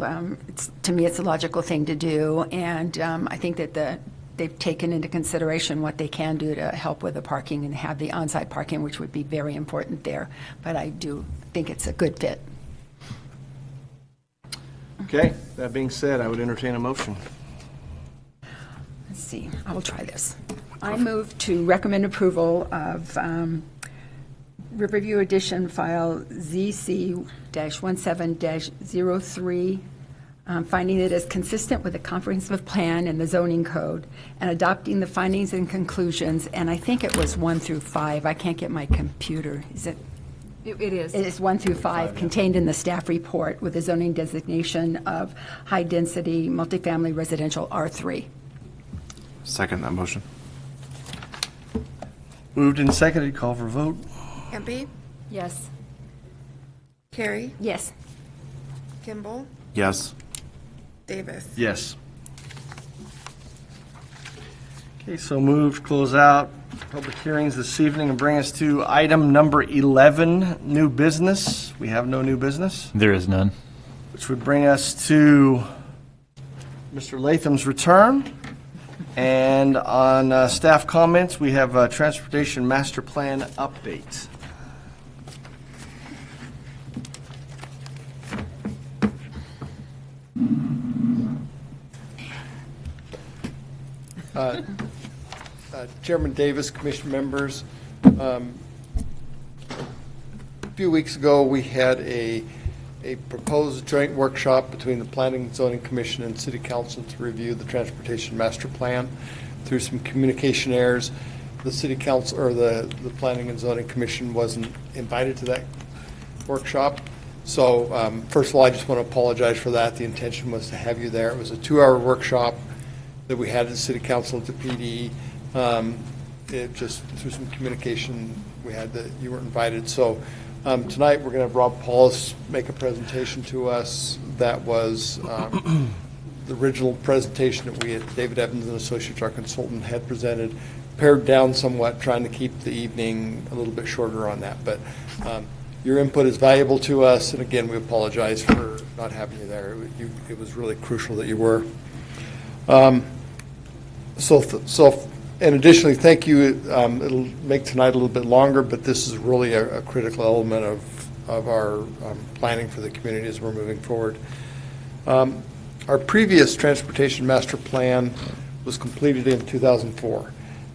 To me, it's a logical thing to do, and I think that they've taken into consideration what they can do to help with the parking and have the on-site parking, which would be very important there. But I do think it's a good fit. Okay, that being said, I would entertain a motion. Let's see, I will try this. I move to recommend approval of Riverview Edition File ZC-17-03, finding it as consistent with the comprehensive plan and the zoning code, and adopting the findings and conclusions, and I think it was 1 through 5. I can't get my computer. Is it? It is. It is 1 through 5, contained in the staff report with the zoning designation of high-density multifamily residential R3. Second that motion. Moved and seconded, call for vote. Hampi, Yes. Carey, Yes. Kimball, Yes. Davis. Yes. Okay, so moved, close out public hearings this evening and bring us to item number 11, new business. We have no new business, There is none. which would bring us to Mr. Latham's return. And on staff comments, we have a transportation master plan update. Chairman Davis, Commission members, a few weeks ago, we had a proposed joint workshop between the Planning and Zoning Commission and City Council to review the Transportation Master Plan. Through some communication errors, the City Council, or the Planning and Zoning Commission wasn't invited to that workshop. So first of all, I just want to apologize for that. The intention was to have you there. It was a 2-hour workshop that we had at the City Council at the PD. It just, through some communication, we had that you weren't invited. So tonight, we're going to have Rob Paulus make a presentation to us. That was the original presentation that we had, David Evans and Associates, our consultant, had presented, pared down somewhat, trying to keep the evening a little bit shorter on that. But your input is valuable to us, and again, we apologize for not having you there. It was really crucial that you were. And additionally, thank you. It'll make tonight a little bit longer, but this is really a critical element of our planning for the community as we're moving forward. Our previous Transportation Master Plan was completed in 2004,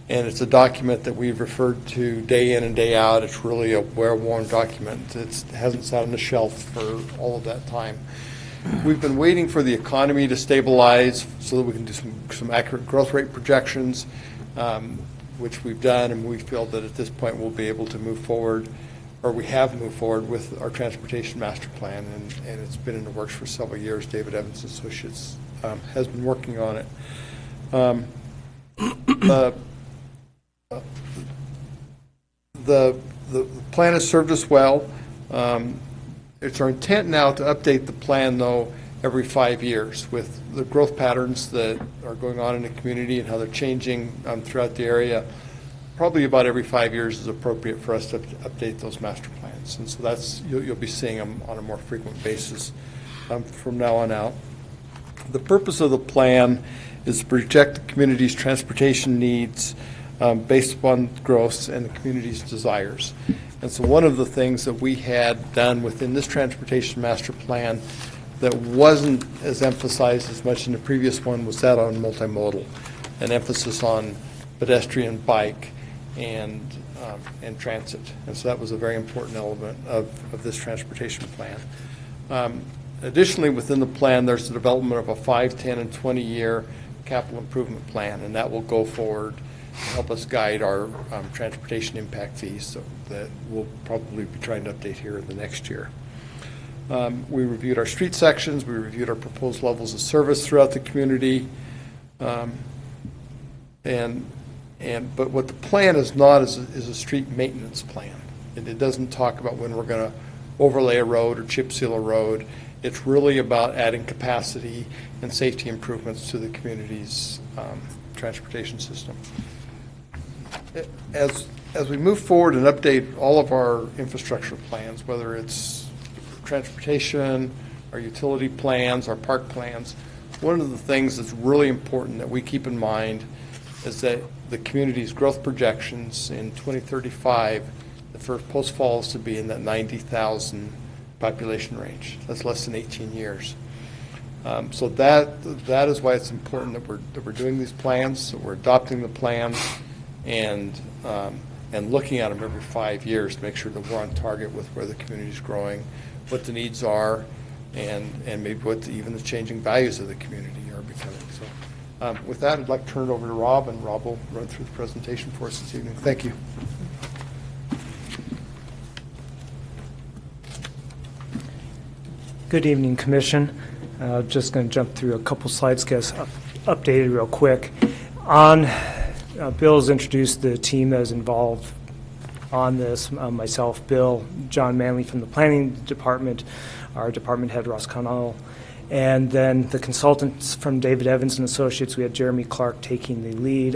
and it's a document that we've referred to day in and day out. It's really a well-worn document. It hasn't sat on the shelf for all of that time. We've been waiting for the economy to stabilize so that we can do some accurate growth rate projections, which we've done, and we feel that at this point we'll be able to move forward, or we have moved forward with our Transportation Master Plan, and it's been in the works for several years. David Evans Associates has been working on it. The plan has served us well. It's our intent now to update the plan, though, every 5 years with the growth patterns that are going on in the community and how they're changing throughout the area. Probably about every 5 years is appropriate for us to update those master plans. And so that's, you'll be seeing them on a more frequent basis from now on out. The purpose of the plan is to project the community's transportation needs based upon growth and the community's desires. And so one of the things that we had done within this Transportation Master Plan that wasn't as emphasized as much in the previous one was that on multimodal, an emphasis on pedestrian, bike, and transit. And so that was a very important element of this transportation plan. Additionally, within the plan, there's the development of a 5, 10, and 20-year capital improvement plan, and that will go forward to help us guide our transportation impact fees, so that we'll probably be trying to update here in the next year. We reviewed our street sections. We reviewed our proposed levels of service throughout the community. But what the plan is not is a street maintenance plan. It doesn't talk about when we're going to overlay a road or chip seal a road. It's really about adding capacity and safety improvements to the community's transportation system. As we move forward and update all of our infrastructure plans, whether it's transportation, our utility plans, our park plans, one of the things that's really important that we keep in mind is that the community's growth projections in 2035, the first Post Falls to be in that 90,000 population range. That's less than 18 years. So that is why it's important that we're doing these plans, that we're adopting the plans, and looking at them every 5 years to make sure that we're on target with where the community is growing, what the needs are, and maybe what even the changing values of the community are becoming. So with that, I'd like to turn it over to Rob, and Rob will run through the presentation for us this evening. Thank you. Good evening, Commission. Just going to jump through a couple slides, get us updated real quick. Bill's introduced the team that is involved on this, myself, Bill, John Manley from the Planning Department, our department head, Ross Connell, and then the consultants from David Evans and Associates. We had Jeremy Clark taking the lead,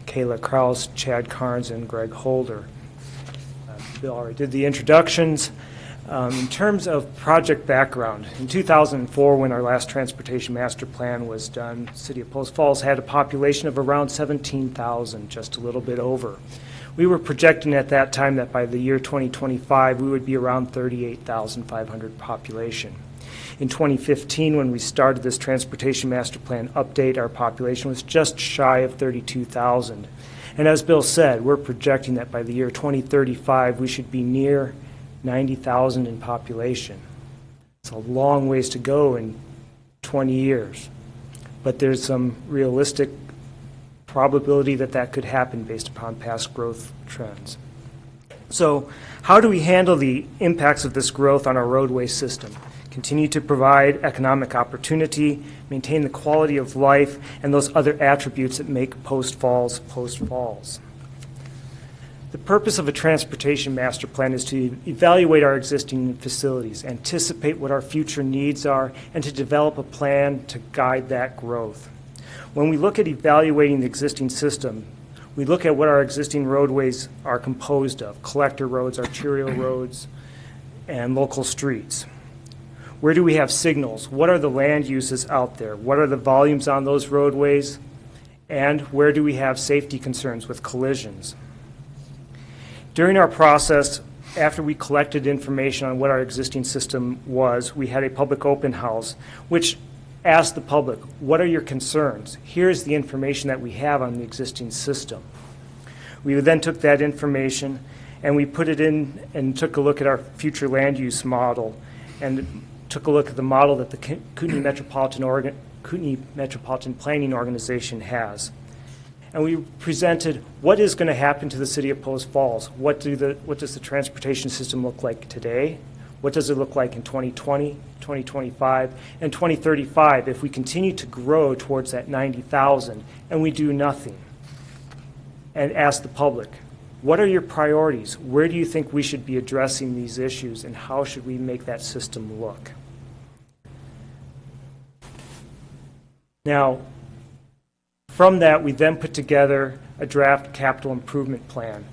Kayla Krause, Chad Carnes, and Greg Holder. Bill already did the introductions. In terms of project background, in 2004, when our last transportation master plan was done, the city of Post Falls had a population of around 17,000, just a little bit over. We were projecting at that time that by the year 2025, we would be around 38,500 population. In 2015, when we started this transportation master plan update, our population was just shy of 32,000. And as Bill said, we're projecting that by the year 2035, we should be near 90,000 in population. It's a long ways to go in 20 years, but there's some realistic probability that that could happen based upon past growth trends. So how do we handle the impacts of this growth on our roadway system? Continue to provide economic opportunity, maintain the quality of life, and those other attributes that make Post Falls Post Falls. The purpose of a transportation master plan is to evaluate our existing facilities, anticipate what our future needs are, and to develop a plan to guide that growth. When we look at evaluating the existing system, we look at what our existing roadways are composed of: collector roads, arterial roads, and local streets. Where do we have signals? What are the land uses out there? What are the volumes on those roadways? And where do we have safety concerns with collisions? During our process, after we collected information on what our existing system was, we had a public open house, which asked the public, what are your concerns? Here's the information that we have on the existing system. We then took that information and we put it in and took a look at our future land use model and took a look at the model that the Kootenai Metropolitan Planning Organization has. And we presented what is going to happen to the city of Post Falls. What does the transportation system look like today? What does it look like in 2020, 2025, and 2035 if we continue to grow towards that 90,000 and we do nothing? And ask the public, what are your priorities? Where do you think we should be addressing these issues, and how should we make that system look? Now, from that, we then put together a draft capital improvement plan.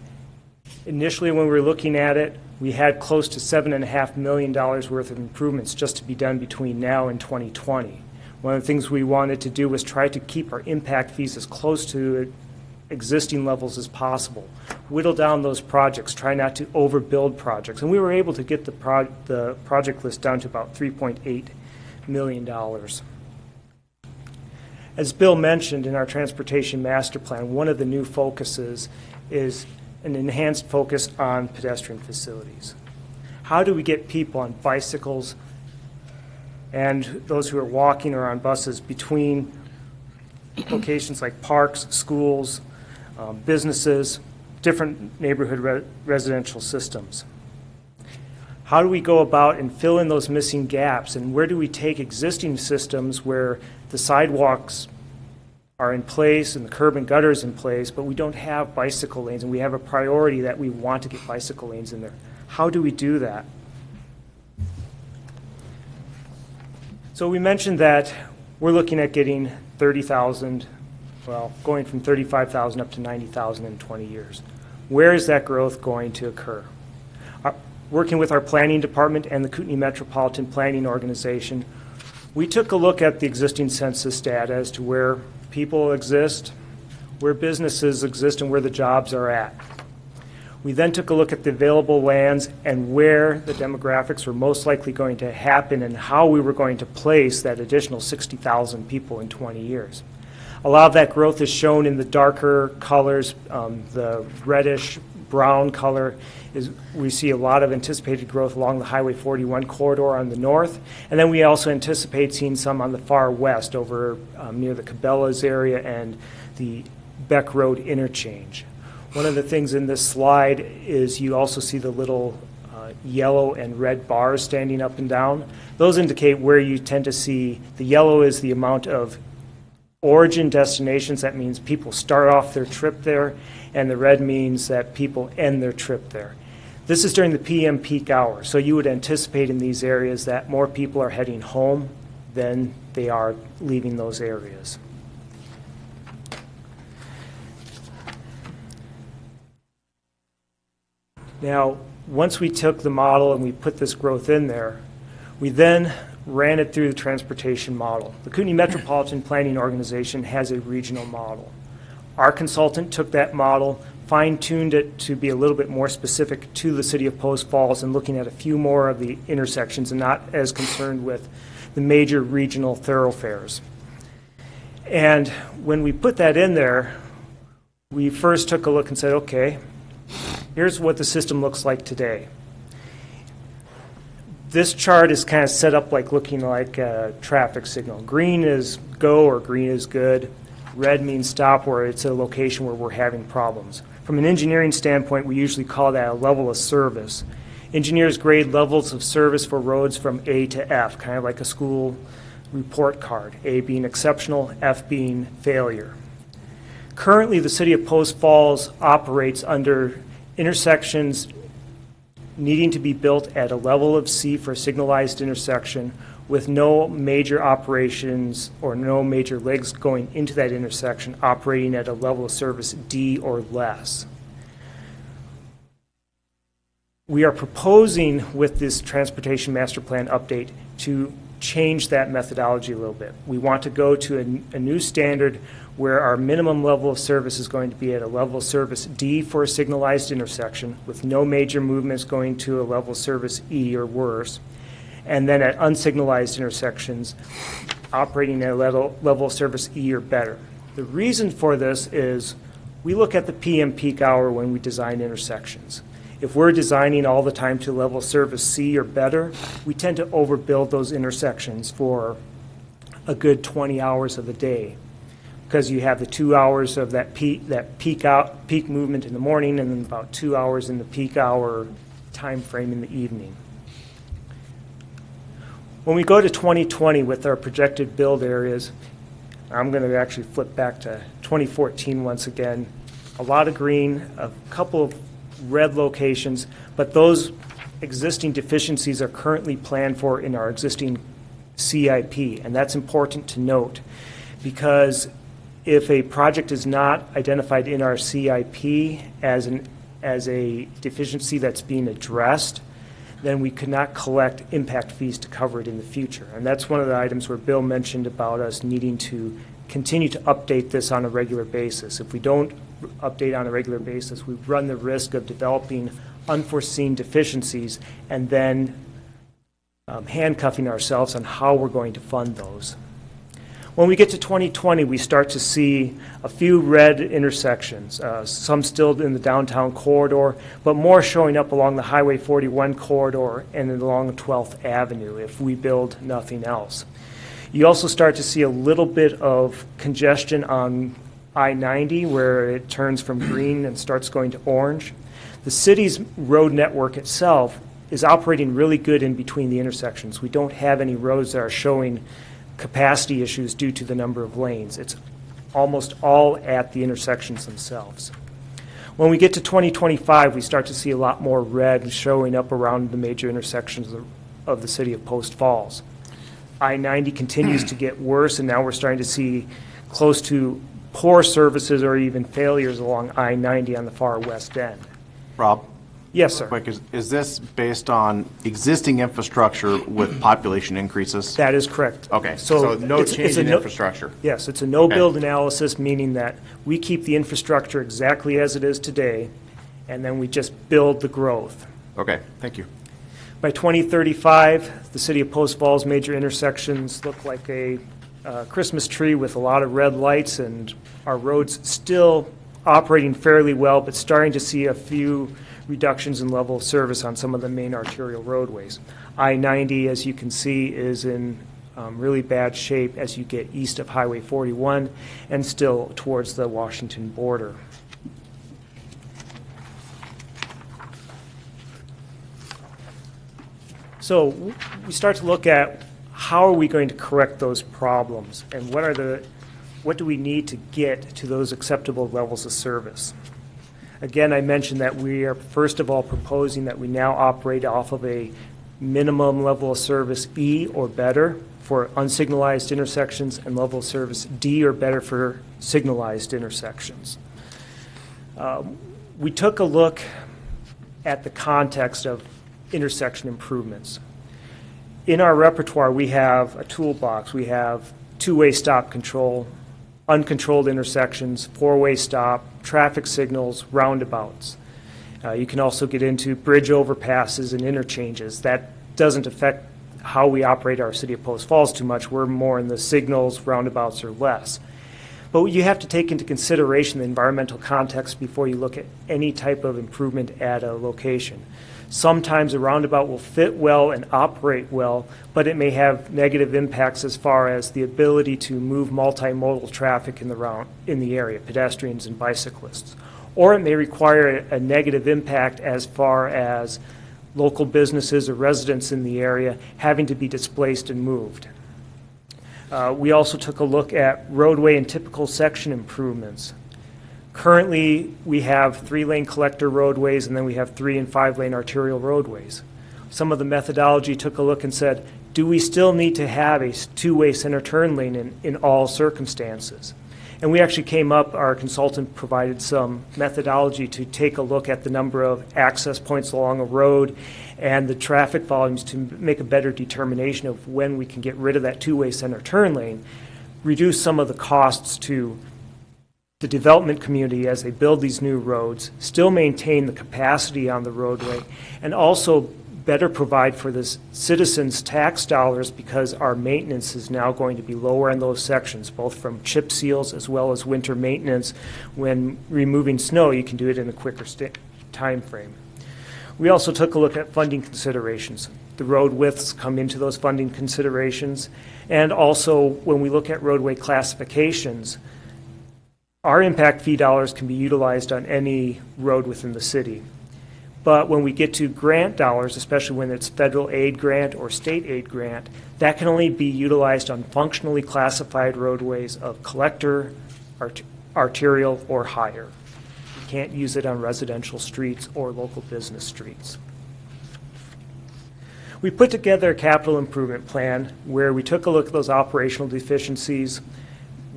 Initially, when we were looking at it, we had close to $7.5 million worth of improvements just to be done between now and 2020. One of the things we wanted to do was try to keep our impact fees as close to existing levels as possible, whittle down those projects, try not to overbuild projects. And we were able to get the project list down to about $3.8 million. As Bill mentioned in our transportation master plan, one of the new focuses is an enhanced focus on pedestrian facilities. How do we get people on bicycles and those who are walking or on buses between locations like parks, schools, businesses, different neighborhood residential systems? How do we go about and fill in those missing gaps, and where do we take existing systems where the sidewalks are in place and the curb and gutter is in place, but we don't have bicycle lanes, and we have a priority that we want to get bicycle lanes in there? How do we do that? So we mentioned that we're looking at getting 30,000, well, going from 35,000 up to 90,000 in 20 years. Where is that growth going to occur? Working with our planning department and the Kootenai Metropolitan Planning Organization, we took a look at the existing census data as to where people exist, where businesses exist, and where the jobs are at. We then took a look at the available lands and where the demographics were most likely going to happen and how we were going to place that additional 60,000 people in 20 years. A lot of that growth is shown in the darker colors, the reddish brown color is we see a lot of anticipated growth along the Highway 41 corridor on the north. And then we also anticipate seeing some on the far west over near the Cabela's area and the Beck Road interchange. One of the things in this slide is you also see the little yellow and red bars standing up and down. Those indicate where you tend to see the yellow is the amount of origin destinations. That means people start off their trip there, and the red means that people end their trip there. This is during the PM peak hour, so you would anticipate in these areas that more people are heading home than they are leaving those areas. Now, once we took the model and we put this growth in there, we then ran it through the transportation model. The Kootenai Metropolitan Planning Organization has a regional model. Our consultant took that model, fine-tuned it to be a little bit more specific to the city of Post Falls and looking at a few more of the intersections and not as concerned with the major regional thoroughfares. And when we put that in there, we first took a look and said, okay, here's what the system looks like today. This chart is kind of set up like looking like a traffic signal. Green is go or green is good. Red means stop, where it's a location where we're having problems. From an engineering standpoint, we usually call that a level of service. Engineers grade levels of service for roads from A to F, kind of like a school report card, A being exceptional, F being failure. Currently, the city of Post Falls operates under intersections needing to be built at a level of C for a signalized intersection with no major operations or no major legs going into that intersection operating at a level of service D or less. We are proposing with this Transportation Master Plan update to change that methodology a little bit. We want to go to a new standard where our minimum level of service is going to be at a level of service D for a signalized intersection with no major movements going to a level of service E or worse, and then at unsignalized intersections operating at a level of service E or better. The reason for this is we look at the PM peak hour when we design intersections. If we're designing all the time to level of service C or better, we tend to overbuild those intersections for a good 20 hours of the day, because you have the 2 hours of that peak movement in the morning and then about 2 hours in the peak hour time frame in the evening. When we go to 2020 with our projected build areas, I'm going to actually flip back to 2014 once again. A lot of green, a couple of red locations, but those existing deficiencies are currently planned for in our existing CIP, and that's important to note because if a project is not identified in our CIP as a deficiency that's being addressed, then we could not collect impact fees to cover it in the future. And that's one of the items where Bill mentioned about us needing to continue to update this on a regular basis. If we don't update on a regular basis, we run the risk of developing unforeseen deficiencies and then handcuffing ourselves on how we're going to fund those. When we get to 2020, we start to see a few red intersections, some still in the downtown corridor, but more showing up along the Highway 41 corridor and along 12th Avenue if we build nothing else. You also start to see a little bit of congestion on I-90 where it turns from green and starts going to orange. The city's road network itself is operating really good in between the intersections. We don't have any roads that are showing capacity issues due to the number of lanes. It's almost all at the intersections themselves. When we get to 2025, we start to see a lot more red showing up around the major intersections of the city of Post Falls. I-90 continues to get worse, and now we're starting to see close to poor services or even failures along I-90 on the far west end. Rob? Yes, sir. Quick, is this based on existing infrastructure with population increases? That is correct. Okay, so no change in infrastructure? Yes, it's a no-build analysis, meaning that we keep the infrastructure exactly as it is today, and then we just build the growth. Okay, thank you. By 2035, the city of Post Falls major intersections look like a Christmas tree with a lot of red lights, and our roads still operating fairly well, but starting to see a few reductions in level of service on some of the main arterial roadways. I-90, as you can see, is in really bad shape as you get east of Highway 41 and still towards the Washington border. So we start to look at how are we going to correct those problems, and what do we need to get to those acceptable levels of service. Again, I mentioned that we are first of all proposing that we now operate off of a minimum level of service E or better for unsignalized intersections and level of service D or better for signalized intersections. We took a look at the context of intersection improvements. In our repertoire, we have a toolbox. We have two-way stop control, uncontrolled intersections, four-way stop, traffic signals, roundabouts. You can also get into bridge overpasses and interchanges. That doesn't affect how we operate our City of Post Falls too much. We're more in the signals, roundabouts, or less. But you have to take into consideration the environmental context before you look at any type of improvement at a location. Sometimes a roundabout will fit well and operate well, but it may have negative impacts as far as the ability to move multimodal traffic in the area, pedestrians and bicyclists. Or it may require a negative impact as far as local businesses or residents in the area having to be displaced and moved. We also took a look at roadway and typical section improvements. Currently, we have 3-lane collector roadways, and then we have 3- and 5-lane arterial roadways. Some of the methodology took a look and said, do we still need to have a two-way center turn lane in all circumstances? And we actually came up, our consultant provided some methodology to take a look at the number of access points along a road and the traffic volumes to make a better determination of when we can get rid of that two-way center turn lane, reduce some of the costs to the development community as they build these new roads, still maintain the capacity on the roadway, and also better provide for the citizens' tax dollars because our maintenance is now going to be lower in those sections, both from chip seals as well as winter maintenance. When removing snow, you can do it in a quicker time frame. We also took a look at funding considerations. The road widths come into those funding considerations, and also when we look at roadway classifications, our impact fee dollars can be utilized on any road within the city. But when we get to grant dollars, especially when it's federal aid grant or state aid grant, that can only be utilized on functionally classified roadways of collector, arterial, or higher. You can't use it on residential streets or local business streets. We put together a capital improvement plan where we took a look at those operational deficiencies.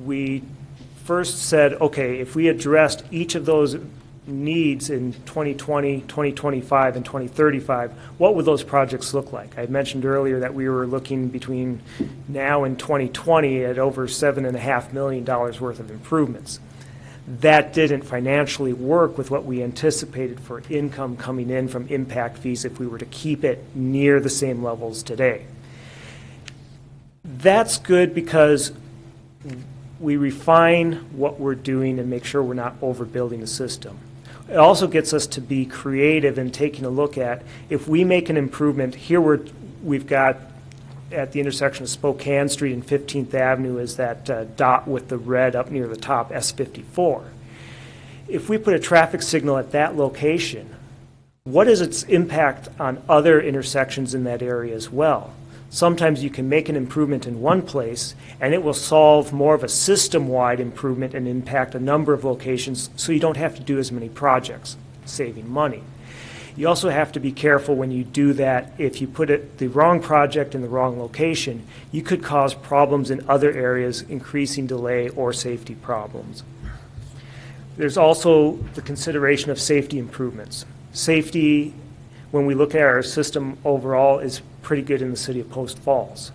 We first said, okay, if we addressed each of those needs in 2020, 2025, and 2035, what would those projects look like? I mentioned earlier that we were looking between now and 2020 at over $7.5 million worth of improvements. That didn't financially work with what we anticipated for income coming in from impact fees if we were to keep it near the same levels today. That's good because we refine what we're doing and make sure we're not overbuilding the system. It also gets us to be creative in taking a look at, if we make an improvement, here we've got at the intersection of Spokane Street and 15th Avenue is that dot with the red up near the top, S54. If we put a traffic signal at that location, what is its impact on other intersections in that area as well? Sometimes you can make an improvement in one place and it will solve more of a system-wide improvement and impact a number of locations so you don't have to do as many projects, saving money. You also have to be careful when you do that. If you put the wrong project in the wrong location, you could cause problems in other areas, increasing delay or safety problems. There's also the consideration of safety improvements. Safety, when we look at our system overall, is pretty good in the City of Post Falls.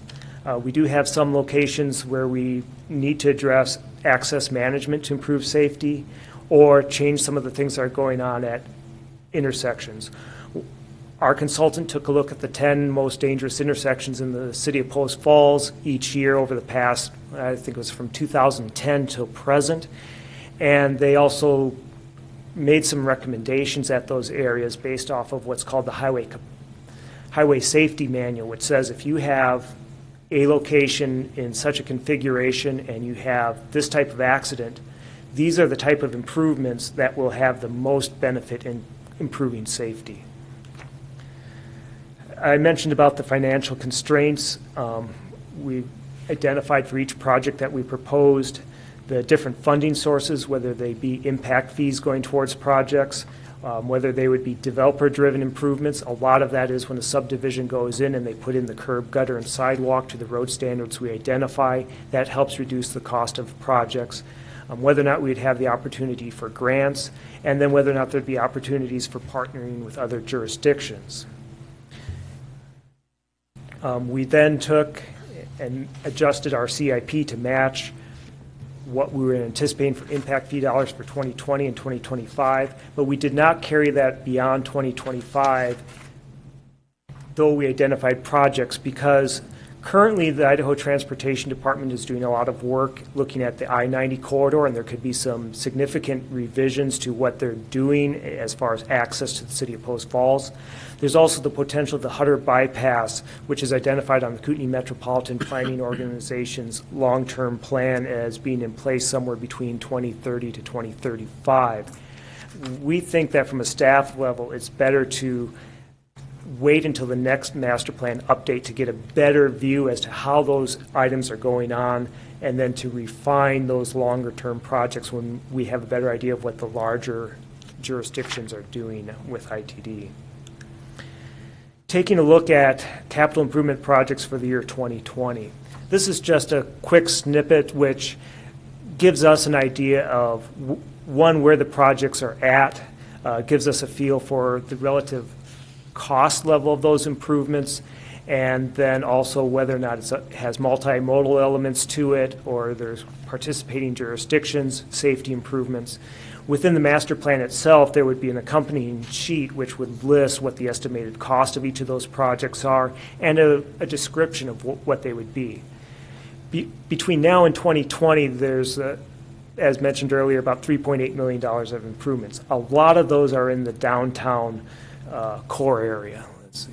We do have some locations where we need to address access management to improve safety or change some of the things that are going on at intersections. Our consultant took a look at the 10 most dangerous intersections in the City of Post Falls each year over the past, I think it was from 2010 till present. And they also made some recommendations at those areas based off of what's called the highway safety manual, which says if you have a location in such a configuration and you have this type of accident, these are the type of improvements that will have the most benefit in improving safety. I mentioned about the financial constraints. We identified for each project that we proposed the different funding sources, whether they be impact fees going towards projects, whether they would be developer-driven improvements. A lot of that is when a subdivision goes in and they put in the curb, gutter, and sidewalk to the road standards we identify. That helps reduce the cost of projects. Whether or not we'd have the opportunity for grants, and then whether or not there'd be opportunities for partnering with other jurisdictions. We then took and adjusted our CIP to match what we were anticipating for impact fee dollars for 2020 and 2025, but we did not carry that beyond 2025, though we identified projects, because currently the Idaho Transportation Department is doing a lot of work looking at the I-90 corridor, and there could be some significant revisions to what they're doing as far as access to the city of Post Falls. There's also the potential of the Hutter bypass, which is identified on the Kootenai Metropolitan Planning Organization's long-term plan as being in place somewhere between 2030 to 2035. We think that from a staff level, it's better to wait until the next master plan update to get a better view as to how those items are going on, and then to refine those longer-term projects when we have a better idea of what the larger jurisdictions are doing with ITD. Taking a look at capital improvement projects for the year 2020. This is just a quick snippet which gives us an idea of, one, where the projects are at, gives us a feel for the relative cost level of those improvements, and then also whether or not it has multimodal elements to it, or there's participating jurisdictions, safety improvements. Within the master plan itself, there would be an accompanying sheet which would list what the estimated cost of each of those projects are, and a description of what they would be. Between now and 2020, there's, as mentioned earlier, about $3.8 million of improvements. A lot of those are in the downtown core area. Let's see.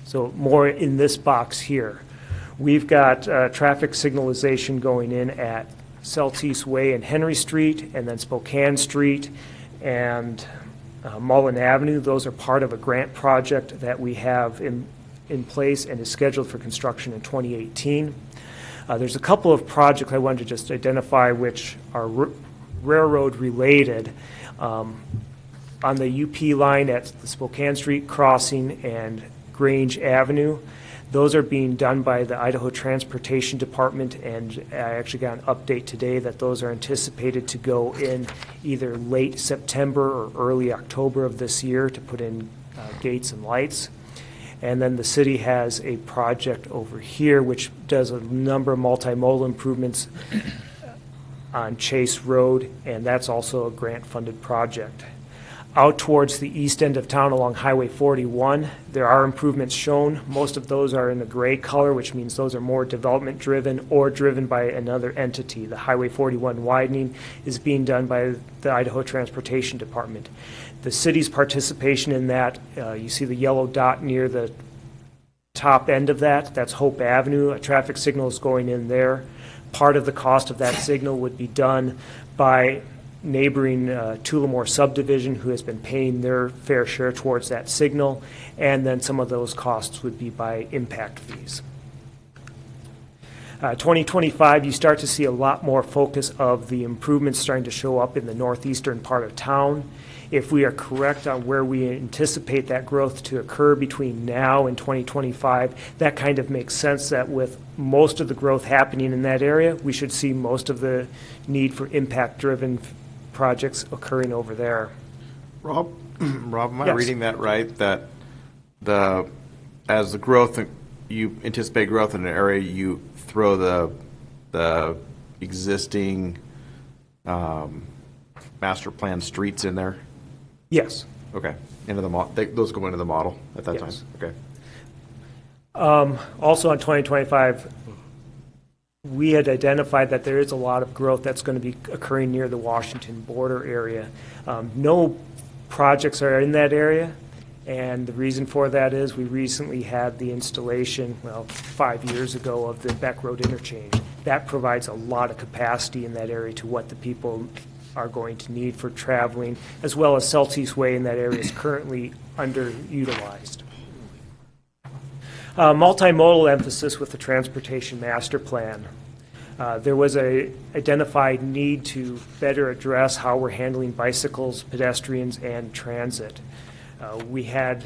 So more in this box here. We've got traffic signalization going in at Celtice Way and Henry Street, and then Spokane Street and Mullen Avenue. Those are part of a grant project that we have in place and is scheduled for construction in 2018. There's a couple of projects I wanted to just identify which are railroad related. On the UP line at the Spokane Street crossing and Grange Avenue, those are being done by the Idaho Transportation Department, and I actually got an update today that those are anticipated to go in either late September or early October of this year to put in gates and lights. And then the city has a project over here which does a number of multimodal improvements on Chase Road, and that's also a grant-funded project. Out towards the east end of town along Highway 41, there are improvements shown. Most of those are in the gray color, which means those are more development-driven or driven by another entity. The Highway 41 widening is being done by the Idaho Transportation Department. The city's participation in that, you see the yellow dot near the top end of that, that's Hope Avenue. A traffic signal is going in there. Part of the cost of that signal would be done by neighboring Tullamore Subdivision, who has been paying their fair share towards that signal, and then some of those costs would be by impact fees. 2025, you start to see a lot more focus of the improvements starting to show up in the northeastern part of town. If we are correct on where we anticipate that growth to occur between now and 2025, that kind of makes sense that with most of the growth happening in that area, we should see most of the need for impact-driven projects occurring over there. Rob, am I Yes. reading that right? That as the growth, you anticipate growth in an area, you throw the existing master plan streets in there? Yes. Okay. Into the those go into the model at that Yes. time? Okay. Also in 2025, we had identified that there is a lot of growth that's going to be occurring near the Washington border area. No projects are in that area, and the reason for that is we recently had the installation, 5 years ago, of the Beck Road interchange. That provides a lot of capacity in that area to what the people are going to need for traveling, as well as Celtice Way in that area is currently underutilized. Multimodal emphasis with the Transportation Master Plan. There was a identified need to better address how we're handling bicycles, pedestrians, and transit. We had,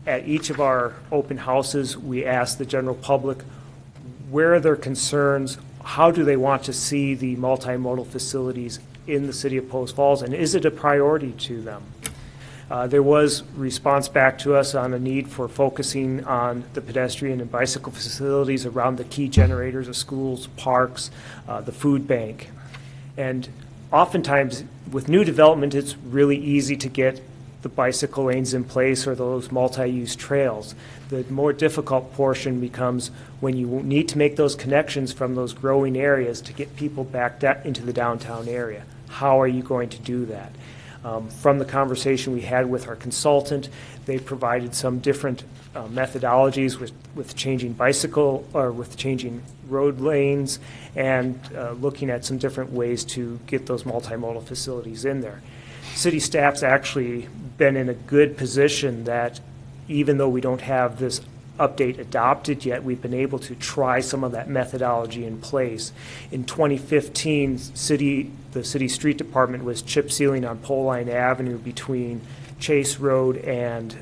at each of our open houses, we asked the general public where are their concerns, how do they want to see the multimodal facilities in the city of Post Falls, and is it a priority to them? There was response back to us on a need for focusing on the pedestrian and bicycle facilities around the key generators of schools, parks, the food bank. And oftentimes, with new development, it's really easy to get the bicycle lanes in place or those multi-use trails. The more difficult portion becomes when you need to make those connections from those growing areas to get people back into the downtown area. How are you going to do that? From the conversation we had with our consultant, they provided some different methodologies with changing bicycle or with changing road lanes and looking at some different ways to get those multimodal facilities in there. City staff's actually been in a good position that even though we don't have this update adopted yet, we've been able to try some of that methodology in place. In 2015, the city street department was chip sealing on Poline Avenue between Chase Road and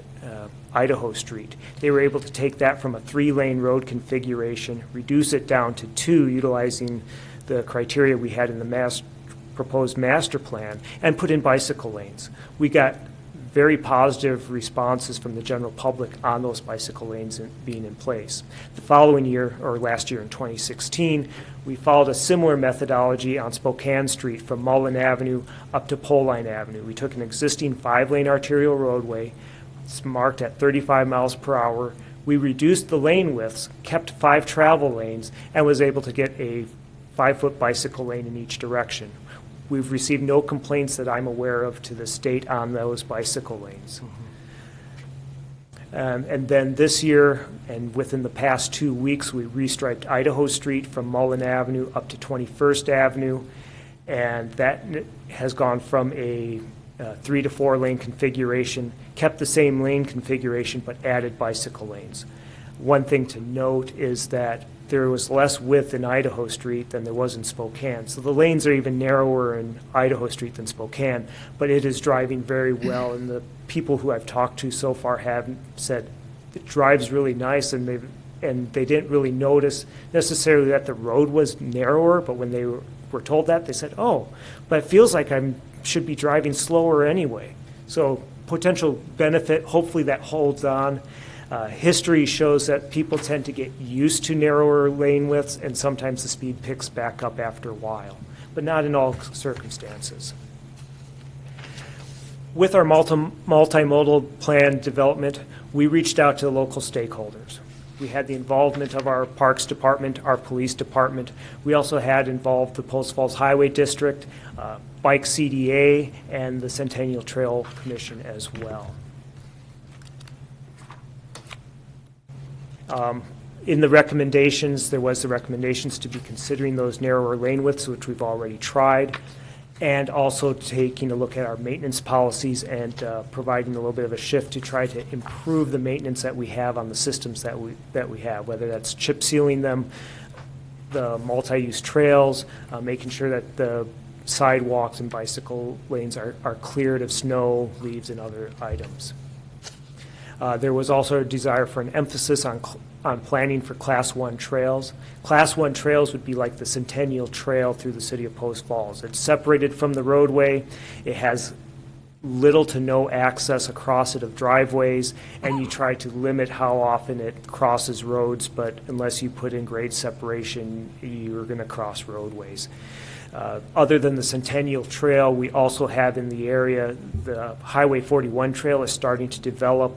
Idaho Street. They were able to take that from a 3-lane road configuration, reduce it down to 2, utilizing the criteria we had in the proposed master plan, and put in bicycle lanes. We got very positive responses from the general public on those bicycle lanes being in place. The following year, or last year in 2016, we followed a similar methodology on Spokane Street from Mullen Avenue up to Poline Avenue. We took an existing 5-lane arterial roadway, it's marked at 35 miles per hour. We reduced the lane widths, kept 5 travel lanes, and was able to get a 5-foot bicycle lane in each direction. We've received no complaints that I'm aware of to the state on those bicycle lanes. And then this year, and within the past 2 weeks, we restriped Idaho Street from Mullen Avenue up to 21st Avenue, and that has gone from a 3 to 4 lane configuration, kept the same lane configuration, but added bicycle lanes. One thing to note is that there was less width in Idaho Street than there was in Spokane. So the lanes are even narrower in Idaho Street than Spokane, but it is driving very well. And the people who I've talked to so far have said it drives really nice, and they didn't really notice necessarily that the road was narrower, but when they were told that, they said, oh, but it feels like I should be driving slower anyway. So potential benefit, hopefully that holds on. History shows that people tend to get used to narrower lane widths, and sometimes the speed picks back up after a while, but not in all circumstances. With our multimodal plan development, we reached out to local stakeholders. We had the involvement of our Parks Department, our Police Department. We also had involved the Post Falls Highway District, Bike CDA, and the Centennial Trail Commission as well. In the recommendations, there was the recommendations to be considering those narrower lane widths, which we've already tried, and also taking a look at our maintenance policies and providing a little bit of a shift to try to improve the maintenance that we have on the systems that we have, whether that's chip sealing them, the multi-use trails, making sure that the sidewalks and bicycle lanes are cleared of snow, leaves, and other items. There was also a desire for an emphasis on planning for Class 1 trails. Class 1 trails would be like the Centennial Trail through the city of Post Falls. It's separated from the roadway. It has little to no access across it of driveways, and you try to limit how often it crosses roads, but unless you put in grade separation, you're going to cross roadways. Other than the Centennial Trail, we also have in the area, the Highway 41 trail is starting to develop.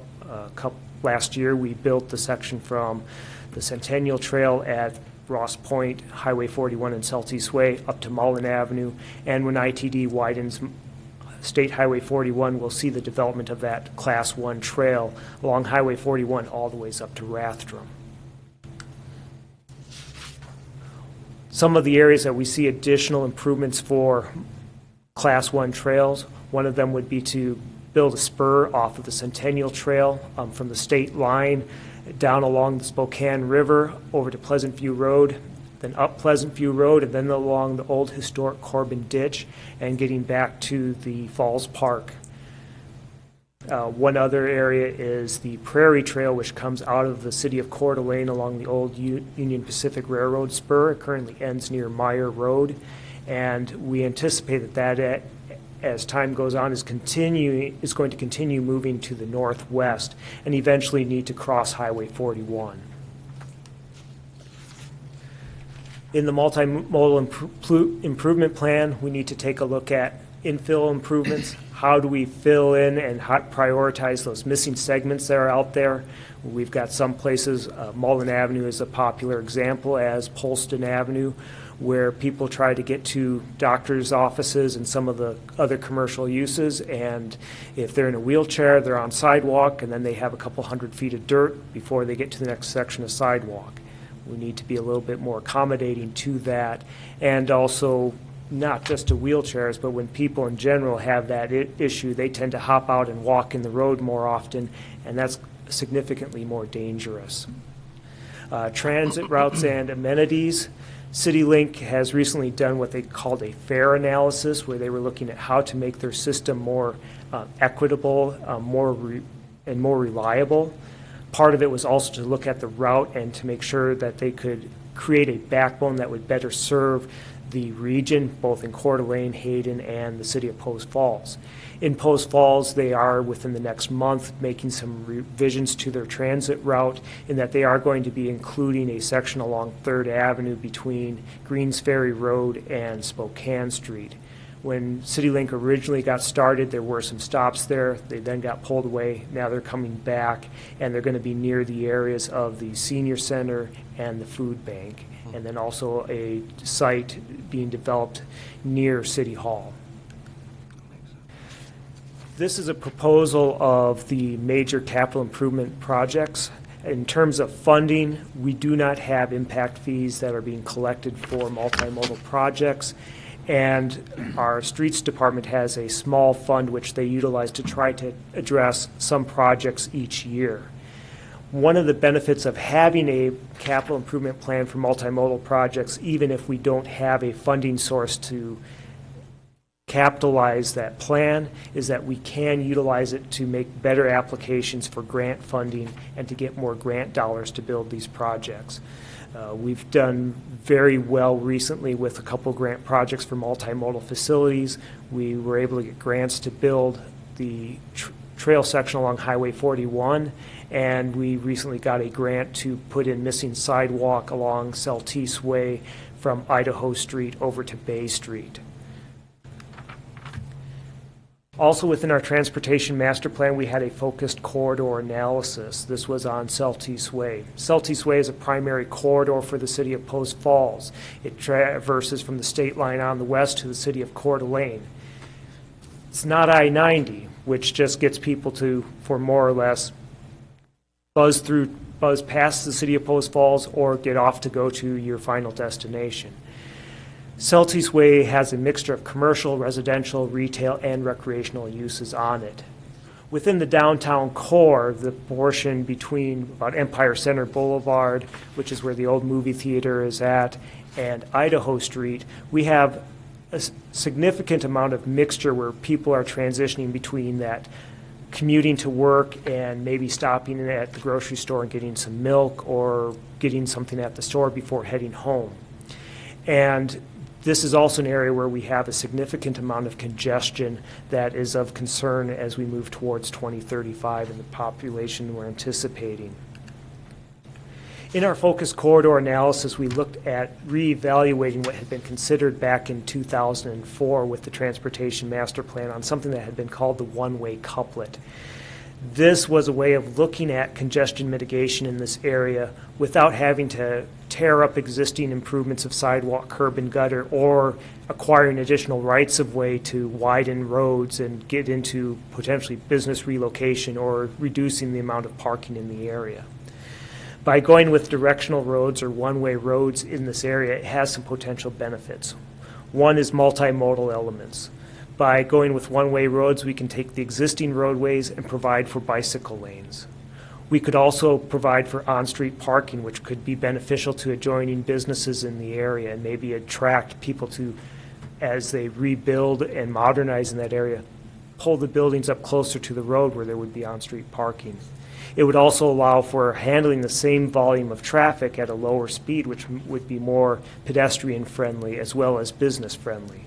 Last year, we built the section from the Centennial Trail at Ross Point, Highway 41 and Celtice Way up to Mullen Avenue. And when ITD widens State Highway 41, we'll see the development of that Class 1 trail along Highway 41 all the ways up to Rathdrum. Some of the areas that we see additional improvements for Class 1 trails, one of them would be to build a spur off of the Centennial Trail from the state line down along the Spokane River over to Pleasant View Road, then up Pleasant View Road, and then along the old historic Corbin Ditch and getting back to the Falls Park. One other area is the Prairie Trail, which comes out of the city of Coeur d'Alene along the old Union Pacific Railroad spur. It currently ends near Meyer Road, and we anticipate that as time goes on, is going to continue moving to the northwest and eventually need to cross Highway 41. In the multimodal improvement plan, we need to take a look at infill improvements. How do we fill in and prioritize those missing segments that are out there? We've got some places, Mullen Avenue is a popular example, as Polston Avenue, where people try to get to doctors' offices and some of the other commercial uses, and if they're in a wheelchair, they're on sidewalk, and then they have a couple hundred feet of dirt before they get to the next section of sidewalk. We need to be a little bit more accommodating to that, and also not just to wheelchairs, but when people in general have that issue, they tend to hop out and walk in the road more often, and that's significantly more dangerous. Transit routes and amenities. CityLink has recently done what they called a fare analysis, where they were looking at how to make their system more equitable, more reliable. Part of it was also to look at the route and to make sure that they could create a backbone that would better serve the region, both in Coeur d'Alene, Hayden, and the city of Post Falls. In Post Falls, they are, within the next month, making some revisions to their transit route in that they are going to be including a section along 3rd Avenue between Greens Ferry Road and Spokane Street. When CityLink originally got started, there were some stops there. They then got pulled away. Now they're coming back, and they're going to be near the areas of the senior center and the food bank, and then also a site being developed near City Hall. This is a proposal of the major capital improvement projects. In terms of funding, we do not have impact fees that are being collected for multimodal projects, and our streets department has a small fund which they utilize to try to address some projects each year. One of the benefits of having a capital improvement plan for multimodal projects, even if we don't have a funding source to capitalize that plan, is that we can utilize it to make better applications for grant funding and to get more grant dollars to build these projects. We've done very well recently with a couple grant projects for multimodal facilities. We were able to get grants to build the trail section along Highway 41, and we recently got a grant to put in missing sidewalk along Celtice Way from Idaho Street over to Bay Street. Also within our transportation master plan, we had a focused corridor analysis. This was on Celtice Way. Celtice Way is a primary corridor for the city of Post Falls. It traverses from the state line on the west to the city of Coeur d'Alene. It's not I-90, which just gets people to, for more or less, buzz past the city of Post Falls or get off to go to your final destination. Celtice Way has a mixture of commercial, residential, retail, and recreational uses on it. Within the downtown core, the portion between about Empire Center Boulevard, which is where the old movie theater is at, and Idaho Street, we have a significant amount of mixture where people are transitioning between that commuting to work and maybe stopping at the grocery store and getting some milk or getting something at the store before heading home. And this is also an area where we have a significant amount of congestion that is of concern as we move towards 2035 and the population we're anticipating. In our focus corridor analysis, we looked at reevaluating what had been considered back in 2004 with the Transportation Master Plan on something that had been called the one-way couplet. This was a way of looking at congestion mitigation in this area without having to tear up existing improvements of sidewalk, curb, and gutter, or acquiring additional rights-of-way to widen roads and get into potentially business relocation or reducing the amount of parking in the area. By going with directional roads or one-way roads in this area, it has some potential benefits. One is multimodal elements. By going with one-way roads, we can take the existing roadways and provide for bicycle lanes. We could also provide for on-street parking, which could be beneficial to adjoining businesses in the area and maybe attract people to, as they rebuild and modernize in that area, pull the buildings up closer to the road where there would be on-street parking. It would also allow for handling the same volume of traffic at a lower speed, which would be more pedestrian-friendly as well as business-friendly.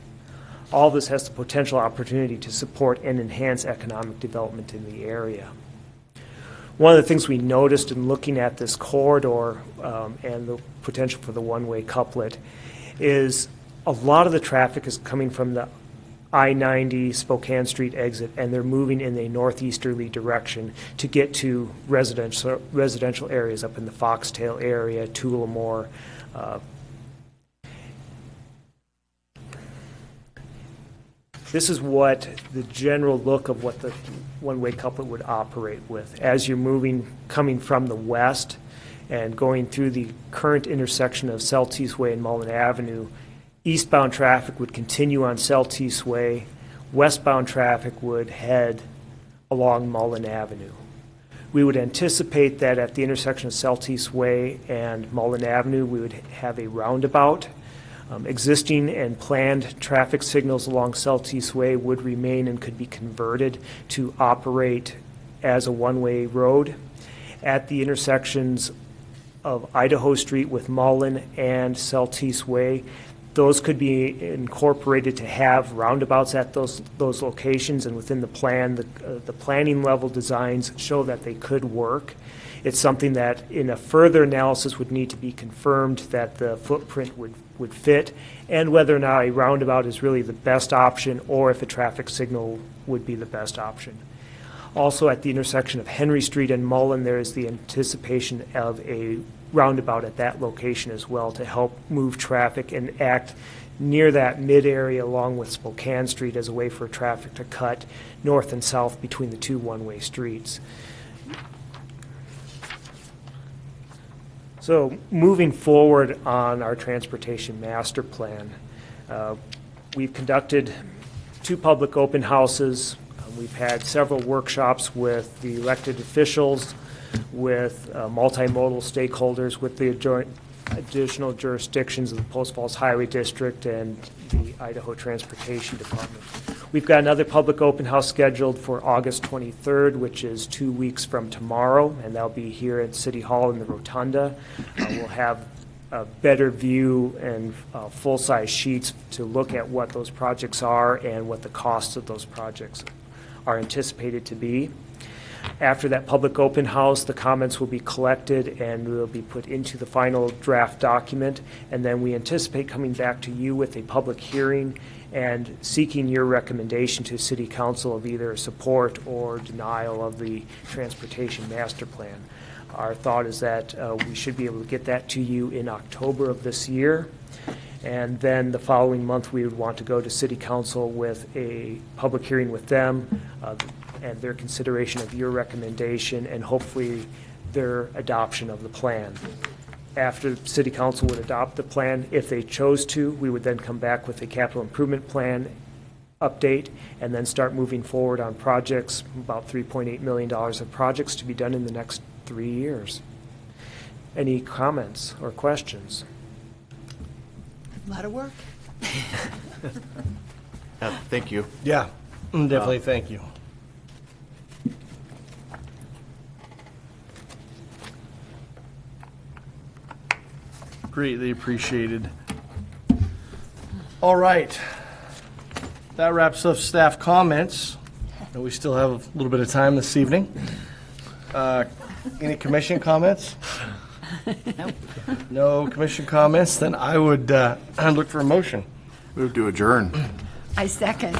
All this has the potential opportunity to support and enhance economic development in the area. One of the things we noticed in looking at this corridor and the potential for the one-way couplet is a lot of the traffic is coming from the I-90 Spokane Street exit, and they're moving in a northeasterly direction to get to residential areas up in the Foxtail area, Tullamore. This is what the general look of what the one-way couplet would operate with. As you're coming from the west and going through the current intersection of Celtice Way and Mullen Avenue, eastbound traffic would continue on Celtice Way, westbound traffic would head along Mullen Avenue. We would anticipate that at the intersection of Celtice Way and Mullen Avenue, we would have a roundabout. Existing and planned traffic signals along Celtice Way would remain and could be converted to operate as a one-way road. At the intersections of Idaho Street with Mullen and Celtice Way, those could be incorporated to have roundabouts at those locations, and within the plan, the planning level designs show that they could work. It's something that in a further analysis would need to be confirmed that the footprint would fit, and whether or not a roundabout is really the best option or if a traffic signal would be the best option. Also, at the intersection of Henry Street and Mullen, there is the anticipation of a roundabout at that location as well to help move traffic and act near that mid-area along with Spokane Street as a way for traffic to cut north and south between the two one-way streets. So moving forward on our transportation master plan, we've conducted 2 public open houses. We've had several workshops with the elected officials, with multimodal stakeholders, with the additional jurisdictions of the Post Falls Highway District and the Idaho Transportation Department. We've got another public open house scheduled for August 23rd, which is 2 weeks from tomorrow, and that'll be here at City Hall in the Rotunda. We'll have a better view and full-size sheets to look at what those projects are and what the costs of those projects are anticipated to be. After that public open house, the comments will be collected and will be put into the final draft document, and then we anticipate coming back to you with a public hearing and seeking your recommendation to City Council of either support or denial of the Transportation Master Plan. Our thought is that we should be able to get that to you in October of this year, and then the following month we would want to go to City Council with a public hearing with them and their consideration of your recommendation and hopefully their adoption of the plan. After City Council would adopt the plan, if they chose to, we would then come back with a capital improvement plan update and then start moving forward on projects, about $3.8 million of projects to be done in the next 3 years. Any comments or questions? A lot of work. Thank you. Yeah, definitely thank you. Greatly appreciated. All right. That wraps up staff comments. And we still have a little bit of time this evening. Any commission comments? No commission comments? Then I would look for a motion. Move to adjourn. I second.